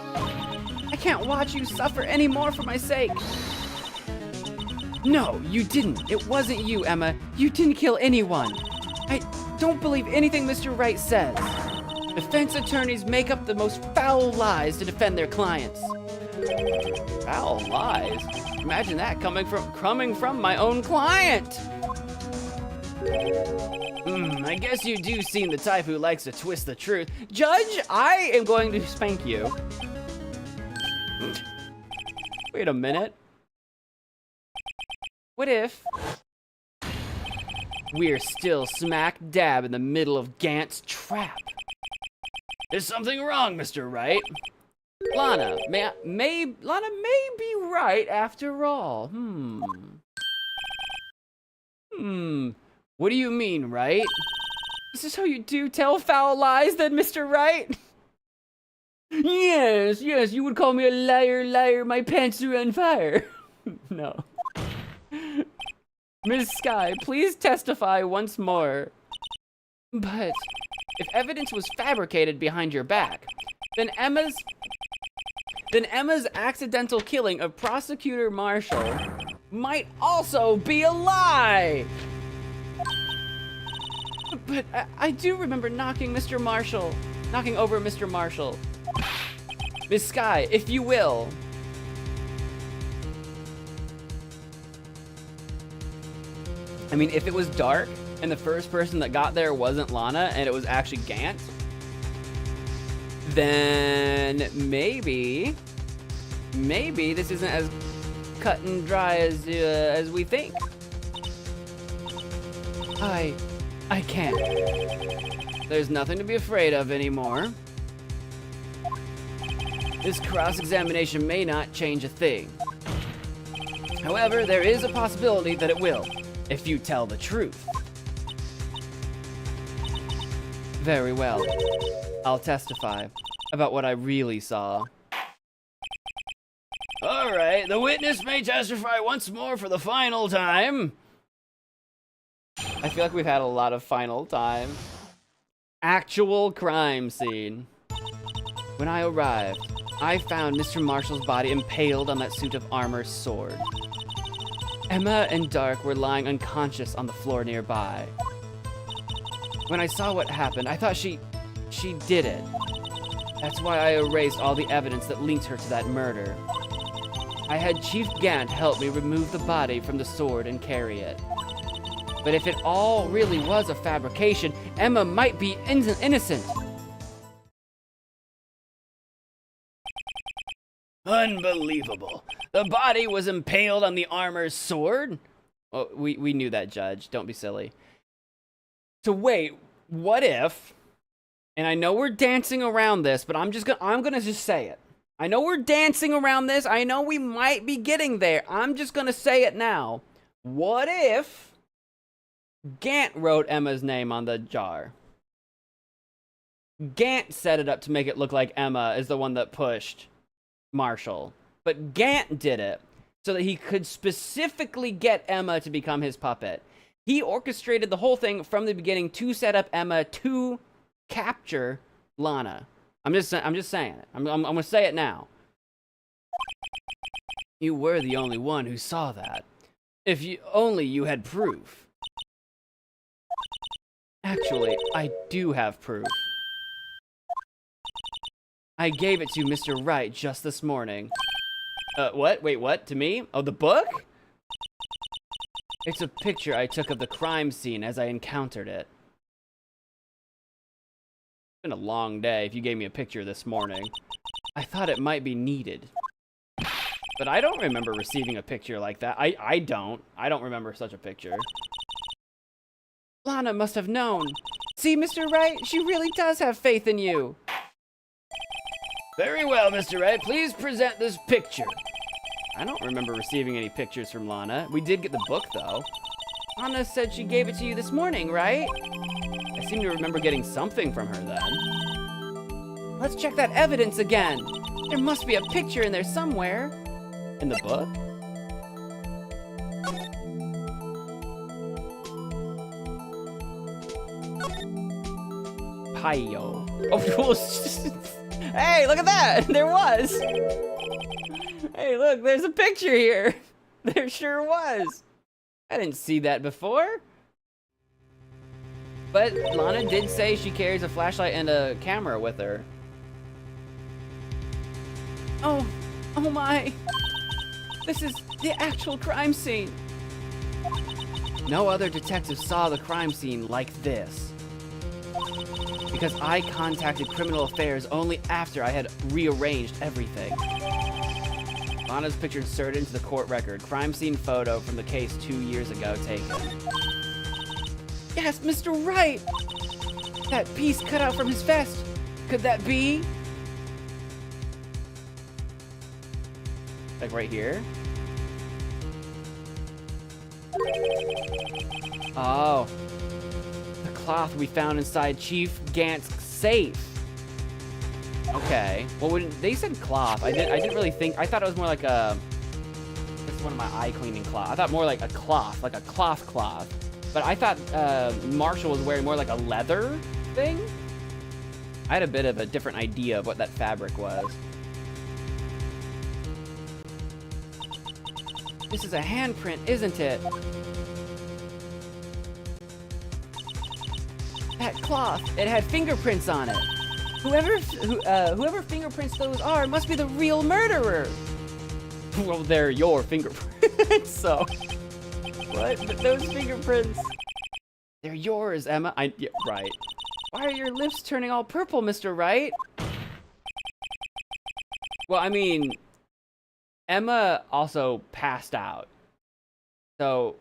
can't watch you suffer anymore for my sake. No, you didn't. It wasn't you, Emma. You didn't kill anyone. I don't believe anything Mr. Wright says. Defense attorneys make up the most foul lies to defend their clients. Foul lies? Imagine that coming from my own client. I guess you do seem the type who likes to twist the truth. Judge, I am going to spank you. Wait a minute. What if we're still smack dab in the middle of Gant's trap? Is something wrong, Mr. Wright? Lana may be right after all. What do you mean, Wright? This is how you do tell foul lies, then, Mr. Wright? Yes, you would call me a liar, my pants are on fire. No. Ms. Skye, please testify once more. But if evidence was fabricated behind your back, then Emma's accidental killing of Prosecutor Marshall might also be a lie. But I do remember knocking over Mr. Marshall. Miss Skye, if you will. I mean, if it was dark and the first person that got there wasn't Lana and it was actually Gant, then maybe this isn't as cut and dry as we think. I can't. There's nothing to be afraid of anymore. This cross-examination may not change a thing. However, there is a possibility that it will, if you tell the truth. Very well. I'll testify about what I really saw. All right, the witness may testify once more for the final time. I feel like we've had a lot of final time. Actual crime scene. When I arrived, I found Mr. Marshall's body impaled on that suit of armor sword. Emma and Dark were lying unconscious on the floor nearby. When I saw what happened, I thought she did it. That's why I erased all the evidence that linked her to that murder. I had Chief Gant help me remove the body from the sword and carry it. But if it all really was a fabrication, Emma might be innocent. Unbelievable. The body was impaled on the armor's sword? Oh, we knew that, Judge. Don't be silly. So wait, what if, and I know we're dancing around this, but I'm gonna just say it. I know we're dancing around this. I know we might be getting there. I'm just gonna say it now. What if Gant wrote Emma's name on the jar? Gant set it up to make it look like Emma is the one that pushed Marshall. But Gant did it so that he could specifically get Emma to become his puppet. He orchestrated the whole thing from the beginning to set up Emma to capture Lana. I'm just saying it. I'm gonna say it now. You were the only one who saw that. If only you had proof. Actually, I do have proof. I gave it to Mr. Wright just this morning. What? Wait, what? To me? Oh, the book? It's a picture I took of the crime scene as I encountered it. It's been a long day if you gave me a picture this morning. I thought it might be needed. But I don't remember receiving a picture like that. I don't remember such a picture. Lana must have known. See, Mr. Wright, she really does have faith in you. Very well, Mr. Wright. Please present this picture. I don't remember receiving any pictures from Lana. We did get the book, though. Lana said she gave it to you this morning, right? I seem to remember getting something from her then. Let's check that evidence again. There must be a picture in there somewhere. In the book? Pio. Oh, hey, look at that! There was! Hey, look, there's a picture here! There sure was! I didn't see that before. But Lana did say she carries a flashlight and a camera with her. Oh my. This is the actual crime scene. No other detective saw the crime scene like this. Because I contacted Criminal Affairs only after I had rearranged everything. Lana's picture inserted into the court record. Crime scene photo from the case 2 years ago taken. Yes, Mr. Wright! That piece cut out from his vest. Could that be? Like right here? Oh. The cloth we found inside Chief Gant's safe. Okay. Well, when they said cloth, I didn't really think. I thought it was more like a. This is one of my eye cleaning cloth. I thought more like a cloth, like a cloth. But I thought Marshall was wearing more like a leather thing. I had a bit of a different idea of what that fabric was. This is a handprint, isn't it? That cloth, it had fingerprints on it. Whoever fingerprints those are must be the real murderer. Well, they're your fingerprints, so. What? But those fingerprints. They're yours, Emma. Yeah, right. Why are your lips turning all purple, Mr. Wright? Well, I mean, Emma also passed out. So,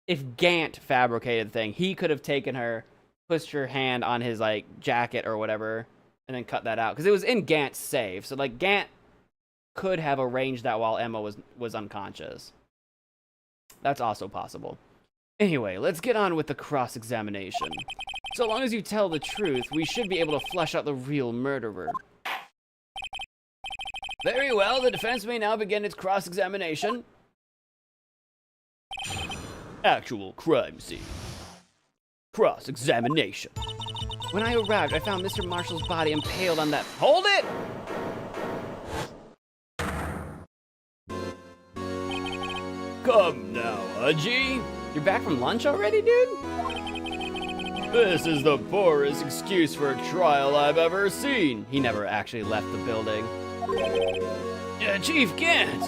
if Gant fabricated the thing, he could have taken her, pushed her hand on his, like, jacket or whatever, and then cut that out. Because it was in Gant's safe. So, like, Gant could have arranged that while Emma was unconscious. That's also possible. Anyway, let's get on with the cross-examination. So long as you tell the truth, we should be able to flesh out the real murderer. Very well, the defense may now begin its cross-examination. Actual crime scene. Cross-examination. When I arrived, I found Mr. Marshall's body impaled on that— Hold it! Come now, Haji. You're back from lunch already, dude? This is the poorest excuse for a trial I've ever seen. He never actually left the building. Chief Gant!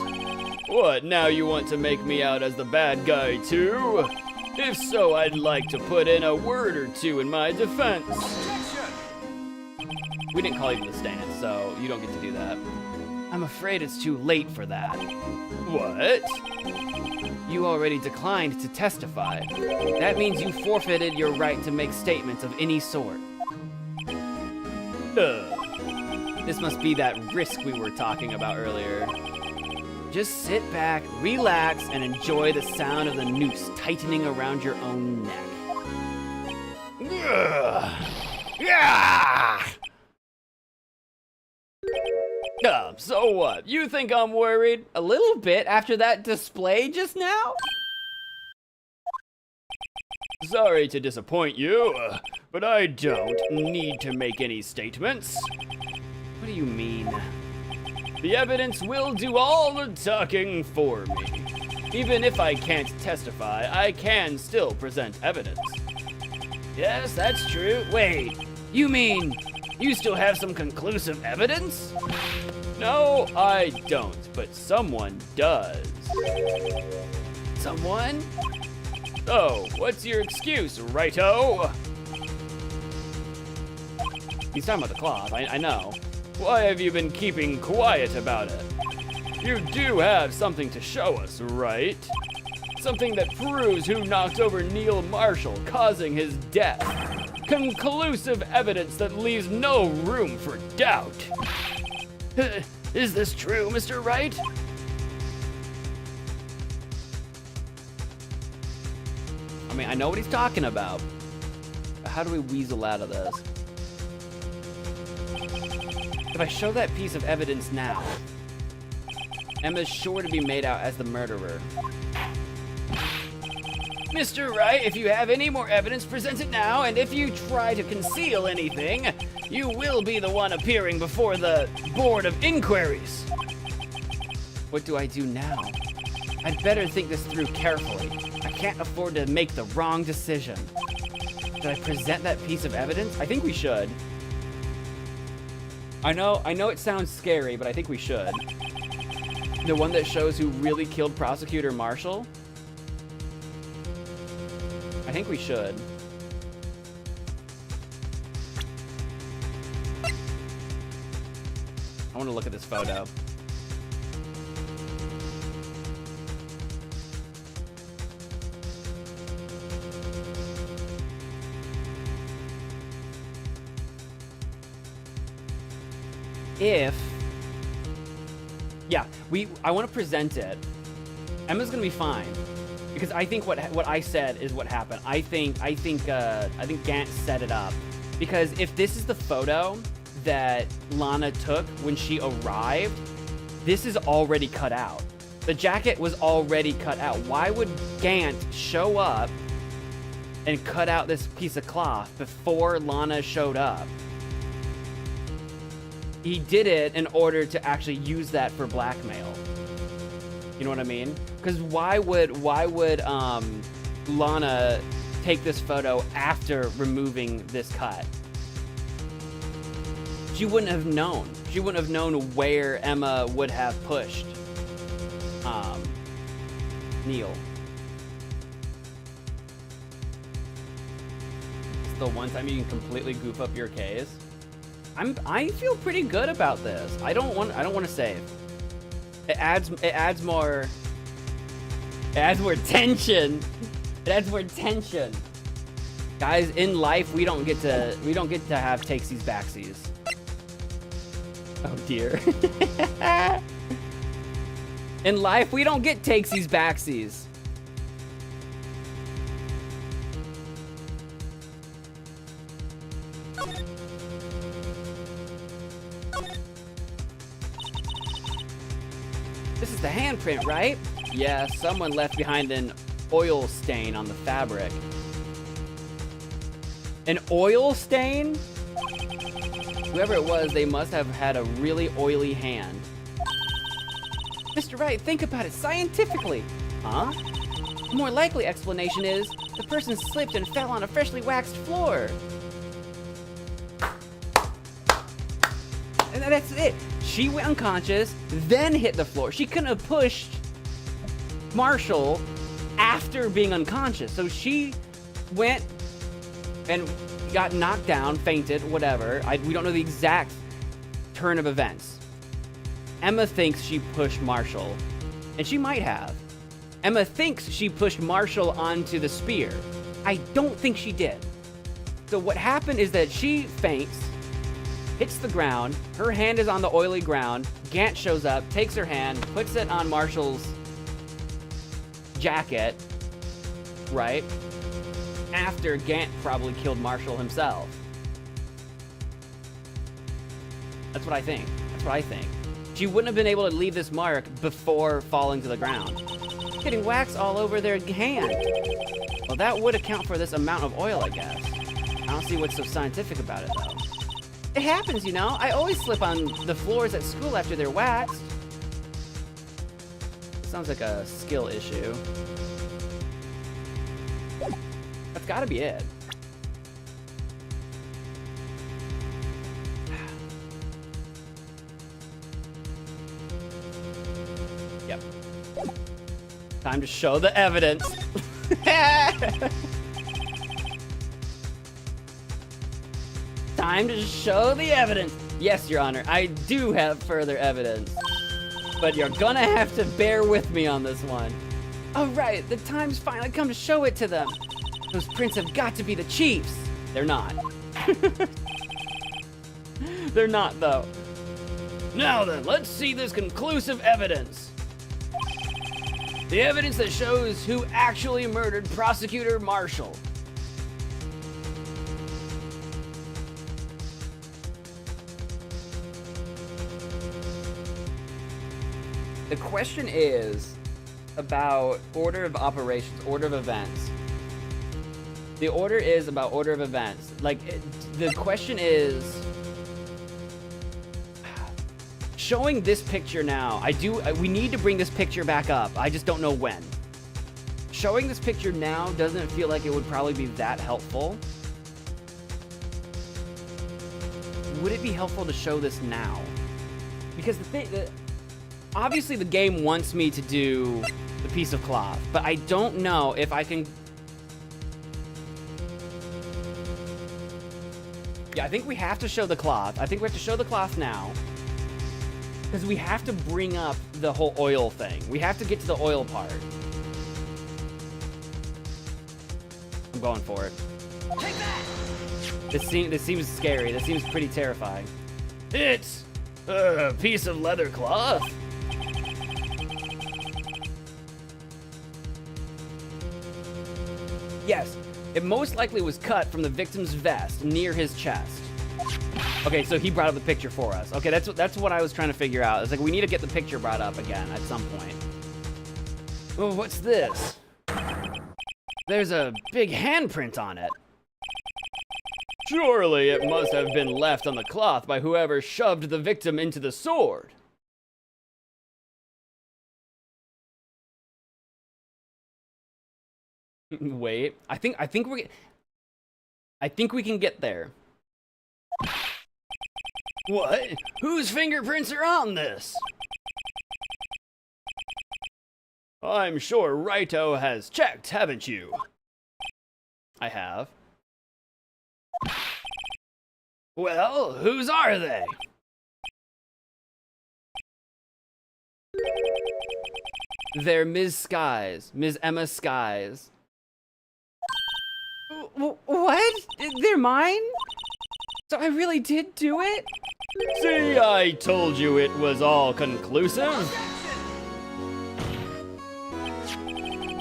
What, now you want to make me out as the bad guy too? If so, I'd like to put in a word or two in my defense. We didn't call you to the stand, so you don't get to do that. I'm afraid it's too late for that. What? You already declined to testify. That means you forfeited your right to make statements of any sort. This must be that risk we were talking about earlier. Just sit back, relax, and enjoy the sound of the noose tightening around your own neck. So what? You think I'm worried? A little bit after that display just now? Sorry to disappoint you, but I don't need to make any statements. What do you mean? The evidence will do all the talking for me. Even if I can't testify, I can still present evidence. Yes, that's true. Wait, you mean You still have some conclusive evidence? No, I don't, but someone does. Someone? So, what's your excuse, righto? He's talking about the cloth, I know. Why have you been keeping quiet about it? You do have something to show us, right? Something that proves who knocked over Neil Marshall, causing his death. Conclusive evidence that leaves no room for doubt. Is this true, Mr. Wright? I mean, I know what he's talking about. But how do we weasel out of this? If I show that piece of evidence now, Emma's sure to be made out as the murderer. Mr. Wright, if you have any more evidence, present it now, and if you try to conceal anything, you will be the one appearing before the Board of Inquiries. What do I do now? I'd better think this through carefully. I can't afford to make the wrong decision. Should I present that piece of evidence? I think we should. I know it sounds scary, but I think we should. The one that shows who really killed Prosecutor Marshall? I think we should. I want to look at this photo. I want to present it. Emma's gonna be fine because I think what I said is what happened. I think Gant set it up because if this is the photo that Lana took when she arrived, this is already cut out. The jacket was already cut out. Why would Gant show up and cut out this piece of cloth before Lana showed up? He did it in order to actually use that for blackmail. You know what I mean? Because why would Lana take this photo after removing this cut? She wouldn't have known. She wouldn't have known where Emma would have pushed Neil. It's the one time you can completely goof up your case. I feel pretty good about this. I don't want to save. It adds more tension. It adds more tension. Guys, in life we don't get to have takesies backsies. Oh dear. In life we don't get takesies backsies. This is the handprint, right? Yeah, someone left behind an oil stain on the fabric. An oil stain? Whoever it was, they must have had a really oily hand. Mr. Wright, think about it scientifically. Huh? The more likely explanation is the person slipped and fell on a freshly waxed floor. And that's it. She went unconscious, then hit the floor. She couldn't have pushed Marshall after being unconscious. So she went and got knocked down, fainted, whatever. We don't know the exact turn of events. Emma thinks she pushed Marshall, and she might have. Emma thinks she pushed Marshall onto the spear. I don't think she did. So what happened is that she faints, hits the ground, her hand is on the oily ground, Gant shows up, takes her hand, puts it on Marshall's jacket, right? After Gant probably killed Marshall himself. That's what I think. That's what I think. She wouldn't have been able to leave this mark before falling to the ground. Getting wax all over their hand. Well, that would account for this amount of oil, I guess. I don't see what's so scientific about it, though. It happens, you know? I always slip on the floors at school after they're waxed. Sounds like a skill issue. That's gotta be it. Time to show the evidence. Time to show the evidence. Yes, Your Honor, I do have further evidence. But you're gonna have to bear with me on this one. All right, the time's finally come to show it to them. Those prints have got to be the Chiefs. They're not. They're not, though. Now then, let's see this conclusive evidence. The evidence that shows who actually murdered Prosecutor Marshall. The question is about order of operations, order of events. The order is about order of events. Like, the question is, showing this picture now, we need to bring this picture back up. I just don't know when. Showing this picture now doesn't feel like it would probably be that helpful. Would it be helpful to show this now? Because obviously the game wants me to do the piece of cloth, but I don't know if I can. Yeah, I think we have to show the cloth. I think we have to show the cloth now. Because we have to bring up the whole oil thing. We have to get to the oil part. I'm going for it. Take that! This seems scary. This seems pretty terrifying. It's a piece of leather cloth. Yes, it most likely was cut from the victim's vest near his chest. Okay, so he brought up the picture for us. Okay, that's what I was trying to figure out. It's like we need to get the picture brought up again at some point. Oh, what's this? There's a big handprint on it. Surely it must have been left on the cloth by whoever shoved the victim into the sword. Wait, I think we can get there. What? Whose fingerprints are on this? I'm sure Wright has checked, haven't you? I have. Well, whose are they? They're Ms. Skies, Ms. Emma Skies. What? They're mine? So I really did do it? See, I told you it was all conclusive.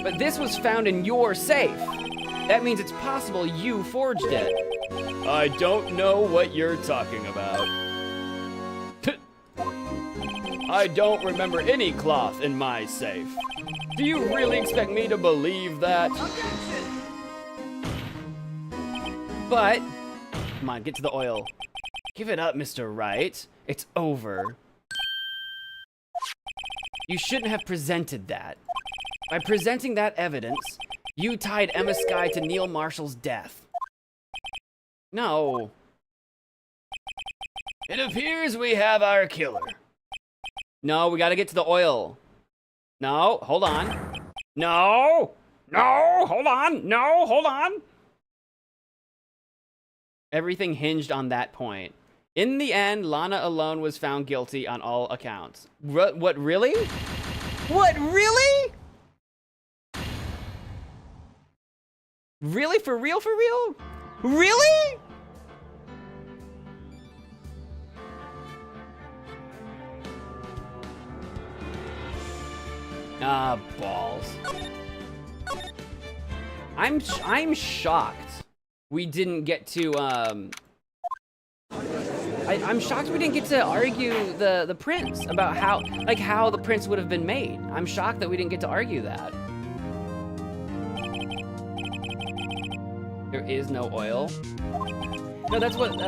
But this was found in your safe. That means it's possible you forged it. I don't know what you're talking about. I don't remember any cloth in my safe. Do you really expect me to believe that? But, come on, get to the oil. Give it up, Mr. Wright. It's over. You shouldn't have presented that. By presenting that evidence, you tied Emma Sky to Neil Marshall's death. No. It appears we have our killer. No, we gotta get to the oil. No, hold on. No! No, hold on! No, hold on! Everything hinged on that point. In the end, Lana alone was found guilty on all accounts. What, really? What, really? Really? For real, for real? Really? Ah, balls. I'm shocked we didn't get to, I'm shocked we didn't get to argue the prints about how the prints would have been made. I'm shocked that we didn't get to argue that. There is no oil. No, that's what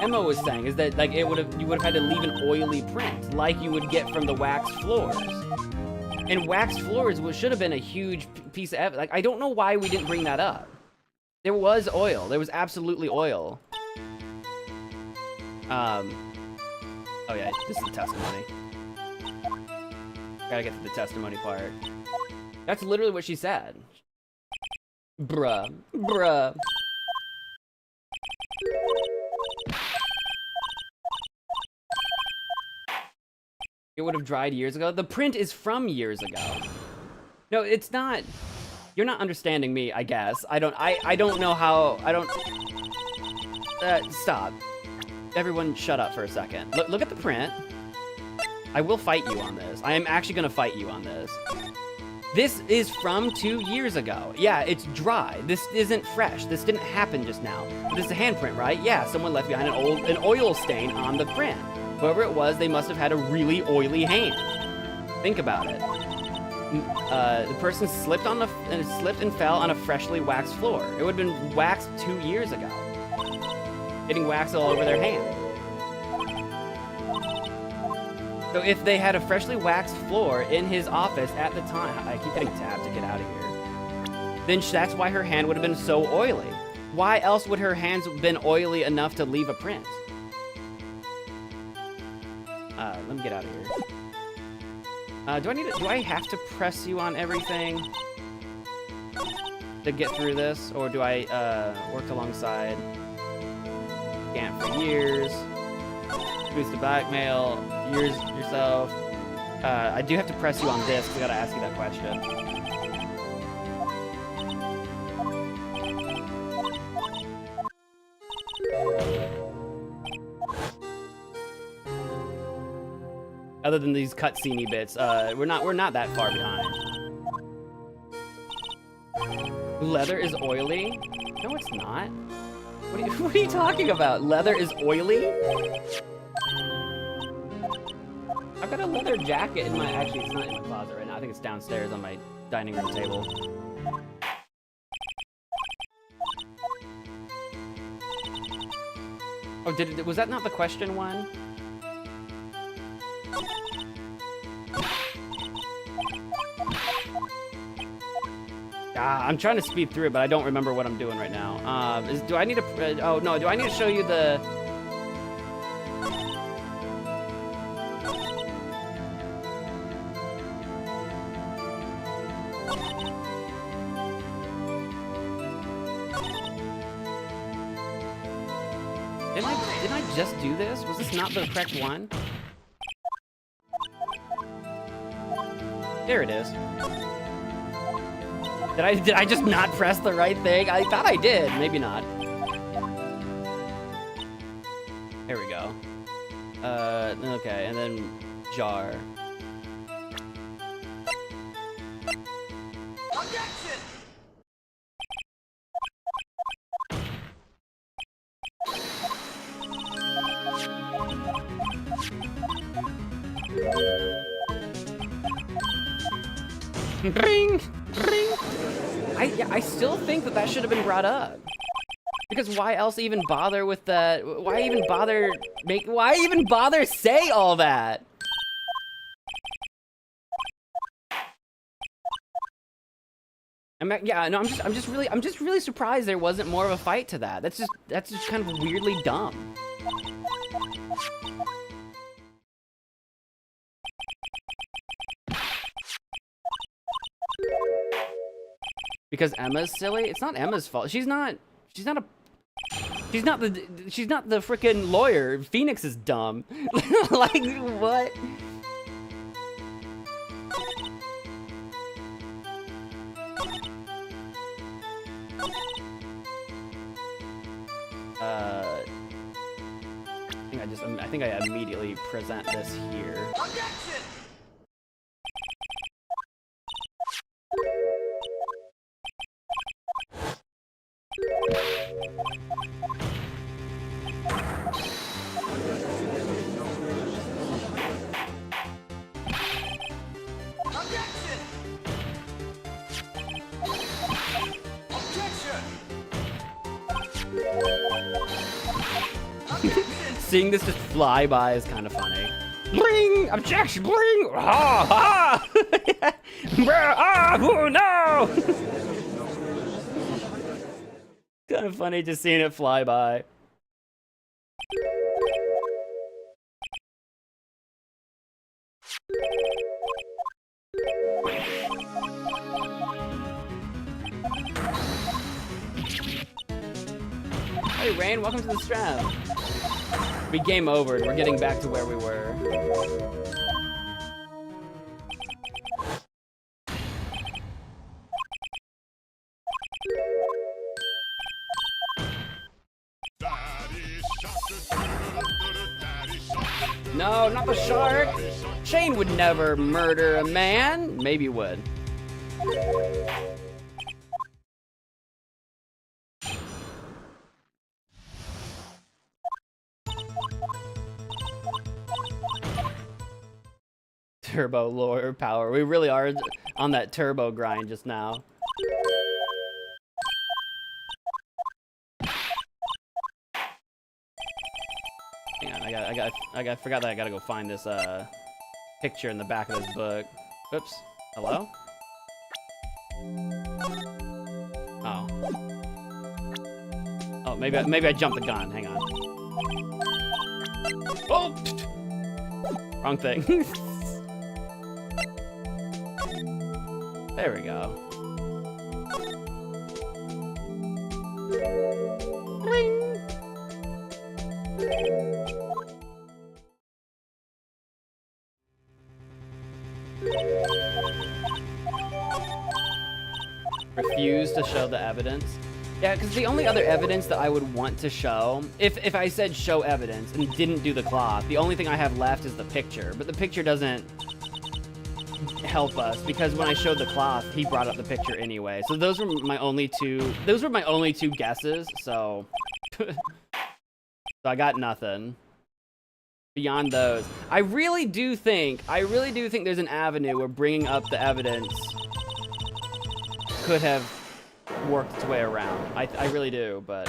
Emma was saying, is that like you would have had to leave an oily print like you would get from the waxed floors. And waxed floors should have been a huge piece of evidence. Like, I don't know why we didn't bring that up. There was oil. There was absolutely oil. Oh yeah, this is the testimony. Gotta get to the testimony part. That's literally what she said. Bruh. Bruh. It would have dried years ago. The print is from years ago. No, it's not. You're not understanding me, I guess. I don't know how, stop. Everyone shut up for a second. Look at the print. I will fight you on this. I am actually gonna fight you on this. This is from 2 years ago. Yeah, it's dry. This isn't fresh. This didn't happen just now. But this is a handprint, right? Yeah, someone left behind an oil stain on the print. Whoever it was, they must have had a really oily hand. Think about it. The person slipped and fell on a freshly waxed floor. It would have been waxed 2 years ago. Getting wax all over their hand. So if they had a freshly waxed floor in his office at the time, I keep hitting tab to get out of here, then that's why her hand would have been so oily. Why else would her hands have been oily enough to leave a print? Let me get out of here. Do I have to press you on everything to get through this? Or do I, work alongside? Scan for years. Boost the blackmail. Years yourself. I do have to press you on this, because I gotta ask you that question. Other than these cutscene-y bits, we're not that far behind. Leather is oily? No, it's not. What are you talking about? Leather is oily? I've got a leather jacket in my, actually it's not in my closet right now. I think it's downstairs on my dining room table. Oh, was that not the question one? I'm trying to speed through it, but I don't remember what I'm doing right now. Do I need to, oh no, do I need to show you the... Didn't I just do this? Was this not the correct one? There it is. Did I just not press the right thing? I thought I did. Maybe not. There we go. Okay, and then jar. Objection! Bring! Bring! I still think that should have been brought up. Because why else even bother with the... Why even bother say all that? Yeah, no, I'm just really surprised there wasn't more of a fight to that. That's just kind of weirdly dumb. Because Emma's silly? It's not Emma's fault. She's not the freaking lawyer. Phoenix is dumb. Like, what? I think I immediately present this here. Objection! Seeing this just fly by is kind of funny. Bling! Objection! Bling! Ha! Ha! Ah! Oh, no! Kind of funny just seeing it fly by. Hey, Rain, welcome to the stream. We game over and we're getting back to where we were. No, not the shark. Shane would never murder a man. Maybe would. Turbo lore power. We really are on that turbo grind just now. Hang on, I forgot that I gotta go find this picture in the back of this book. Oops. Hello? Oh. Oh, maybe I jumped the gun. Hang on. Oh! Wrong thing. There we go. Bling. Refuse to show the evidence. Yeah, because the only other evidence that I would want to show, if I said show evidence and didn't do the cloth, the only thing I have left is the picture. But the picture doesn't help us because when I showed the cloth, he brought up the picture anyway. So those were my only two. Those were my only two guesses. So, so I got nothing beyond those. I really do think there's an avenue where bringing up the evidence could have worked its way around. I really do, but.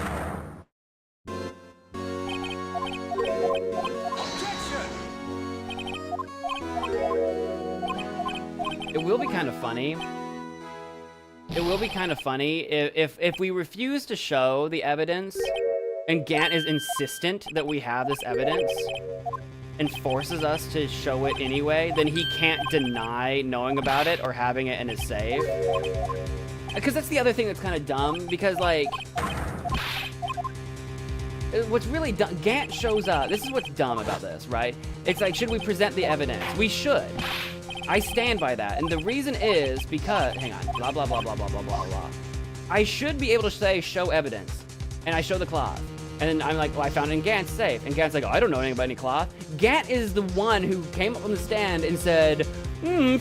It will be kind of funny. It will be kind of funny if we refuse to show the evidence and Gant is insistent that we have this evidence and forces us to show it anyway, then he can't deny knowing about it or having it in his save. Because that's the other thing that's kind of dumb, because like, what's really dumb, Gant shows up. This is what's dumb about this, right? It's like, should we present the evidence? We should. I stand by that, and the reason is because, hang on, blah, blah, blah, blah, blah, blah, blah, blah. I should be able to say, show evidence, and I show the cloth. And then I'm like, well, I found it in Gant's safe. And Gant's like, oh, I don't know anything about any cloth. Gant is the one who came up on the stand and said,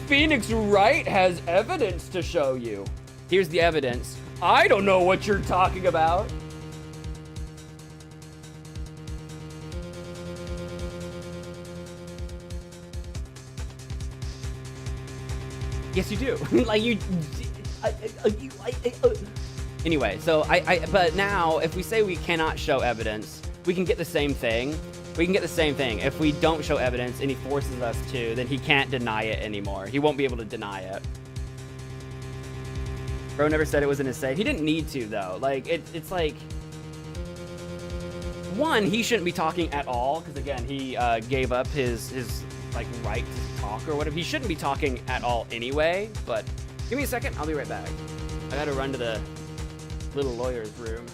Phoenix Wright has evidence to show you. Here's the evidence. I don't know what you're talking about. Yes, you do. Like you. Anyway, so but now if we say we cannot show evidence, we can get the same thing. We can get the same thing. If we don't show evidence and he forces us to, then he can't deny it anymore. He won't be able to deny it. Bro never said it was in his safe. He didn't need to though. Like it's like, one, he shouldn't be talking at all because again he gave up his like right to talk or whatever. He shouldn't be talking at all anyway. But give me a second. I'll be right back. I gotta run to the little lawyer's room.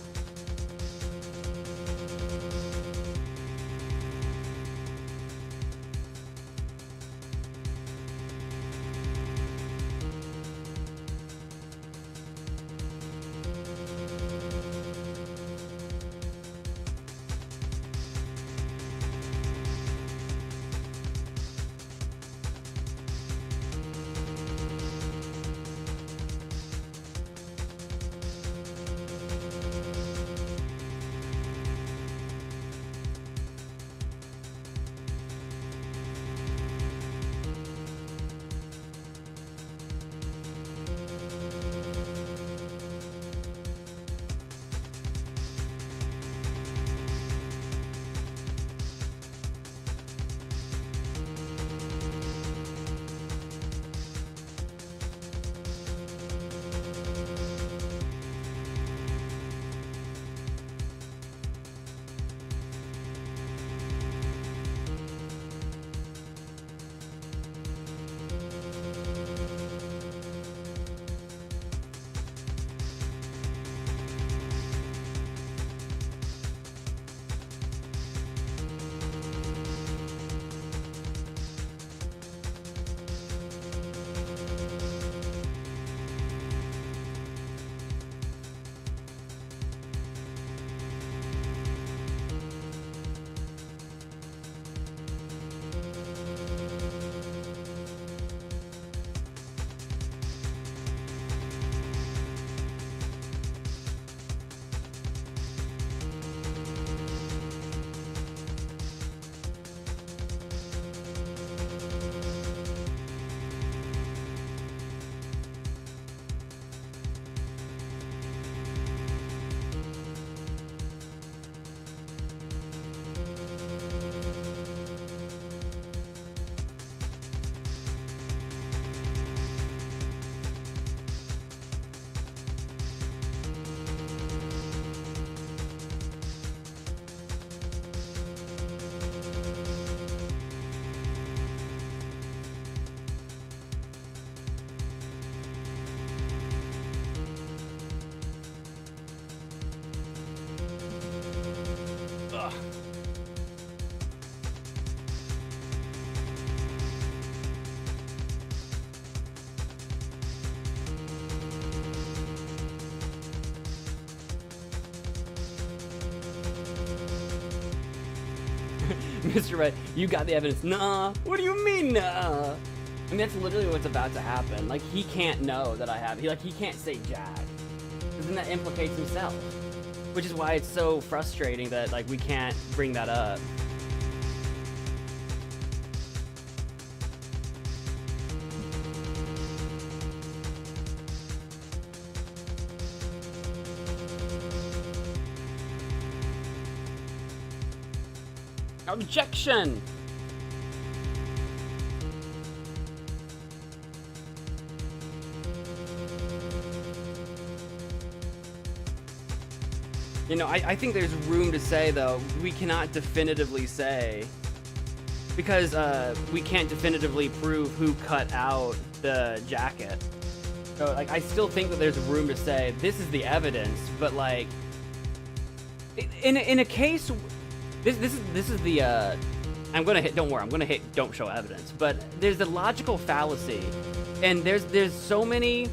Ugh. Mr. Wright, you got the evidence. Nah. What do you mean, nah? I mean, that's literally what's about to happen. Like, he can't know that I have. He can't say Jack. Because then that implicates himself. Which is why it's so frustrating that, like, we can't bring that up. Objection! You know, I think there's room to say, though, we cannot definitively say, because we can't definitively prove who cut out the jacket. So, like, I still think that there's room to say, this is the evidence, but, like, in a case, this is the, I'm gonna hit, don't worry, I'm gonna hit don't show evidence, but there's the logical fallacy, and there's so many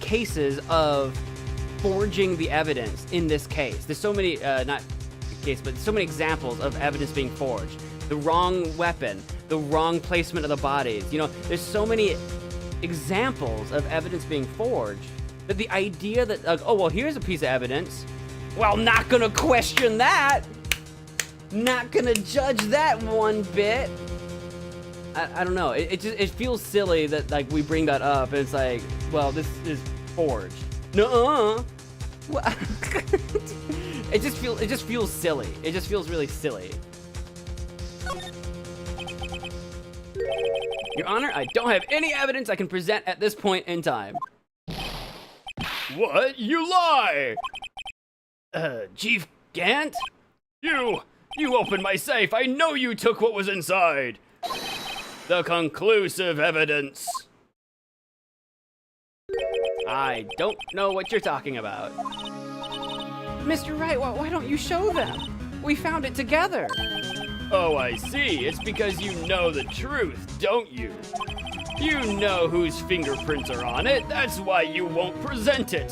cases of forging the evidence in this case. There's so many, not case, but so many examples of evidence being forged. The wrong weapon, the wrong placement of the bodies. You know, there's so many examples of evidence being forged that the idea that, oh, well, here's a piece of evidence. Well, not gonna question that. Not gonna judge that one bit. I don't know. It feels silly that, like, we bring that up and it's like, well, this is forged. Nuh-uh. It just feels silly. It just feels really silly. Your Honor, I don't have any evidence I can present at this point in time. What? You lie! Chief Gant? You opened my safe. I know you took what was inside. The conclusive evidence. I don't know what you're talking about. Mr. Wright, why don't you show them? We found it together. Oh, I see. It's because you know the truth, don't you? You know whose fingerprints are on it. That's why you won't present it.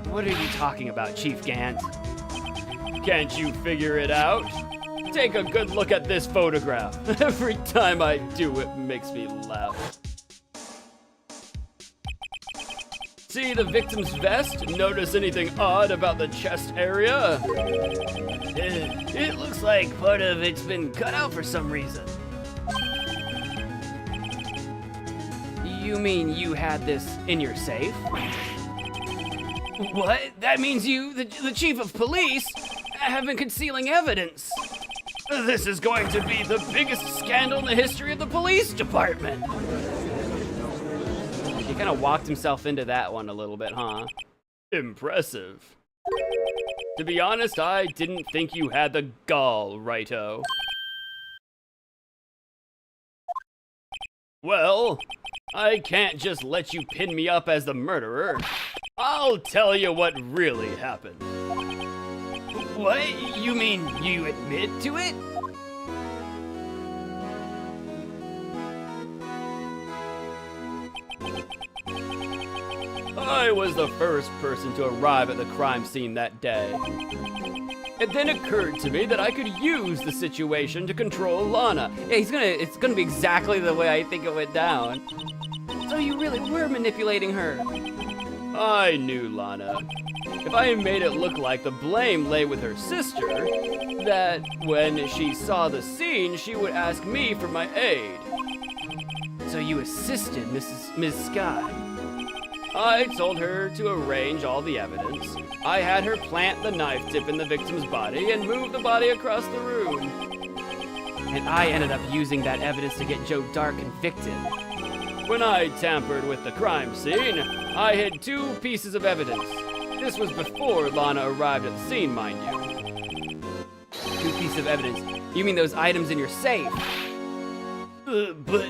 What are you talking about, Chief Gant? Can't you figure it out? Take a good look at this photograph. Every time I do, it makes me laugh. See the victim's vest? Notice anything odd about the chest area? It looks like part of it's been cut out for some reason. You mean you had this in your safe? What? That means you, the chief of police, have been concealing evidence. This is going to be the biggest scandal in the history of the police department. He kind of walked himself into that one a little bit, huh? Impressive. To be honest, I didn't think you had the gall, Righto. Well, I can't just let you pin me up as the murderer. I'll tell you what really happened. What? You mean you admit to it? I was the first person to arrive at the crime scene that day. It then occurred to me that I could use the situation to control Lana. Yeah, it's gonna be exactly the way I think it went down. So you really were manipulating her. I knew Lana. If I had made it look like the blame lay with her sister, that when she saw the scene, she would ask me for my aid. So you assisted Ms. Sky. I told her to arrange all the evidence. I had her plant the knife tip in the victim's body and move the body across the room. And I ended up using that evidence to get Joe Dark convicted. When I tampered with the crime scene, I hid 2 pieces of evidence. This was before Lana arrived at the scene, mind you. 2 pieces of evidence? You mean those items in your safe? But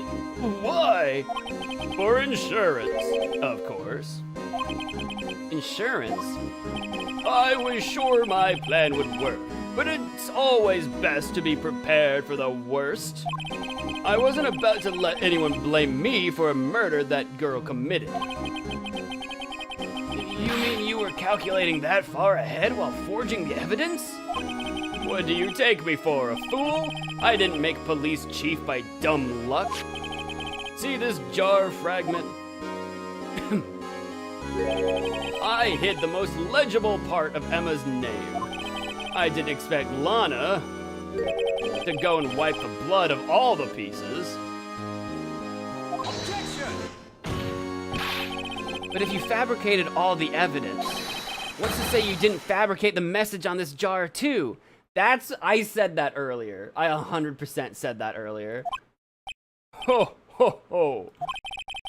why? For insurance, of course. Insurance? I was sure my plan would work, but it's always best to be prepared for the worst. I wasn't about to let anyone blame me for a murder that girl committed. You mean you were calculating that far ahead while forging the evidence? What do you take me for, a fool? I didn't make police chief by dumb luck. See this jar fragment? I hid the most legible part of Emma's name. I didn't expect Lana to go and wipe the blood of all the pieces. Objection! But if you fabricated all the evidence, what's to say you didn't fabricate the message on this jar too? I said that earlier. I 100% said that earlier. Ho, ho, ho.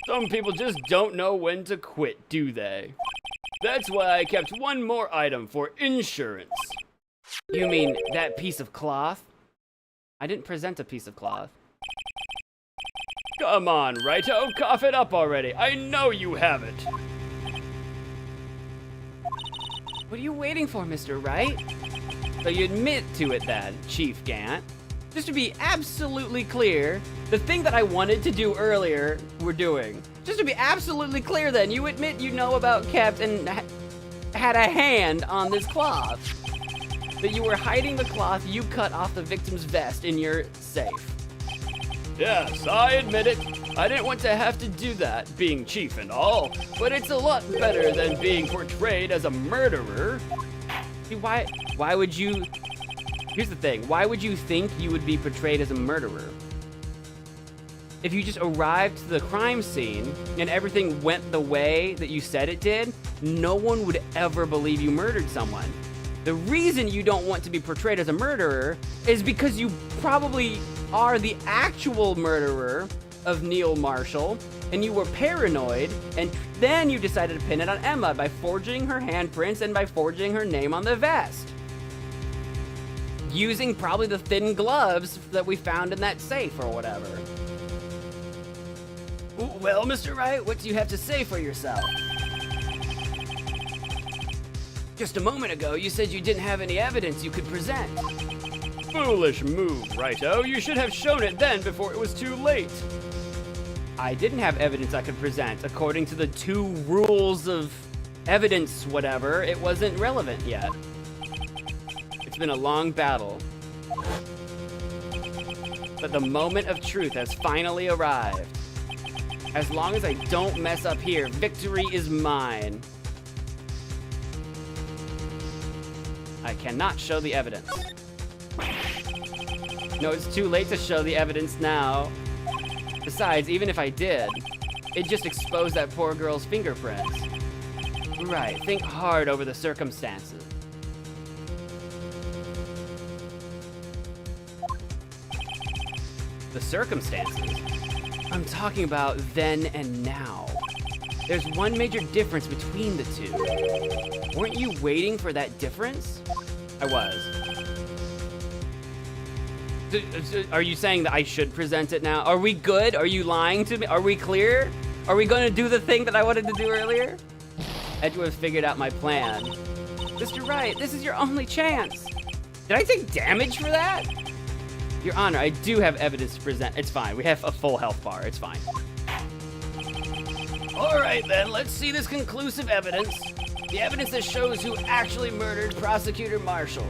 Some people just don't know when to quit, do they? That's why I kept one more item for insurance. You mean that piece of cloth? I didn't present a piece of cloth. Come on, Wright-o, cough it up already. I know you have it. What are you waiting for, Mr. Wright? So you admit to it then, Chief Gant. Just to be absolutely clear, the thing that I wanted to do earlier, we're doing. Just to be absolutely clear then, you admit you know about Kept and had a hand on this cloth. That you were hiding the cloth you cut off the victim's vest in your safe. Yes, I admit it. I didn't want to have to do that, being chief and all, but it's a lot better than being portrayed as a murderer. See, why would you... Here's the thing, why would you think you would be portrayed as a murderer? If you just arrived to the crime scene and everything went the way that you said it did, no one would ever believe you murdered someone. The reason you don't want to be portrayed as a murderer is because you probably are the actual murderer of Neil Marshall, and you were paranoid, and then you decided to pin it on Emma by forging her handprints and by forging her name on the vest. Using probably the thin gloves that we found in that safe or whatever. Well, Mr. Wright, what do you have to say for yourself? Just a moment ago, you said you didn't have any evidence you could present. Foolish move, Wright-o. You should have shown it then before it was too late. I didn't have evidence I could present. According to the 2 rules of evidence, whatever, it wasn't relevant yet. It's been a long battle. But the moment of truth has finally arrived. As long as I don't mess up here, victory is mine. I cannot show the evidence. No, it's too late to show the evidence now. Besides, even if I did, it'd just expose that poor girl's fingerprints. Right, think hard over the circumstances. The circumstances? I'm talking about then and now. There's one major difference between the two. Weren't you waiting for that difference? I was. Are you saying that I should present it now? Are we good? Are you lying to me? Are we clear? Are we going to do the thing that I wanted to do earlier? Edgeworth figured out my plan. Mr. Wright, this is your only chance. Did I take damage for that? Your Honor, I do have evidence to present. It's fine. We have a full health bar. It's fine. All right, then. Let's see this conclusive evidence. The evidence that shows who actually murdered Prosecutor Marshall.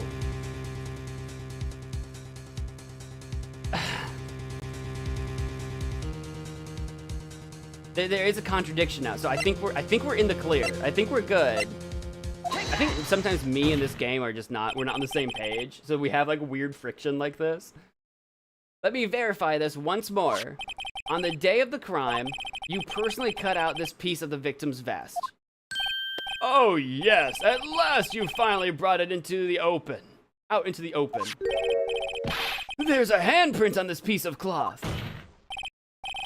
There is a contradiction now, so I think we're in the clear. I think we're good. I think sometimes me and this game are just we're not on the same page, so we have like weird friction like this. Let me verify this once more. On the day of the crime, you personally cut out this piece of the victim's vest. Oh yes, at last you finally brought it into the open. Out into the open. There's a handprint on this piece of cloth.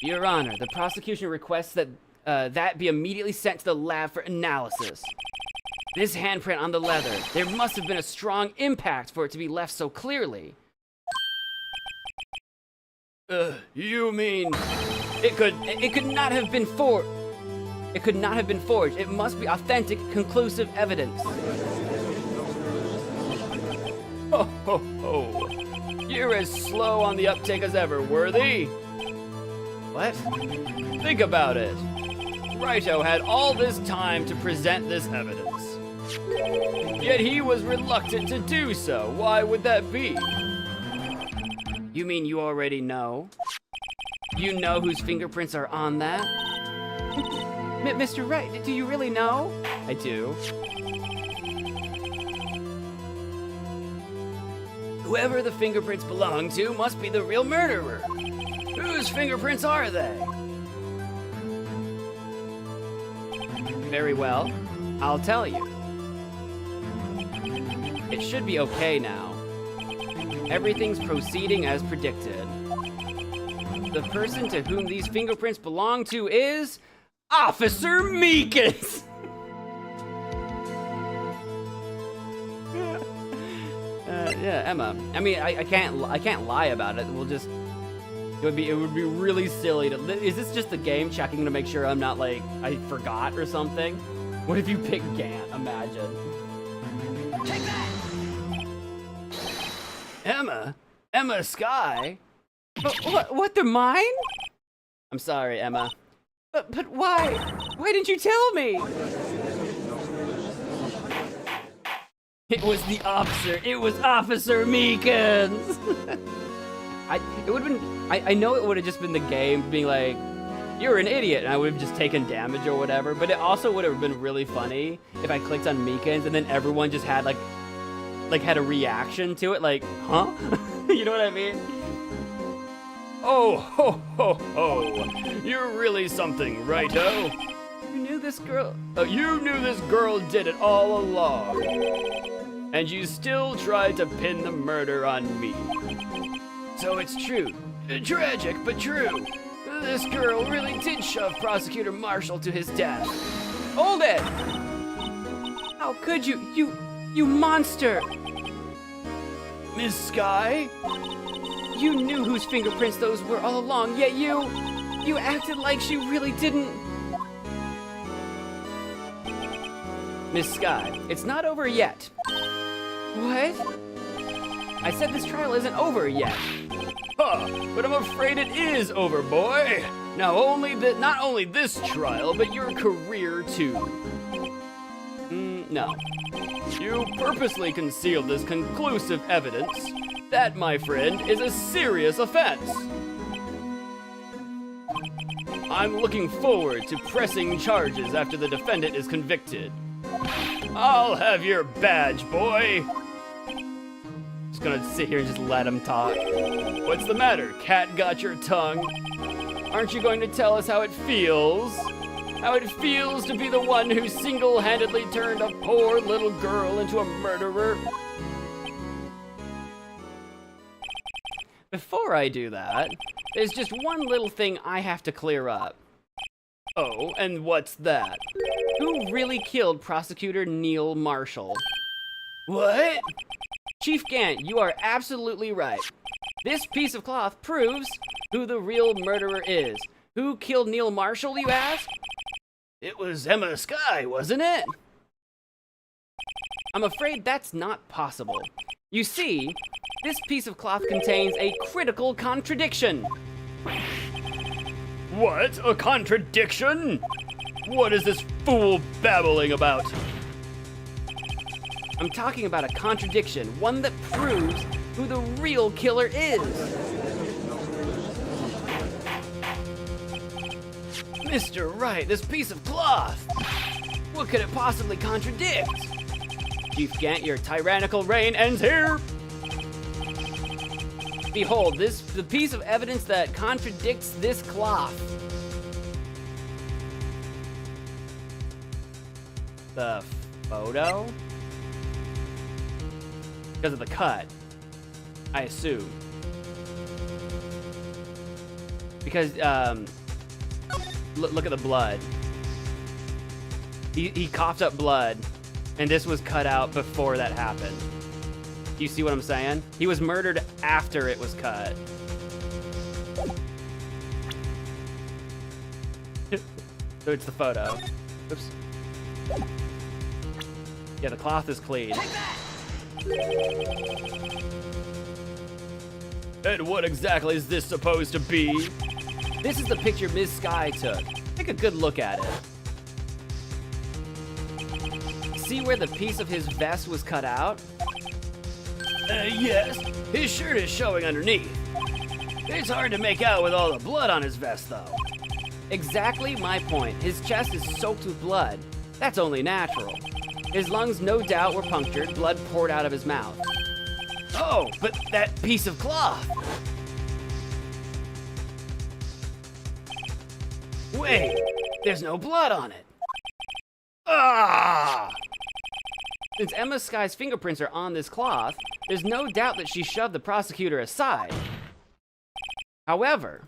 Your Honor, the prosecution requests that that be immediately sent to the lab for analysis. This handprint on the leather, there must have been a strong impact for it to be left so clearly. You mean It could not have been It could not have been forged. It must be authentic, conclusive evidence. Ho, ho, ho. You're as slow on the uptake as ever, Worthy. What? Think about it. Righto had all this time to present this evidence. Yet he was reluctant to do so. Why would that be? You mean you already know? You know whose fingerprints are on that? Mr. Wright, do you really know? I do. Whoever the fingerprints belong to must be the real murderer. Whose fingerprints are they? Very well, I'll tell you. It should be okay now. Everything's proceeding as predicted. The person to whom these fingerprints belong to is Officer Meekins. Yeah, Emma. I mean, I can't lie about it. We'll just. It would be really silly to. Is this just the game checking to make sure I'm not like I forgot or something? What if you pick Gant? Imagine. Take that! Emma Sky. But what? They're mine? I'm sorry, Emma. But why? Why didn't you tell me? It was the officer. It was Officer Meekins. It would have been. I know it would have just been the game being like, "You're an idiot," and I would have just taken damage or whatever. But it also would have been really funny if I clicked on Meekins and then everyone just had like had a reaction to it, like, "Huh?" You know what I mean? Oh, ho, ho, ho. You're really something, righto. You knew this girl. You knew this girl did it all along. And you still tried to pin the murder on me. So it's true. Tragic, but true. This girl really did shove Prosecutor Marshall to his death. Hold it! How could you? You monster! Miss Sky? You knew whose fingerprints those were all along, yet you acted like she really didn't. Miss Sky, it's not over yet. What? I said this trial isn't over yet. Huh, but I'm afraid it is over, boy. Now not only this trial, but your career too. No. You purposely concealed this conclusive evidence. That, my friend, is a serious offense. I'm looking forward to pressing charges after the defendant is convicted. I'll have your badge, boy. Just gonna sit here and just let him talk. What's the matter? Cat got your tongue? Aren't you going to tell us how it feels? How it feels to be the one who single-handedly turned a poor little girl into a murderer? Before I do that, there's just one little thing I have to clear up. Oh, and what's that? Who really killed Prosecutor Neil Marshall? What? Chief Gant, you are absolutely right. This piece of cloth proves who the real murderer is. Who killed Neil Marshall, you ask? It was Emma Sky, wasn't it? I'm afraid that's not possible. You see, this piece of cloth contains a critical contradiction. What? A contradiction? What is this fool babbling about? I'm talking about a contradiction, one that proves who the real killer is. Mr. Wright, this piece of cloth! What could it possibly contradict? Chief Gant, your tyrannical reign ends here! Behold, the piece of evidence that contradicts this cloth. The photo? Because of the cut, I assume. Because, look at the blood. He coughed up blood, and this was cut out before that happened. You see what I'm saying? He was murdered after it was cut. So it's the photo. Oops. Yeah, the cloth is clean. And what exactly is this supposed to be? This is the picture Ms. Sky took. Take a good look at it. See where the piece of his vest was cut out? Yes. His shirt is showing underneath. It's hard to make out with all the blood on his vest, though. Exactly my point. His chest is soaked with blood. That's only natural. His lungs no doubt were punctured, blood poured out of his mouth. Oh, but that piece of cloth. Wait, there's no blood on it. Ah! Since Emma Sky's fingerprints are on this cloth, there's no doubt that she shoved the prosecutor aside. However,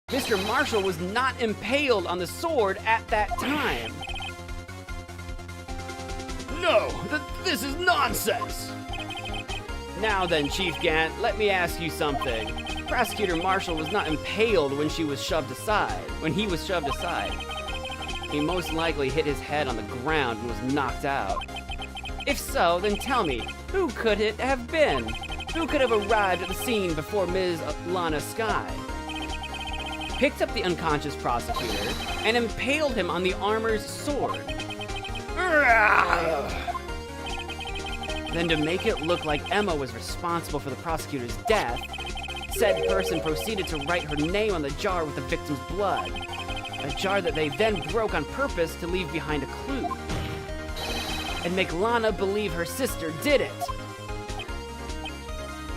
Mr. Marshall was not impaled on the sword at that time. No, this is nonsense. Now then, Chief Gant, let me ask you something. Prosecutor Marshall was not impaled when he was shoved aside. He most likely hit his head on the ground and was knocked out. If so, then tell me, who could it have been? Who could have arrived at the scene before Ms. Lana Sky? Picked up the unconscious prosecutor and impaled him on the armor's sword. Then to make it look like Emma was responsible for the prosecutor's death, said person proceeded to write her name on the jar with the victim's blood. A jar that they then broke on purpose to leave behind a clue. And make Lana believe her sister did it.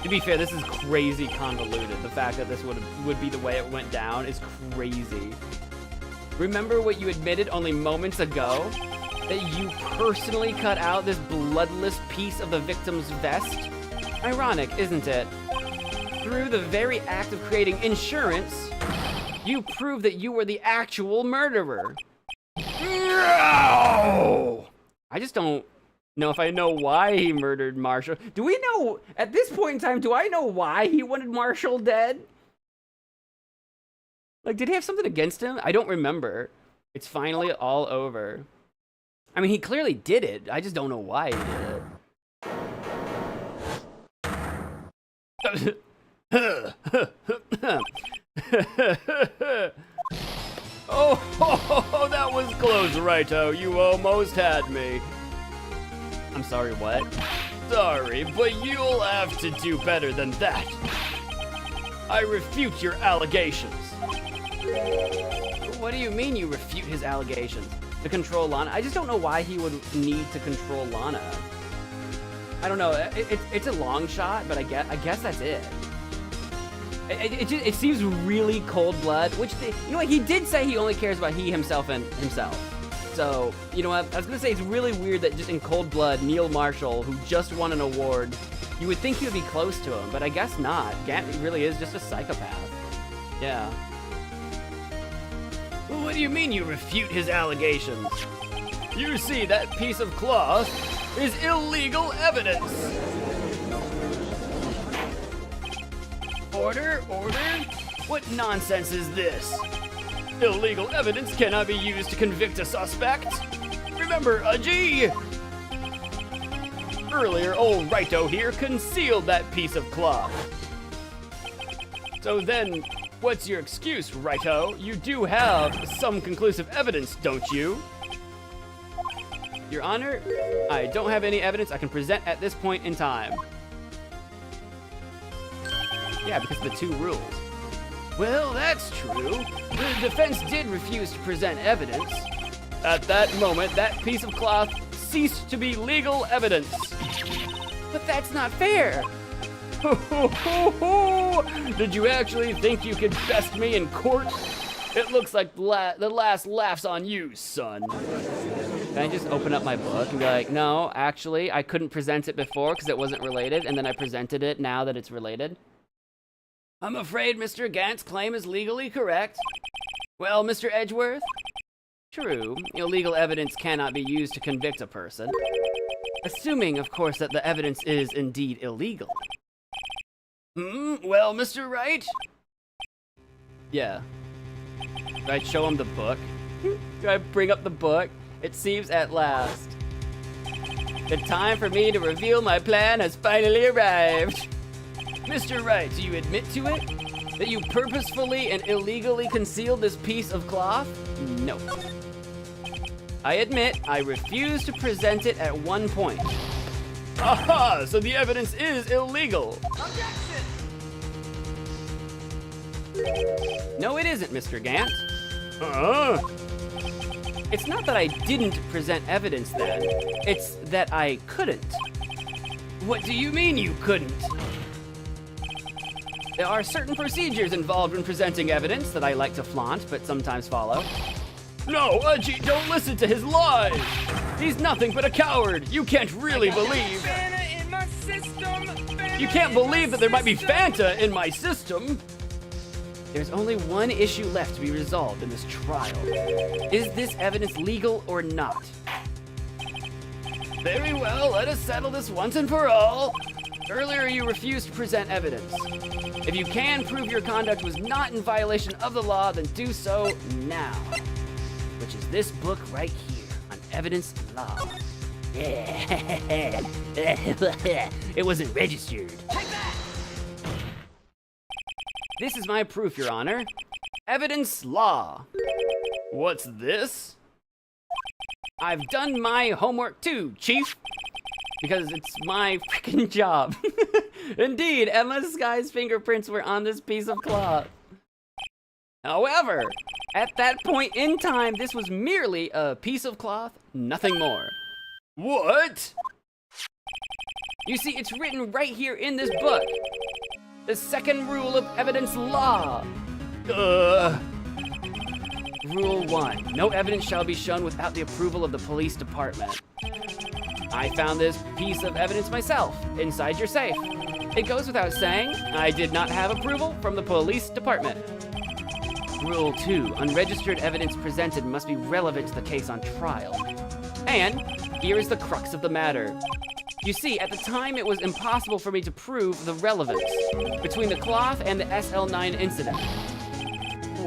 To be fair, this is crazy convoluted. The fact that this would be the way it went down is crazy. Remember what you admitted only moments ago? That you personally cut out this bloodless piece of the victim's vest? Ironic, isn't it? Through the very act of creating insurance, you prove that you were the actual murderer. No! I just don't know if I know why he murdered Marshall. Do we know, at this point in time, do I know why he wanted Marshall dead? Like, did he have something against him? I don't remember. It's finally all over. I mean, he clearly did it. I just don't know why he did it. Oh, that was close, Righto. You almost had me. I'm sorry, what? Sorry, but you'll have to do better than that. I refute your allegations. What do you mean you refute his allegations? To control Lana? I just don't know why he would need to control Lana. I don't know. It's a long shot, but I guess that's it. It seems really cold blood, which, you know what, he did say he only cares about himself, and himself. So, you know what, I was gonna say it's really weird that just in cold blood, Neil Marshall, who just won an award, you would think he would be close to him, but I guess not. Gant really is just a psychopath. Yeah. Well, what do you mean you refute his allegations? You see, that piece of cloth is illegal evidence. Order? What nonsense is this? Illegal evidence cannot be used to convict a suspect. Remember, G. Earlier, old Righto here concealed that piece of cloth. So then, what's your excuse, Righto? You do have some conclusive evidence, don't you? Your Honor, I don't have any evidence I can present at this point in time. Yeah, because of the two rules. Well, that's true. The defense did refuse to present evidence. At that moment, that piece of cloth ceased to be legal evidence. But that's not fair. Did you actually think you could best me in court? It looks like the last laugh's on you, son. Can I just open up my book and be like, no, actually, I couldn't present it before because it wasn't related, and then I presented it now that it's related? I'm afraid Mr. Gant's claim is legally correct. Well, Mr. Edgeworth? True, illegal evidence cannot be used to convict a person. Assuming, of course, that the evidence is indeed illegal. Well, Mr. Wright? Yeah. Right, show him the book. Do I bring up the book? It seems at last. The time for me to reveal my plan has finally arrived. Mr. Wright, do you admit to it? That you purposefully and illegally concealed this piece of cloth? No. I admit I refused to present it at one point. Aha! So the evidence is illegal. Objection! No, it isn't, Mr. Gant. It's not that I didn't present evidence then. It's that I couldn't. What do you mean you couldn't? There are certain procedures involved when presenting evidence that I like to flaunt, but sometimes follow. No, Udgy, don't listen to his lies. He's nothing but a coward. You can't really believe. Fanta in my system! Fanta You can't believe that there might be Fanta in my system. There's only one issue left to be resolved in this trial. Is this evidence legal or not? Very well, let us settle this once and for all. Earlier, you refused to present evidence. If you can prove your conduct was not in violation of the law, then do so now. Which is this book right here on evidence law. It wasn't registered. This is my proof, Your Honor. Evidence law. What's this? I've done my homework too, Chief. Because it's my freaking job. Indeed, Emma Sky's fingerprints were on this piece of cloth. However, at that point in time, this was merely a piece of cloth, nothing more. What? You see, it's written right here in this book. The second rule of evidence law. Rule 1. No evidence shall be shown without the approval of the police department. I found this piece of evidence myself, inside your safe. It goes without saying, I did not have approval from the police department. Rule 2. Unregistered evidence presented must be relevant to the case on trial. And here is the crux of the matter. You see, at the time it was impossible for me to prove the relevance between the cloth and the SL9 incident.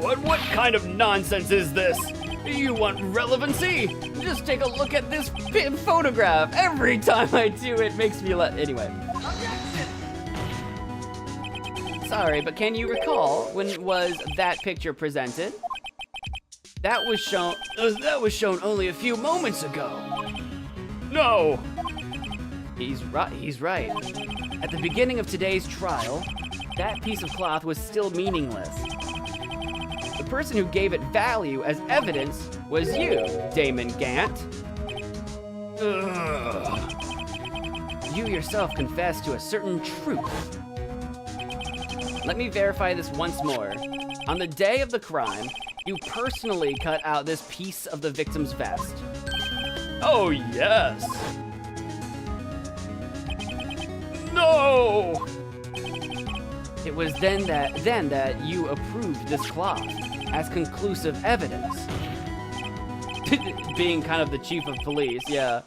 What kind of nonsense is this? You want relevancy? Just take a look at this photograph. Every time I do, it makes me Anyway. Sorry, but can you recall when was that picture presented? That was shown only a few moments ago. No. He's right. At the beginning of today's trial, that piece of cloth was still meaningless. The person who gave it value as evidence was you, Damon Gant. Ugh. You yourself confessed to a certain truth. Let me verify this once more. On the day of the crime, you personally cut out this piece of the victim's vest. Oh, yes. No! It was then that you approved this cloth as conclusive evidence. Being kind of the chief of police, yeah.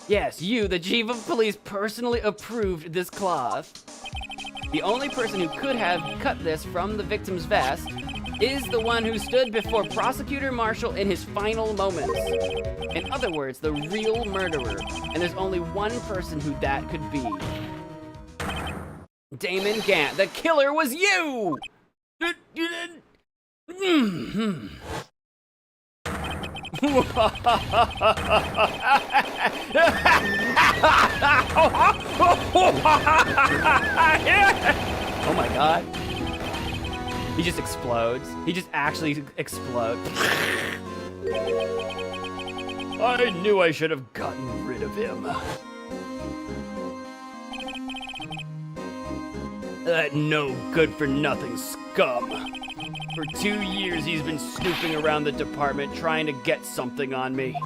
Yes, you, the chief of police, personally approved this cloth. The only person who could have cut this from the victim's vest is the one who stood before Prosecutor Marshall in his final moments. In other words, the real murderer. And there's only one person who that could be. Damon Gant, the killer was you! Oh my god. He just explodes. He just actually explodes. I knew I should have gotten rid of him. That no good for nothing scum. For 2 years he's been snooping around the department trying to get something on me.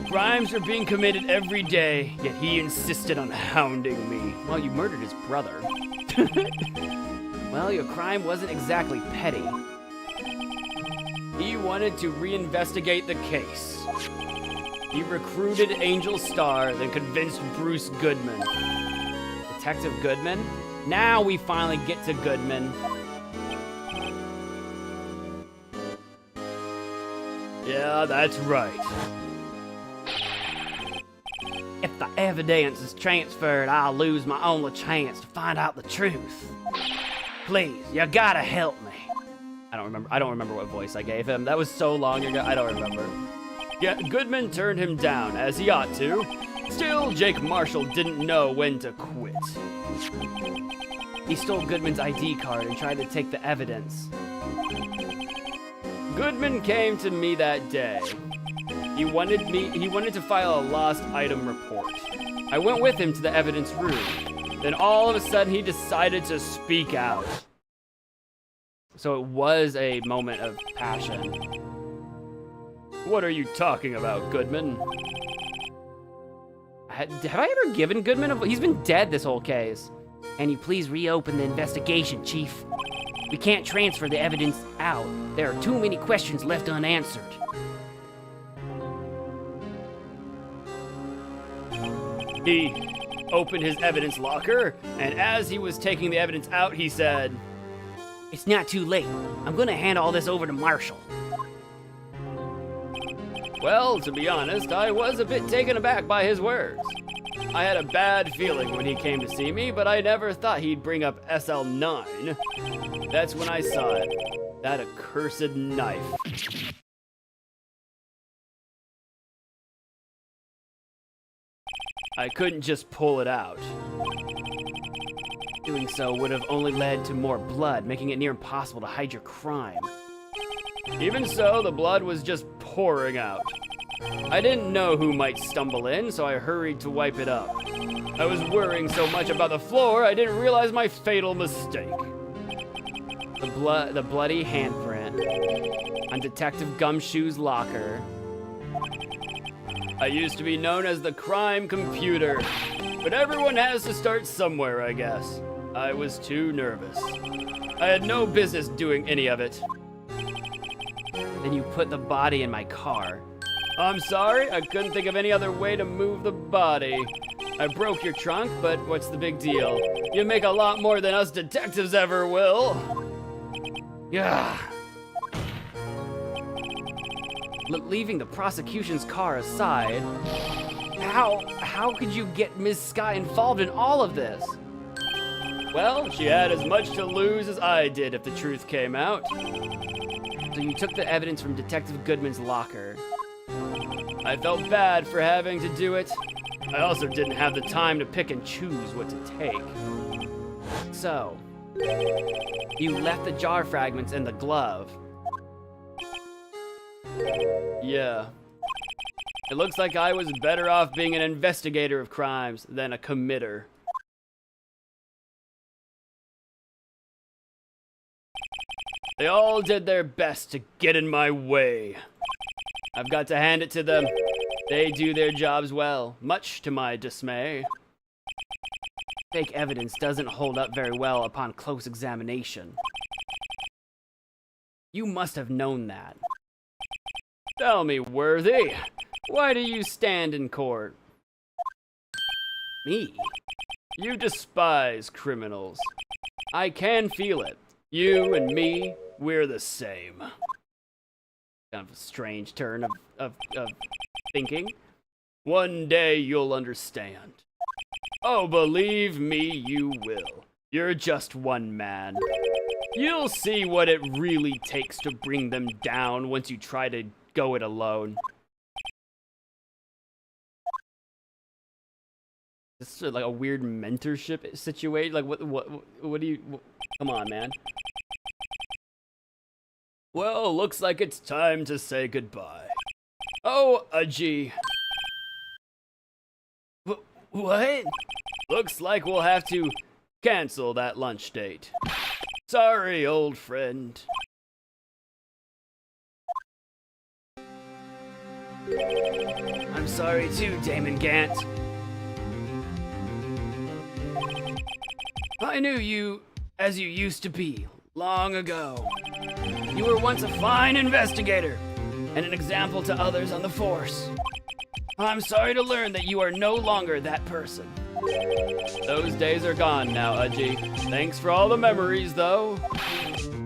Crimes are being committed every day, yet he insisted on hounding me. Well, you murdered his brother. Well, your crime wasn't exactly petty. He wanted to reinvestigate the case. He recruited Angel Starr, then convinced Bruce Goodman. Detective Goodman? Now we finally get to Goodman. Yeah, that's right. If the evidence is transferred, I'll lose my only chance to find out the truth. Please, you gotta help me. I don't remember what voice I gave him. That was so long ago, I don't remember. Yeah, Goodman turned him down, as he ought to. Still, Jake Marshall didn't know when to quit. He stole Goodman's ID card and tried to take the evidence. Goodman came to me that day. He wanted to file a lost item report. I went with him to the evidence room. Then all of a sudden, he decided to speak out. So it was a moment of passion. What are you talking about, Goodman? Have I ever given Goodman a... He's been dead this whole case. Can you please reopen the investigation, Chief? We can't transfer the evidence out. There are too many questions left unanswered. He opened his evidence locker, and as he was taking the evidence out, he said, It's not too late. I'm gonna hand all this over to Marshall. well, to be honest, I was a bit taken aback by his words. I had a bad feeling when he came to see me, but I never thought he'd bring up SL9. That's when I saw it. That accursed knife. I couldn't just pull it out. Doing so would have only led to more blood, making it near impossible to hide your crime. Even so, the blood was just pouring out. I didn't know who might stumble in, so I hurried to wipe it up. I was worrying so much about the floor, I didn't realize my fatal mistake. The bloody handprint on Detective Gumshoe's locker. I used to be known as the crime computer, but everyone has to start somewhere, I guess. I was too nervous. I had no business doing any of it. Then you put the body in my car. I'm sorry, I couldn't think of any other way to move the body. I broke your trunk, but what's the big deal? You make a lot more than us detectives ever will. Yeah. Leaving the prosecution's car aside, how could you get Ms. Sky involved in all of this? Well, she had as much to lose as I did if the truth came out. So you took the evidence from Detective Goodman's locker. I felt bad for having to do it. I also didn't have the time to pick and choose what to take. So, you left the jar fragments in the glove. Yeah. It looks like I was better off being an investigator of crimes than a committer. They all did their best to get in my way. I've got to hand it to them. They do their jobs well, much to my dismay. Fake evidence doesn't hold up very well upon close examination. You must have known that. Tell me, Worthy, why do you stand in court? Me? You despise criminals. I can feel it. You and me, we're the same. Kind of a strange turn of thinking. One day you'll understand. Oh, believe me, you will. You're just one man. You'll see what it really takes to bring them down once you try to go it alone. This is sort of like a weird mentorship situation. Like, what do you... Come on, man. Well, looks like it's time to say goodbye. Oh, Ajee. What? Looks like we'll have to cancel that lunch date. Sorry, old friend. I'm sorry too, Damon Gant. I knew you as you used to be, long ago. You were once a fine investigator, and an example to others on the force. I'm sorry to learn that you are no longer that person. Those days are gone now, Ajee. Thanks for all the memories, though.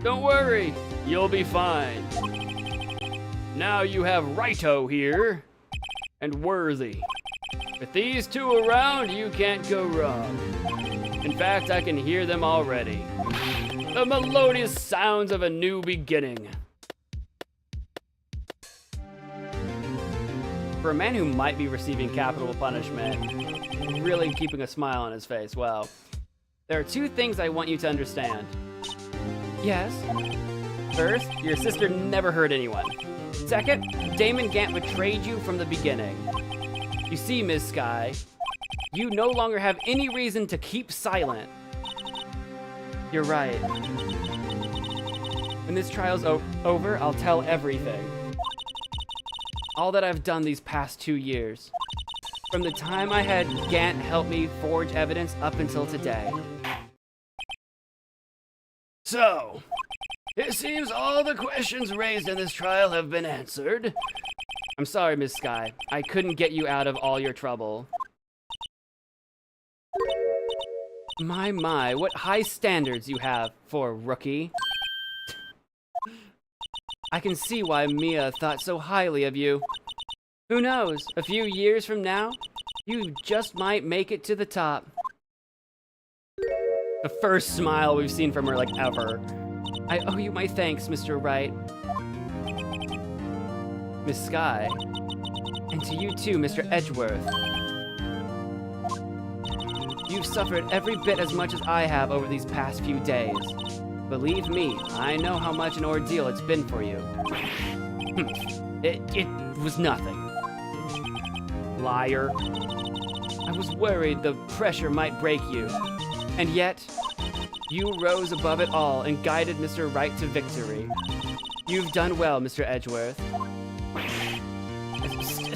Don't worry, you'll be fine. Now you have Righto here, and Worthy. With these two around, you can't go wrong. In fact, I can hear them already. The melodious sounds of a new beginning. For a man who might be receiving capital punishment, really keeping a smile on his face, wow. There are two things I want you to understand. Yes? First, your sister never hurt anyone. Second, Damon Gant betrayed you from the beginning. You see, Ms. Sky, you no longer have any reason to keep silent. You're right. When this trial's over, I'll tell everything. All that I've done these past 2 years. From the time I had Gant help me forge evidence up until today. So, it seems all the questions raised in this trial have been answered. I'm sorry, Ms. Sky. I couldn't get you out of all your trouble. My, what high standards you have for a rookie. I can see why Mia thought so highly of you. Who knows, a few years from now, you just might make it to the top. The first smile we've seen from her, like, ever. I owe you my thanks, Mr. Wright. Miss Sky. And to you too, Mr. Edgeworth. You've suffered every bit as much as I have over these past few days. Believe me, I know how much an ordeal it's been for you. It was nothing. Liar. I was worried the pressure might break you. And yet, you rose above it all and guided Mr. Wright to victory. You've done well, Mr. Edgeworth.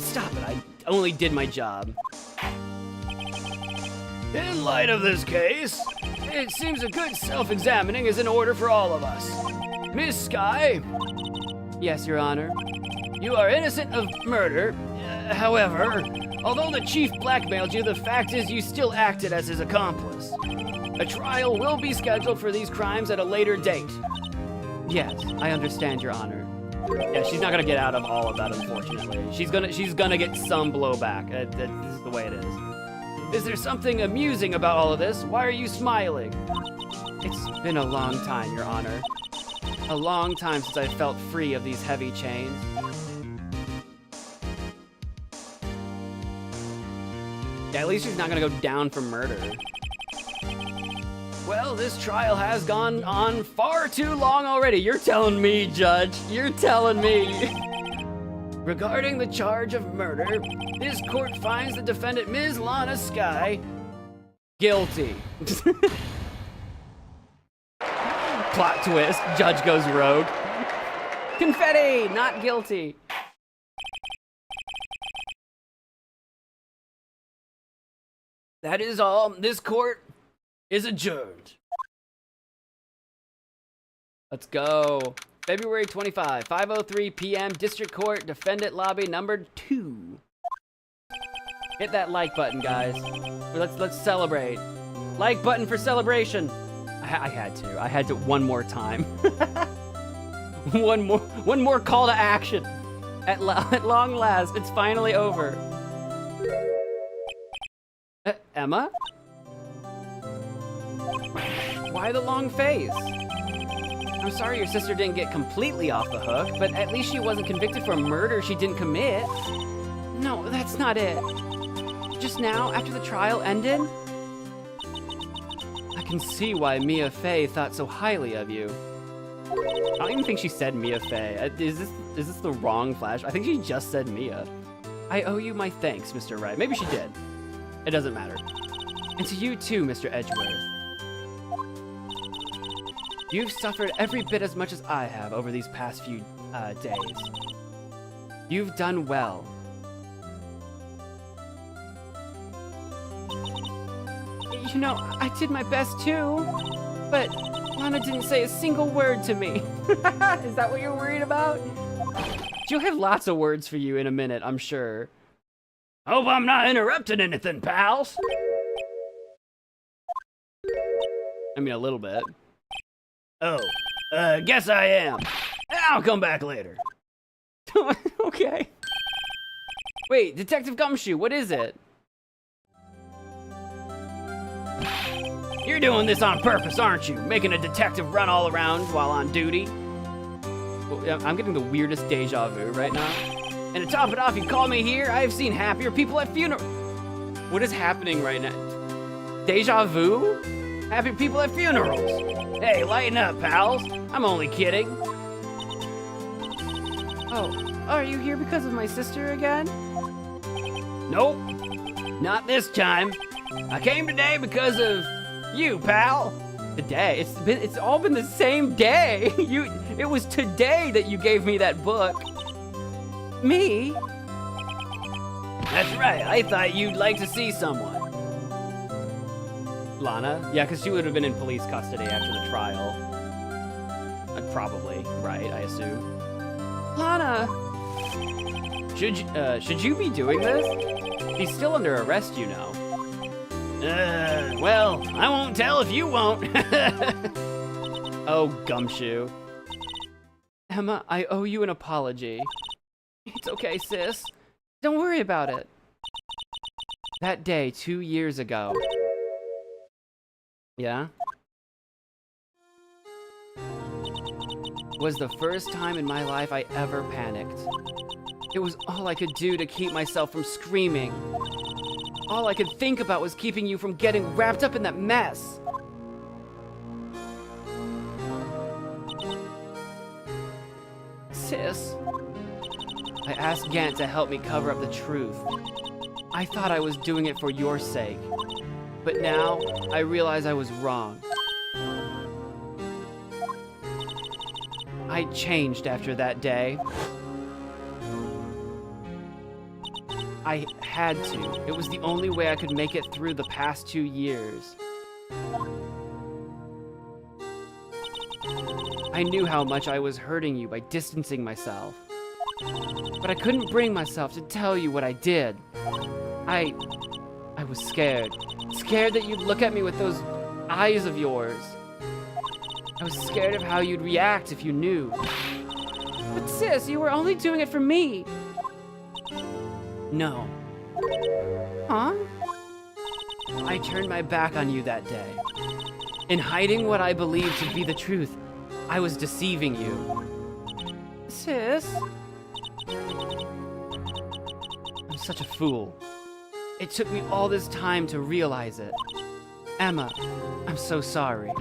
Stop it, I only did my job. In light of this case, it seems a good self-examining is in order for all of us. Miss Sky, Yes, Your Honor. you are innocent of murder. However, although the chief blackmailed you, the fact is you still acted as his accomplice. A trial will be scheduled for these crimes at a later date. Yes, I understand, Your Honor. Yeah, she's not gonna get out of all of that, unfortunately. She's gonna get some blowback. This is the way it is. Is there something amusing about all of this? Why are you smiling? It's been a long time, Your Honor. A long time since I felt free of these heavy chains. Yeah, at least she's not gonna go down for murder. Well, this trial has gone on far too long already. You're telling me, Judge. You're telling me. Regarding the charge of murder, this court finds the defendant, Ms. Lana Sky, Guilty. Plot twist, judge goes rogue. Confetti, not guilty. That is all. This court is adjourned. Let's go. February 25, 5:03 p.m. District Court, Defendant Lobby number 2. Hit that like button, guys. Let's celebrate. Like button for celebration. I had to one more time. one more call to action. At long last, it's finally over. Emma? Why the long face? I'm sorry your sister didn't get completely off the hook, but at least she wasn't convicted for a murder she didn't commit. No, that's not it. Just now, after the trial ended, I can see why Mia Fey thought so highly of you. I don't even think she said Mia Fey. Is this the wrong flash? I think she just said Mia. I owe you my thanks, Mr. Wright. Maybe she did. It doesn't matter. And to you too, Mr. Edgeworth. You've suffered every bit as much as I have over these past few days. You've done well. You know, I did my best too, but Lana didn't say a single word to me. Is that what you're worried about? She'll have lots of words for you in a minute, I'm sure. Hope I'm not interrupting anything, pals. I mean, a little bit. Oh, guess I am. I'll come back later. Okay. Wait, Detective Gumshoe, what is it? You're doing this on purpose, aren't you? Making a detective run all around while on duty? Well, I'm getting the weirdest deja vu right now. And to top it off, you call me here? I have seen happier people at funerals. What is happening right now? Deja vu? Happy people at funerals. Hey, lighten up, pals. I'm only kidding. Oh, are you here because of my sister again? Nope, not this time. I came today because of you, pal. Today? It's all been the same day. It was today that you gave me that book. Me? That's right. I thought you'd like to see someone. Lana? Yeah, because she would have been in police custody after the trial. Probably, right? I assume. Lana! Should you be doing this? He's still under arrest, you know. Well, I won't tell if you won't. Oh, Gumshoe. Emma, I owe you an apology. It's okay, sis. Don't worry about it. That day 2 years ago. Yeah? Was the first time in my life I ever panicked. It was all I could do to keep myself from screaming. All I could think about was keeping you from getting wrapped up in that mess. Sis. I asked Gant to help me cover up the truth. I thought I was doing it for your sake. But now, I realize I was wrong. I changed after that day. I had to. It was the only way I could make it through the past 2 years. I knew how much I was hurting you by distancing myself. But I couldn't bring myself to tell you what I did. I was scared. Scared that you'd look at me with those eyes of yours. I was scared of how you'd react if you knew. But sis, you were only doing it for me. No. Huh? I turned my back on you that day. In hiding what I believed to be the truth, I was deceiving you. Sis? I'm such a fool. It took me all this time to realize it. Emma, I'm so sorry.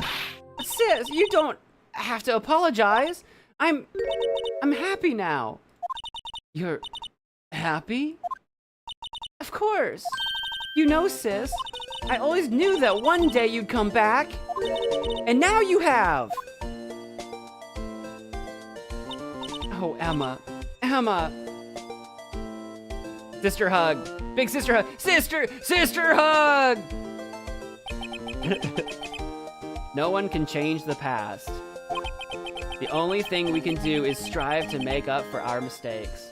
Sis, you don't have to apologize. I'm happy now. You're happy? Of course. You know, sis, I always knew that one day you'd come back. And now you have. Oh, Emma. Emma. Sister hug. Big sister hug. Sister hug! No one can change the past. The only thing we can do is strive to make up for our mistakes.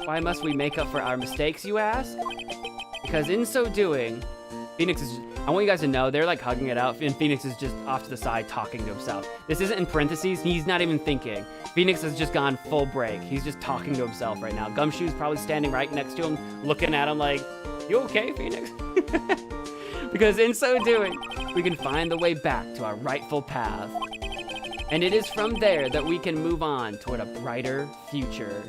Why must we make up for our mistakes, you ask? Because in so doing, Phoenix is... I want you guys to know, they're like hugging it out, and Phoenix is just off to the side talking to himself. This isn't in parentheses, he's not even thinking. Phoenix has just gone full break. He's just talking to himself right now. Gumshoe's probably standing right next to him, looking at him like, you okay, Phoenix? Because in so doing, we can find the way back to our rightful path. And it is from there that we can move on toward a brighter future.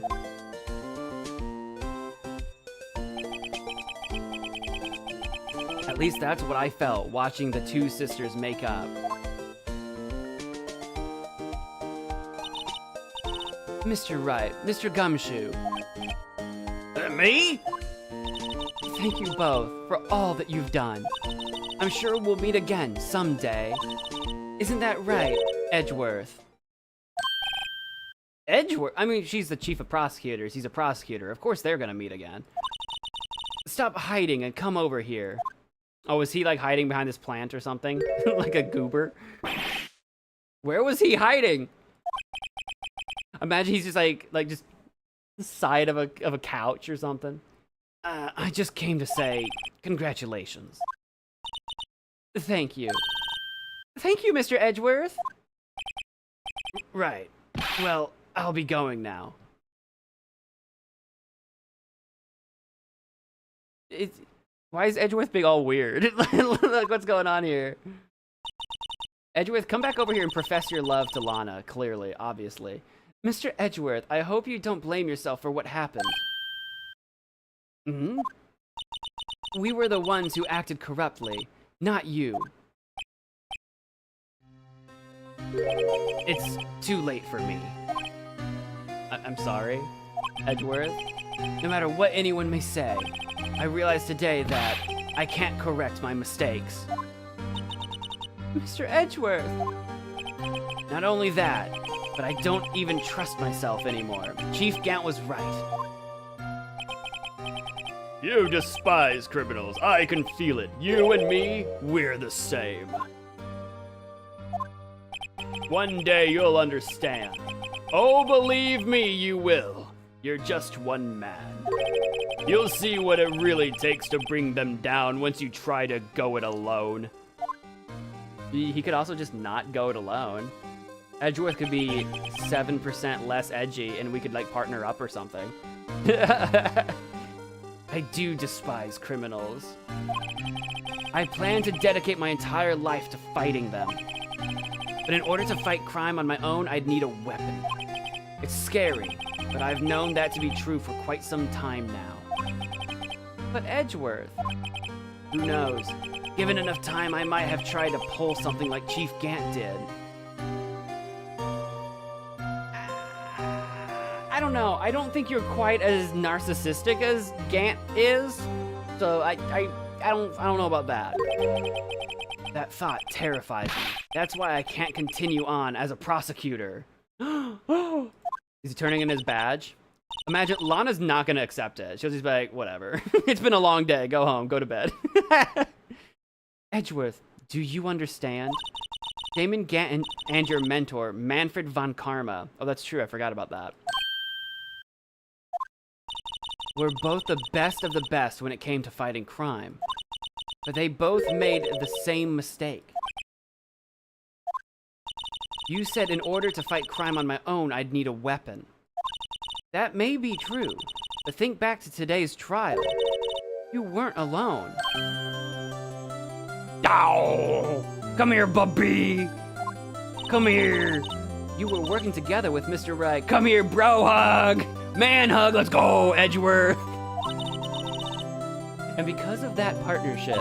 At least that's what I felt watching the two sisters make up. Mr. Wright, Mr. Gumshoe. Me? Thank you both for all that you've done. I'm sure we'll meet again someday. Isn't that right, Edgeworth? Edgeworth? I mean, she's the chief of prosecutors. He's a prosecutor. Of course they're gonna meet again. Stop hiding and come over here. Oh, is he like hiding behind this plant or something? Like a goober? Where was he hiding? Imagine he's just like just the side of a couch or something. I just came to say congratulations. Thank you. Thank you, Mr. Edgeworth. Right. Well, I'll be going now. Why is Edgeworth being all weird? Like, what's going on here? Edgeworth, come back over here and profess your love to Lana, clearly, obviously. Mr. Edgeworth, I hope you don't blame yourself for what happened. Hmm? We were the ones who acted corruptly, not you. It's too late for me. I'm sorry, Edgeworth. No matter what anyone may say, I realize today that I can't correct my mistakes. Mr. Edgeworth! Not only that, but I don't even trust myself anymore. Chief Gant was right. You despise criminals. I can feel it. You and me, we're the same. One day you'll understand. Oh, believe me, you will. You're just one man. You'll see what it really takes to bring them down once you try to go it alone. He could also just not go it alone. Edgeworth could be 7% less edgy and we could like partner up or something. I do despise criminals. I plan to dedicate my entire life to fighting them. But in order to fight crime on my own, I'd need a weapon. It's scary, but I've known that to be true for quite some time now. But Edgeworth, who knows? Given enough time, I might have tried to pull something like Chief Gant did. I don't know. I don't think you're quite as narcissistic as Gant is. So I don't know about that. That thought terrifies me. That's why I can't continue on as a prosecutor. Is he turning in his badge? Imagine, Lana's not gonna accept it. She'll just be like, whatever. It's been a long day. Go home. Go to bed. Edgeworth, do you understand? Damon Gant and your mentor, Manfred von Karma. Oh, that's true. I forgot about that. Were both the best of the best when it came to fighting crime. But they both made the same mistake. You said in order to fight crime on my own, I'd need a weapon. That may be true, but think back to today's trial. You weren't alone. Ow! Come here, Bubby! Come here! You were working together with Mr. Wright. Come here, bro hug! Man hug, let's go, Edgeworth! And because of that partnership,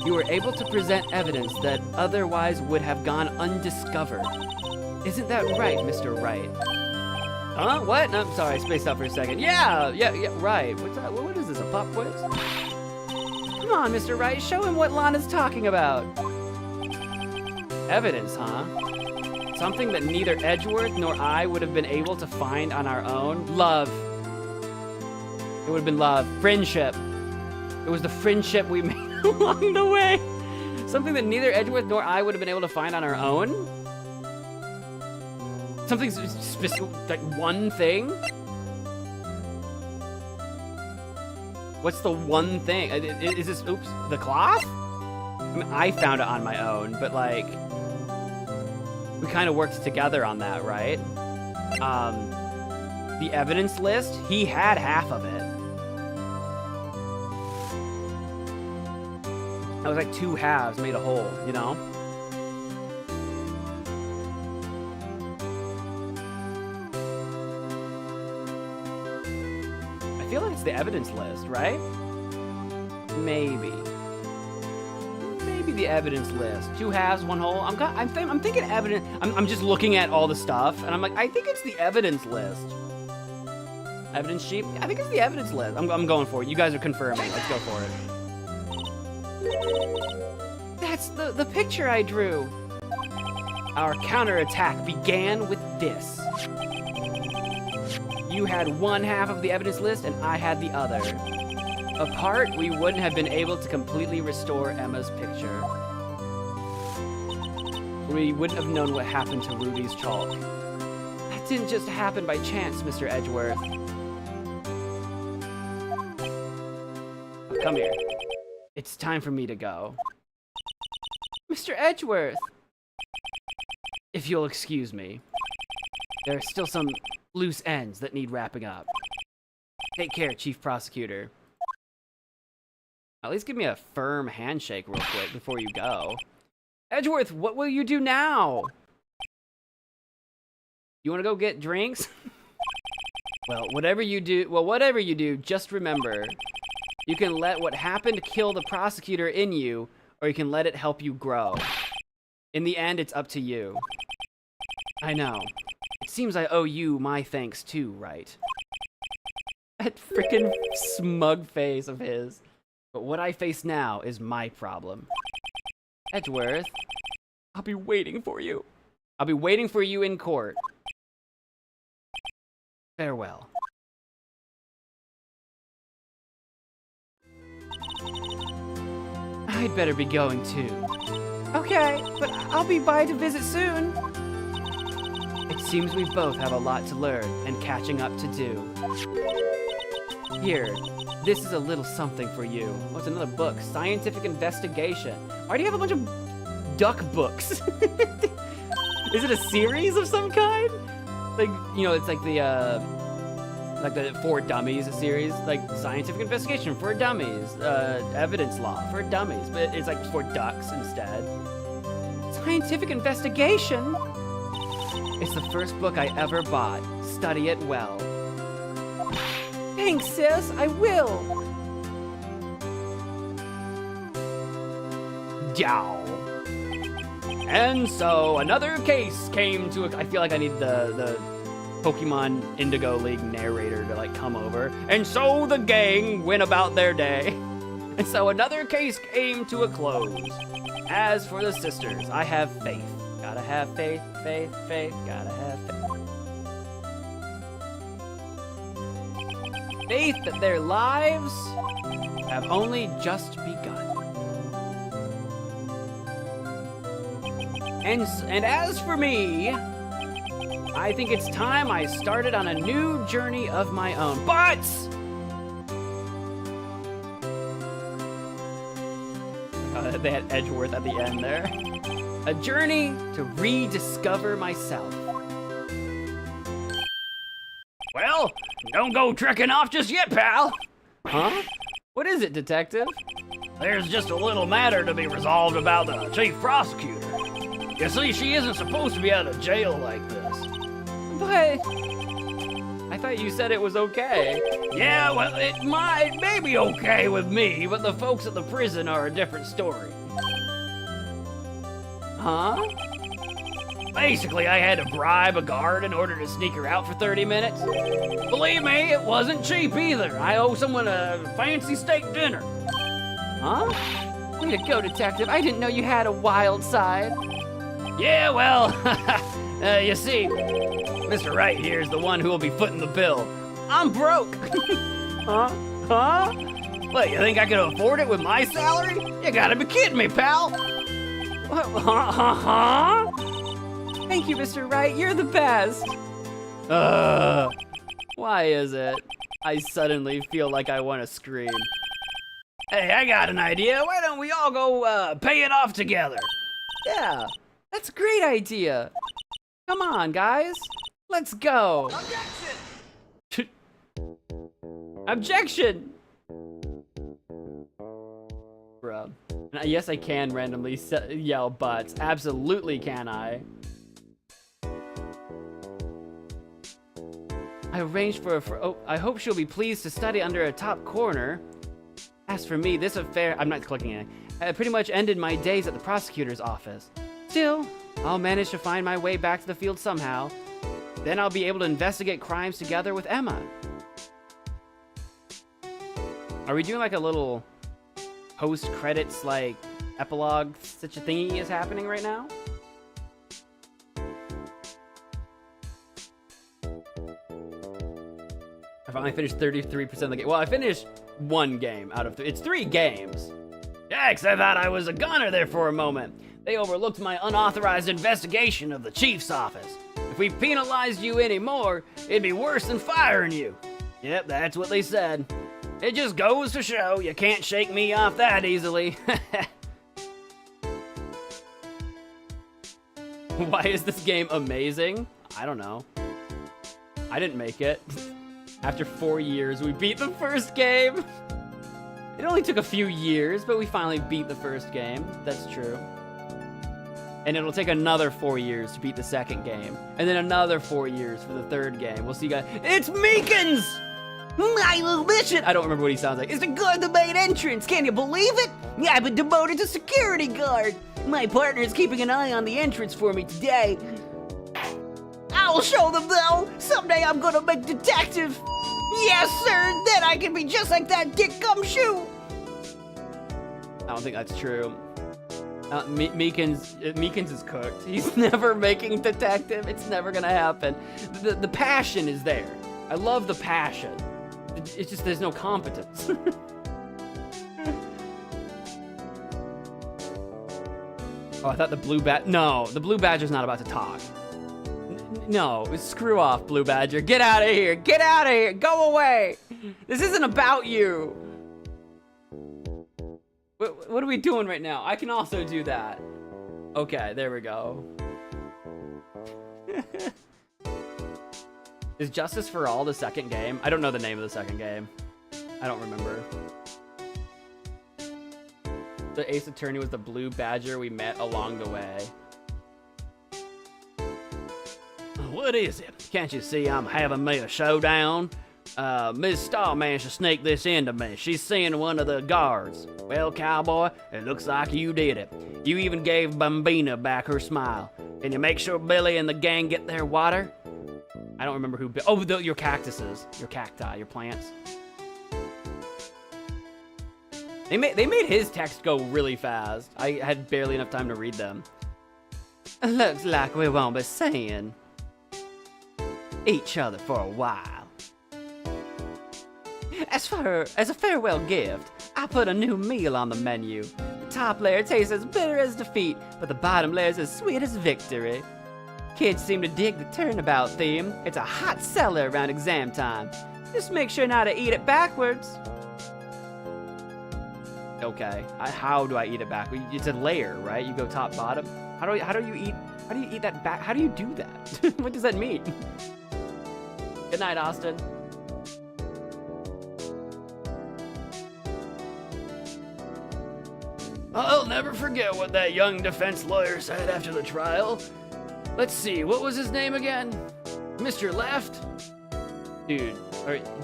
you were able to present evidence that otherwise would have gone undiscovered. Isn't that right, Mr. Wright? Huh? What? No, I'm sorry, I spaced out for a second. Yeah, right. What's that? What is this, a pop quiz? Come on, Mr. Wright, show him what Lana's talking about. Evidence, huh? Something that neither Edgeworth nor I would have been able to find on our own. Love. It would have been love. Friendship. It was the friendship we made along the way. Something that neither Edgeworth nor I would have been able to find on our own? Something specific, like one thing? What's the one thing? Is this, oops, the cloth? I mean, I found it on my own, but like, we kind of worked together on that, right? The evidence list, he had half of it. That was like two halves made a whole, you know? I feel like it's the evidence list, right? Maybe. Maybe the evidence list. Two halves, one whole. I'm thinking evidence. I'm just looking at all the stuff, and I'm like, I think it's the evidence list. Evidence sheet? I think it's the evidence list. I'm going for it. You guys are confirming. Let's go for it. That's the picture I drew. Our counterattack began with this. You had one half of the evidence list and I had the other. Apart, we wouldn't have been able to completely restore Emma's picture. We wouldn't have known what happened to Ruby's chalk. That didn't just happen by chance, Mr. Edgeworth. Come here. It's time for me to go. Mr. Edgeworth! If you'll excuse me. There are still some loose ends that need wrapping up. Take care, Chief Prosecutor. At least give me a firm handshake real quick before you go. Edgeworth, what will you do now? You want to go get drinks? Well, whatever you do, just remember, you can let what happened kill the prosecutor in you, or you can let it help you grow. In the end, it's up to you. I know. It seems I owe you my thanks too, Wright. That frickin' smug face of his. But what I face now is my problem. Edgeworth, I'll be waiting for you. I'll be waiting for you in court. Farewell. I'd better be going too. Okay, but I'll be by to visit soon. It seems we both have a lot to learn and catching up to do. Here, this is a little something for you. What's another book? Scientific Investigation. Why do you have a bunch of duck books? Is it a series of some kind? Like, you know, it's like the For Dummies series, like Scientific Investigation for Dummies, Evidence Law for Dummies, but it's like for ducks instead. Scientific Investigation? It's the first book I ever bought. Study it well. Thanks, sis, I will. Yow. And so another case came to I feel like I need the Pokemon Indigo League narrator to like come over. And so the gang went about their day. And so another case came to a close. As for the sisters, I have faith. Gotta have faith, faith, faith, gotta have faith. Faith that their lives have only just begun. And as for me, I think it's time I started on a new journey of my own. But they had Edgeworth at the end there. A journey to rediscover myself. Well, don't go trekking off just yet, pal. Huh? What is it, detective? There's just a little matter to be resolved about the chief prosecutor. You see, she isn't supposed to be out of jail like this. But I thought you said it was okay. Yeah, well, it may be okay with me, but the folks at the prison are a different story. Huh? Basically, I had to bribe a guard in order to sneak her out for 30 minutes. Believe me, it wasn't cheap either. I owe someone a fancy steak dinner. Huh? way to go, detective. I didn't know you had a wild side. Yeah, well, you see, Mr. Wright here is the one who will be footing the bill. I'm broke. Huh? What, you think I can afford it with my salary? You gotta be kidding me, pal. Huh? Thank you, Mr. Wright. You're the best. Why is it? I suddenly feel like I want to scream. Hey, I got an idea. Why don't we all go pay it off together? Yeah, that's a great idea. Come on, guys. Let's go. Objection! Objection! Bruh. Yes, I can randomly yell butts. Absolutely can I. I arranged for I hope she'll be pleased to study under a top corner. As for me, this affair, I'm not clicking it. I pretty much ended my days at the prosecutor's office. Still, I'll manage to find my way back to the field somehow. Then I'll be able to investigate crimes together with Emma. Are we doing like a little post-credits, like, epilogue, such a thingy is happening right now? I finally finished 33% of the game. Well, I finished one game out of it's 3 games. Yikes, I thought I was a goner there for a moment. They overlooked my unauthorized investigation of the chief's office. If we penalized you anymore, it'd be worse than firing you. Yep, that's what they said. It just goes to show you can't shake me off that easily. Why is this game amazing? I don't know. I didn't make it. After 4 years, we beat the first game. It only took a few years, but we finally beat the first game. That's true. And it'll take another 4 years to beat the second game. And then another 4 years for the third game. We'll see, guys. It's Meekins! My little mission! I don't remember what he sounds like. Is to guard the main entrance. Can you believe it? I've been demoted to security guard. My partner is keeping an eye on the entrance for me today. I'll show them, though. Someday I'm gonna make detective. Yes, sir. Then I can be just like that Dick Gumshoe. I don't think that's true. Meekins is cooked. He's never making detective. It's never gonna happen. The passion is there. I love the passion. It's just there's no competence. Oh, I thought the blue badger. No, the blue badger's not about to talk. No, screw off, blue badger. Get out of here. Get out of here. Go away. This isn't about you. What are we doing right now? I can also do that. Okay, there we go. Is Justice for All the second game? I don't know the name of the second game. I don't remember. The Ace Attorney was the blue badger we met along the way. What is it? Can't you see I'm having me a showdown? Miss Starman should sneak this into me. She's seeing one of the guards. Well, cowboy, it looks like you did it. You even gave Bambina back her smile. Can you make sure Billy and the gang get their water? I don't remember who. Oh, your cactuses, your cacti, your plants. They made his text go really fast. I had barely enough time to read them. Looks like we won't be seeing each other for a while. As a farewell gift, I put a new meal on the menu. The top layer tastes as bitter as defeat, but the bottom layer is as sweet as victory. Kids seem to dig the turnabout theme. It's a hot seller around exam time. Just make sure not to eat it backwards. Okay, how do I eat it backwards? It's a layer, right? You go top bottom. How do you eat that back? How do you do that? What does that mean? Good night, Austin. I'll never forget what that young defense lawyer said after the trial. Let's see, what was his name again? Mr. Left? Dude,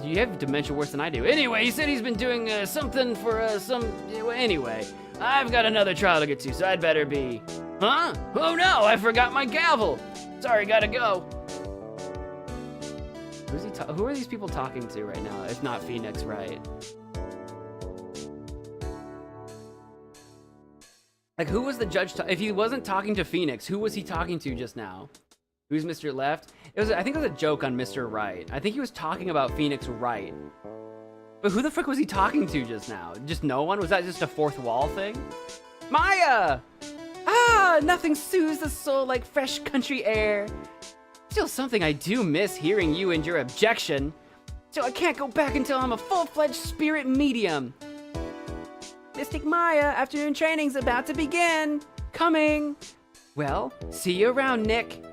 you have dementia worse than I do. Anyway, he said he's been doing something for Anyway, I've got another trial to get to, so I'd better be... Huh? Oh no, I forgot my gavel. Sorry, gotta go. Who are these people talking to right now, if not Phoenix Wright? Like, who was the judge? If he wasn't talking to Phoenix, who was he talking to just now? Who's Mr. Left? I think it was a joke on Mr. Wright. I think he was talking about Phoenix Wright. But who the frick was he talking to just now? Just no one? Was that just a fourth wall thing? Maya! Ah, nothing soothes the soul like fresh country air. Still something I do miss hearing you and your objection. So I can't go back until I'm a full-fledged spirit medium. Mystic Maya, afternoon training's about to begin. Coming. Well, see you around, Nick.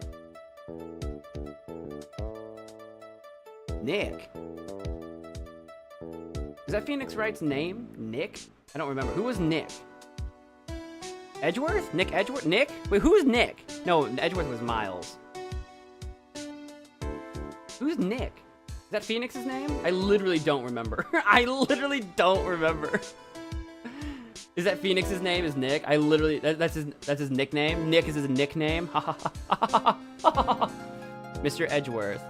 Nick? Is that Phoenix Wright's name? Nick? I don't remember. Who was Nick? Edgeworth? Nick Edgeworth? Nick? Wait, who is Nick? No, Edgeworth was Miles. Who's Nick? Is that Phoenix's name? I literally don't remember. I literally don't remember. Is that Phoenix's name? Is Nick? I literally that's his nickname. Nick is his nickname. Mr. Edgeworth.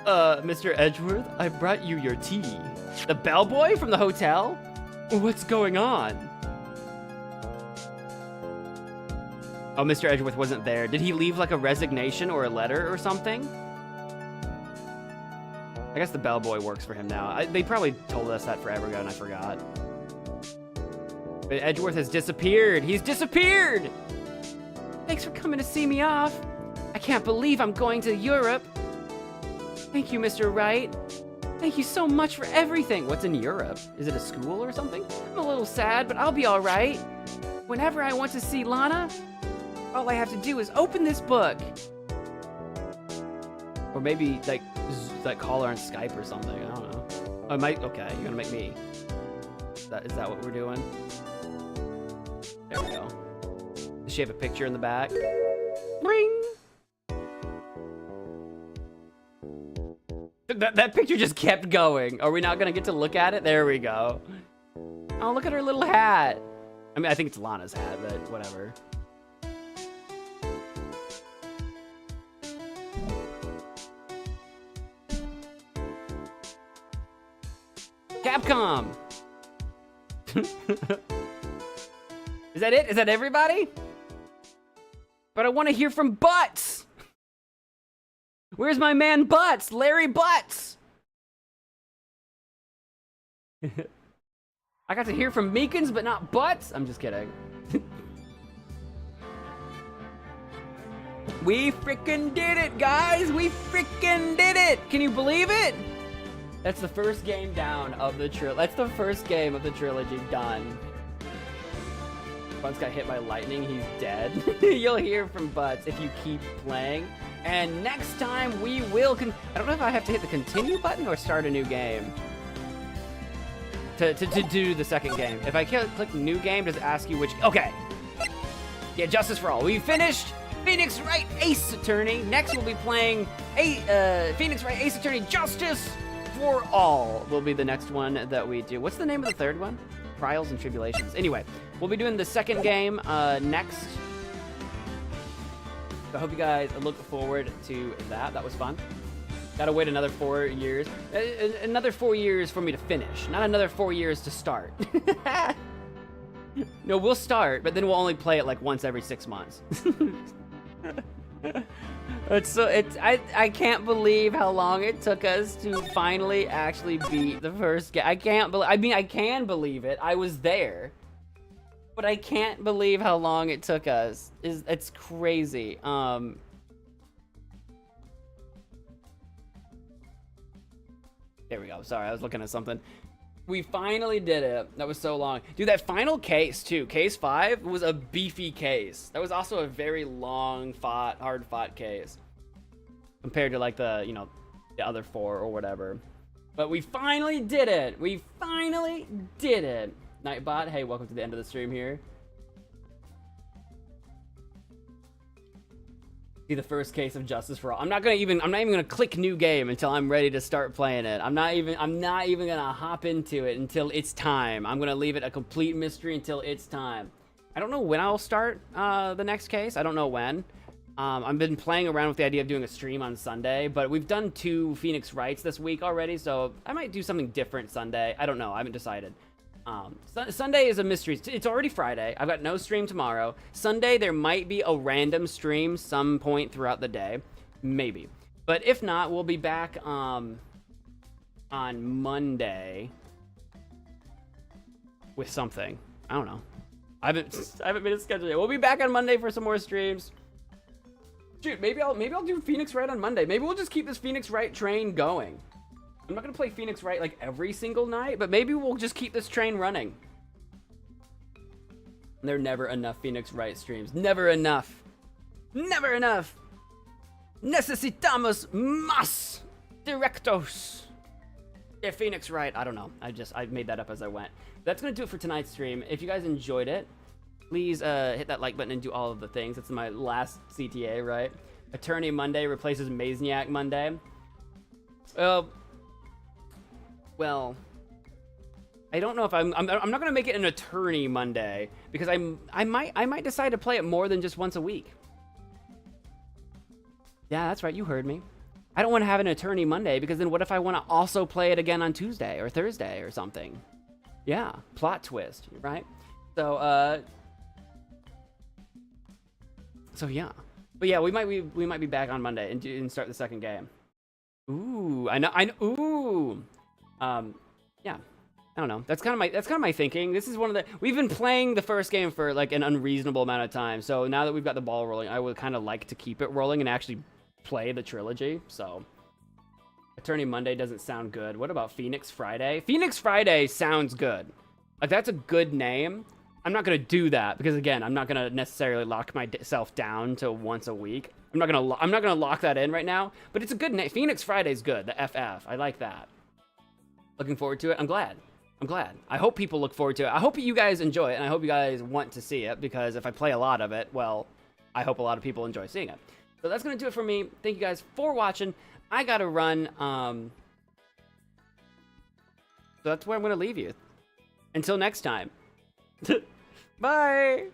Mr. Edgeworth, I brought you your tea. The bellboy from the hotel? What's going on? Oh, Mr. Edgeworth wasn't there. Did he leave like a resignation or a letter or something? I guess the bellboy works for him now. They probably told us that forever ago and I forgot. But Edgeworth has disappeared. He's disappeared! Thanks for coming to see me off. I can't believe I'm going to Europe. Thank you, Mr. Wright. Thank you so much for everything. What's in Europe? Is it a school or something? I'm a little sad, but I'll be all right. Whenever I want to see Lana, all I have to do is open this book. Or maybe, like call her on Skype or something. I don't know. Oh, okay, you're gonna make me. Is that what we're doing? There we go. Does she have a picture in the back? Ring! That picture just kept going. Are we not gonna get to look at it? There we go. Oh, look at her little hat. I mean, I think it's Lana's hat, but whatever. Capcom! Is that it? Is that everybody? But I want to hear from Butts! Where's my man Butts? Larry Butts! I got to hear from Meekins, but not Butts? I'm just kidding. We freaking did it, guys! We freaking did it! Can you believe it? That's the first game down of the trilogy. That's the first game of the trilogy done. Bunce got hit by lightning, he's dead. You'll hear from Butts if you keep playing. And next time we will I don't know if I have to hit the continue button or start a new game. To do the second game. If I click new game, does it ask you which? Okay. Yeah, Justice for All. We finished Phoenix Wright Ace Attorney. Next we'll be playing Phoenix Wright Ace Attorney Justice for All will be the next one that we do. What's the name of the third one? Trials and Tribulations. Anyway, we'll be doing the second game next. So I hope you guys look forward to that. That was fun. Gotta wait another 4 years. Another 4 years for me to finish, not another 4 years to start. No, we'll start, but then we'll only play it like once every 6 months. I can't believe how long it took us to finally actually beat the first game. I can believe it. I was there. But I can't believe how long it took us. It's crazy. There we go. Sorry, I was looking at something. We finally did it. That was so long. Dude, that final case, too. Case 5 was a beefy case. That was also a very long hard fought case. Compared to, like, the other 4 or whatever. But we finally did it. We finally did it. Nightbot, hey, welcome to the end of the stream here. See the first case of Justice for All. I'm not even gonna click new game until I'm ready to start playing it. I'm not even gonna hop into it until it's time. I'm gonna leave it a complete mystery until it's time. I don't know when I'll start the next case. I don't know when. I've been playing around with the idea of doing a stream on Sunday, but we've done 2 Phoenix Wrights this week already, so I might do something different Sunday. I don't know. I haven't decided. Sunday is a mystery. It's already Friday. I've got no stream tomorrow. Sunday, there might be a random stream some point throughout the day. Maybe. But if not, we'll be back on Monday with something. I don't know. I haven't been scheduled yet. We'll be back on Monday for some more streams. Dude, maybe I'll do Phoenix Wright on Monday. Maybe we'll just keep this Phoenix Wright train going. I'm not gonna play Phoenix Wright like every single night, but maybe we'll just keep this train running. There are never enough Phoenix Wright streams. Never enough. Never enough. Necesitamos más directos de Phoenix Wright. I don't know. I made that up as I went. That's gonna do it for tonight's stream. If you guys enjoyed it, please hit that like button and do all of the things. That's my last CTA, right? Attorney Monday replaces Mazniak Monday. Well, I don't know if I'm not gonna make it an Attorney Monday because I might decide to play it more than just once a week. Yeah, that's right. You heard me. I don't want to have an Attorney Monday because then what if I want to also play it again on Tuesday or Thursday or something? Yeah, plot twist, right? So yeah, but yeah, we might be back on Monday and start the second game. Ooh, I know. Ooh. Yeah, I don't know. That's kind of my thinking. This is we've been playing the first game for like an unreasonable amount of time. So now that we've got the ball rolling, I would kind of like to keep it rolling and actually play the trilogy. So Attorney Monday doesn't sound good. What about Phoenix Friday? Phoenix Friday sounds good. Like that's a good name. I'm not gonna do that because again, I'm not gonna necessarily lock myself down to once a week. I'm not gonna lock that in right now. But it's a good name. Phoenix Friday's good. The FF. I like that. Looking forward to it. I'm glad. I hope people look forward to it. I hope you guys enjoy it, and I hope you guys want to see it, because if I play a lot of it, well, I hope a lot of people enjoy seeing it. So that's going to do it for me. Thank you guys for watching. I got to run. So that's where I'm going to leave you. Until next time. Bye!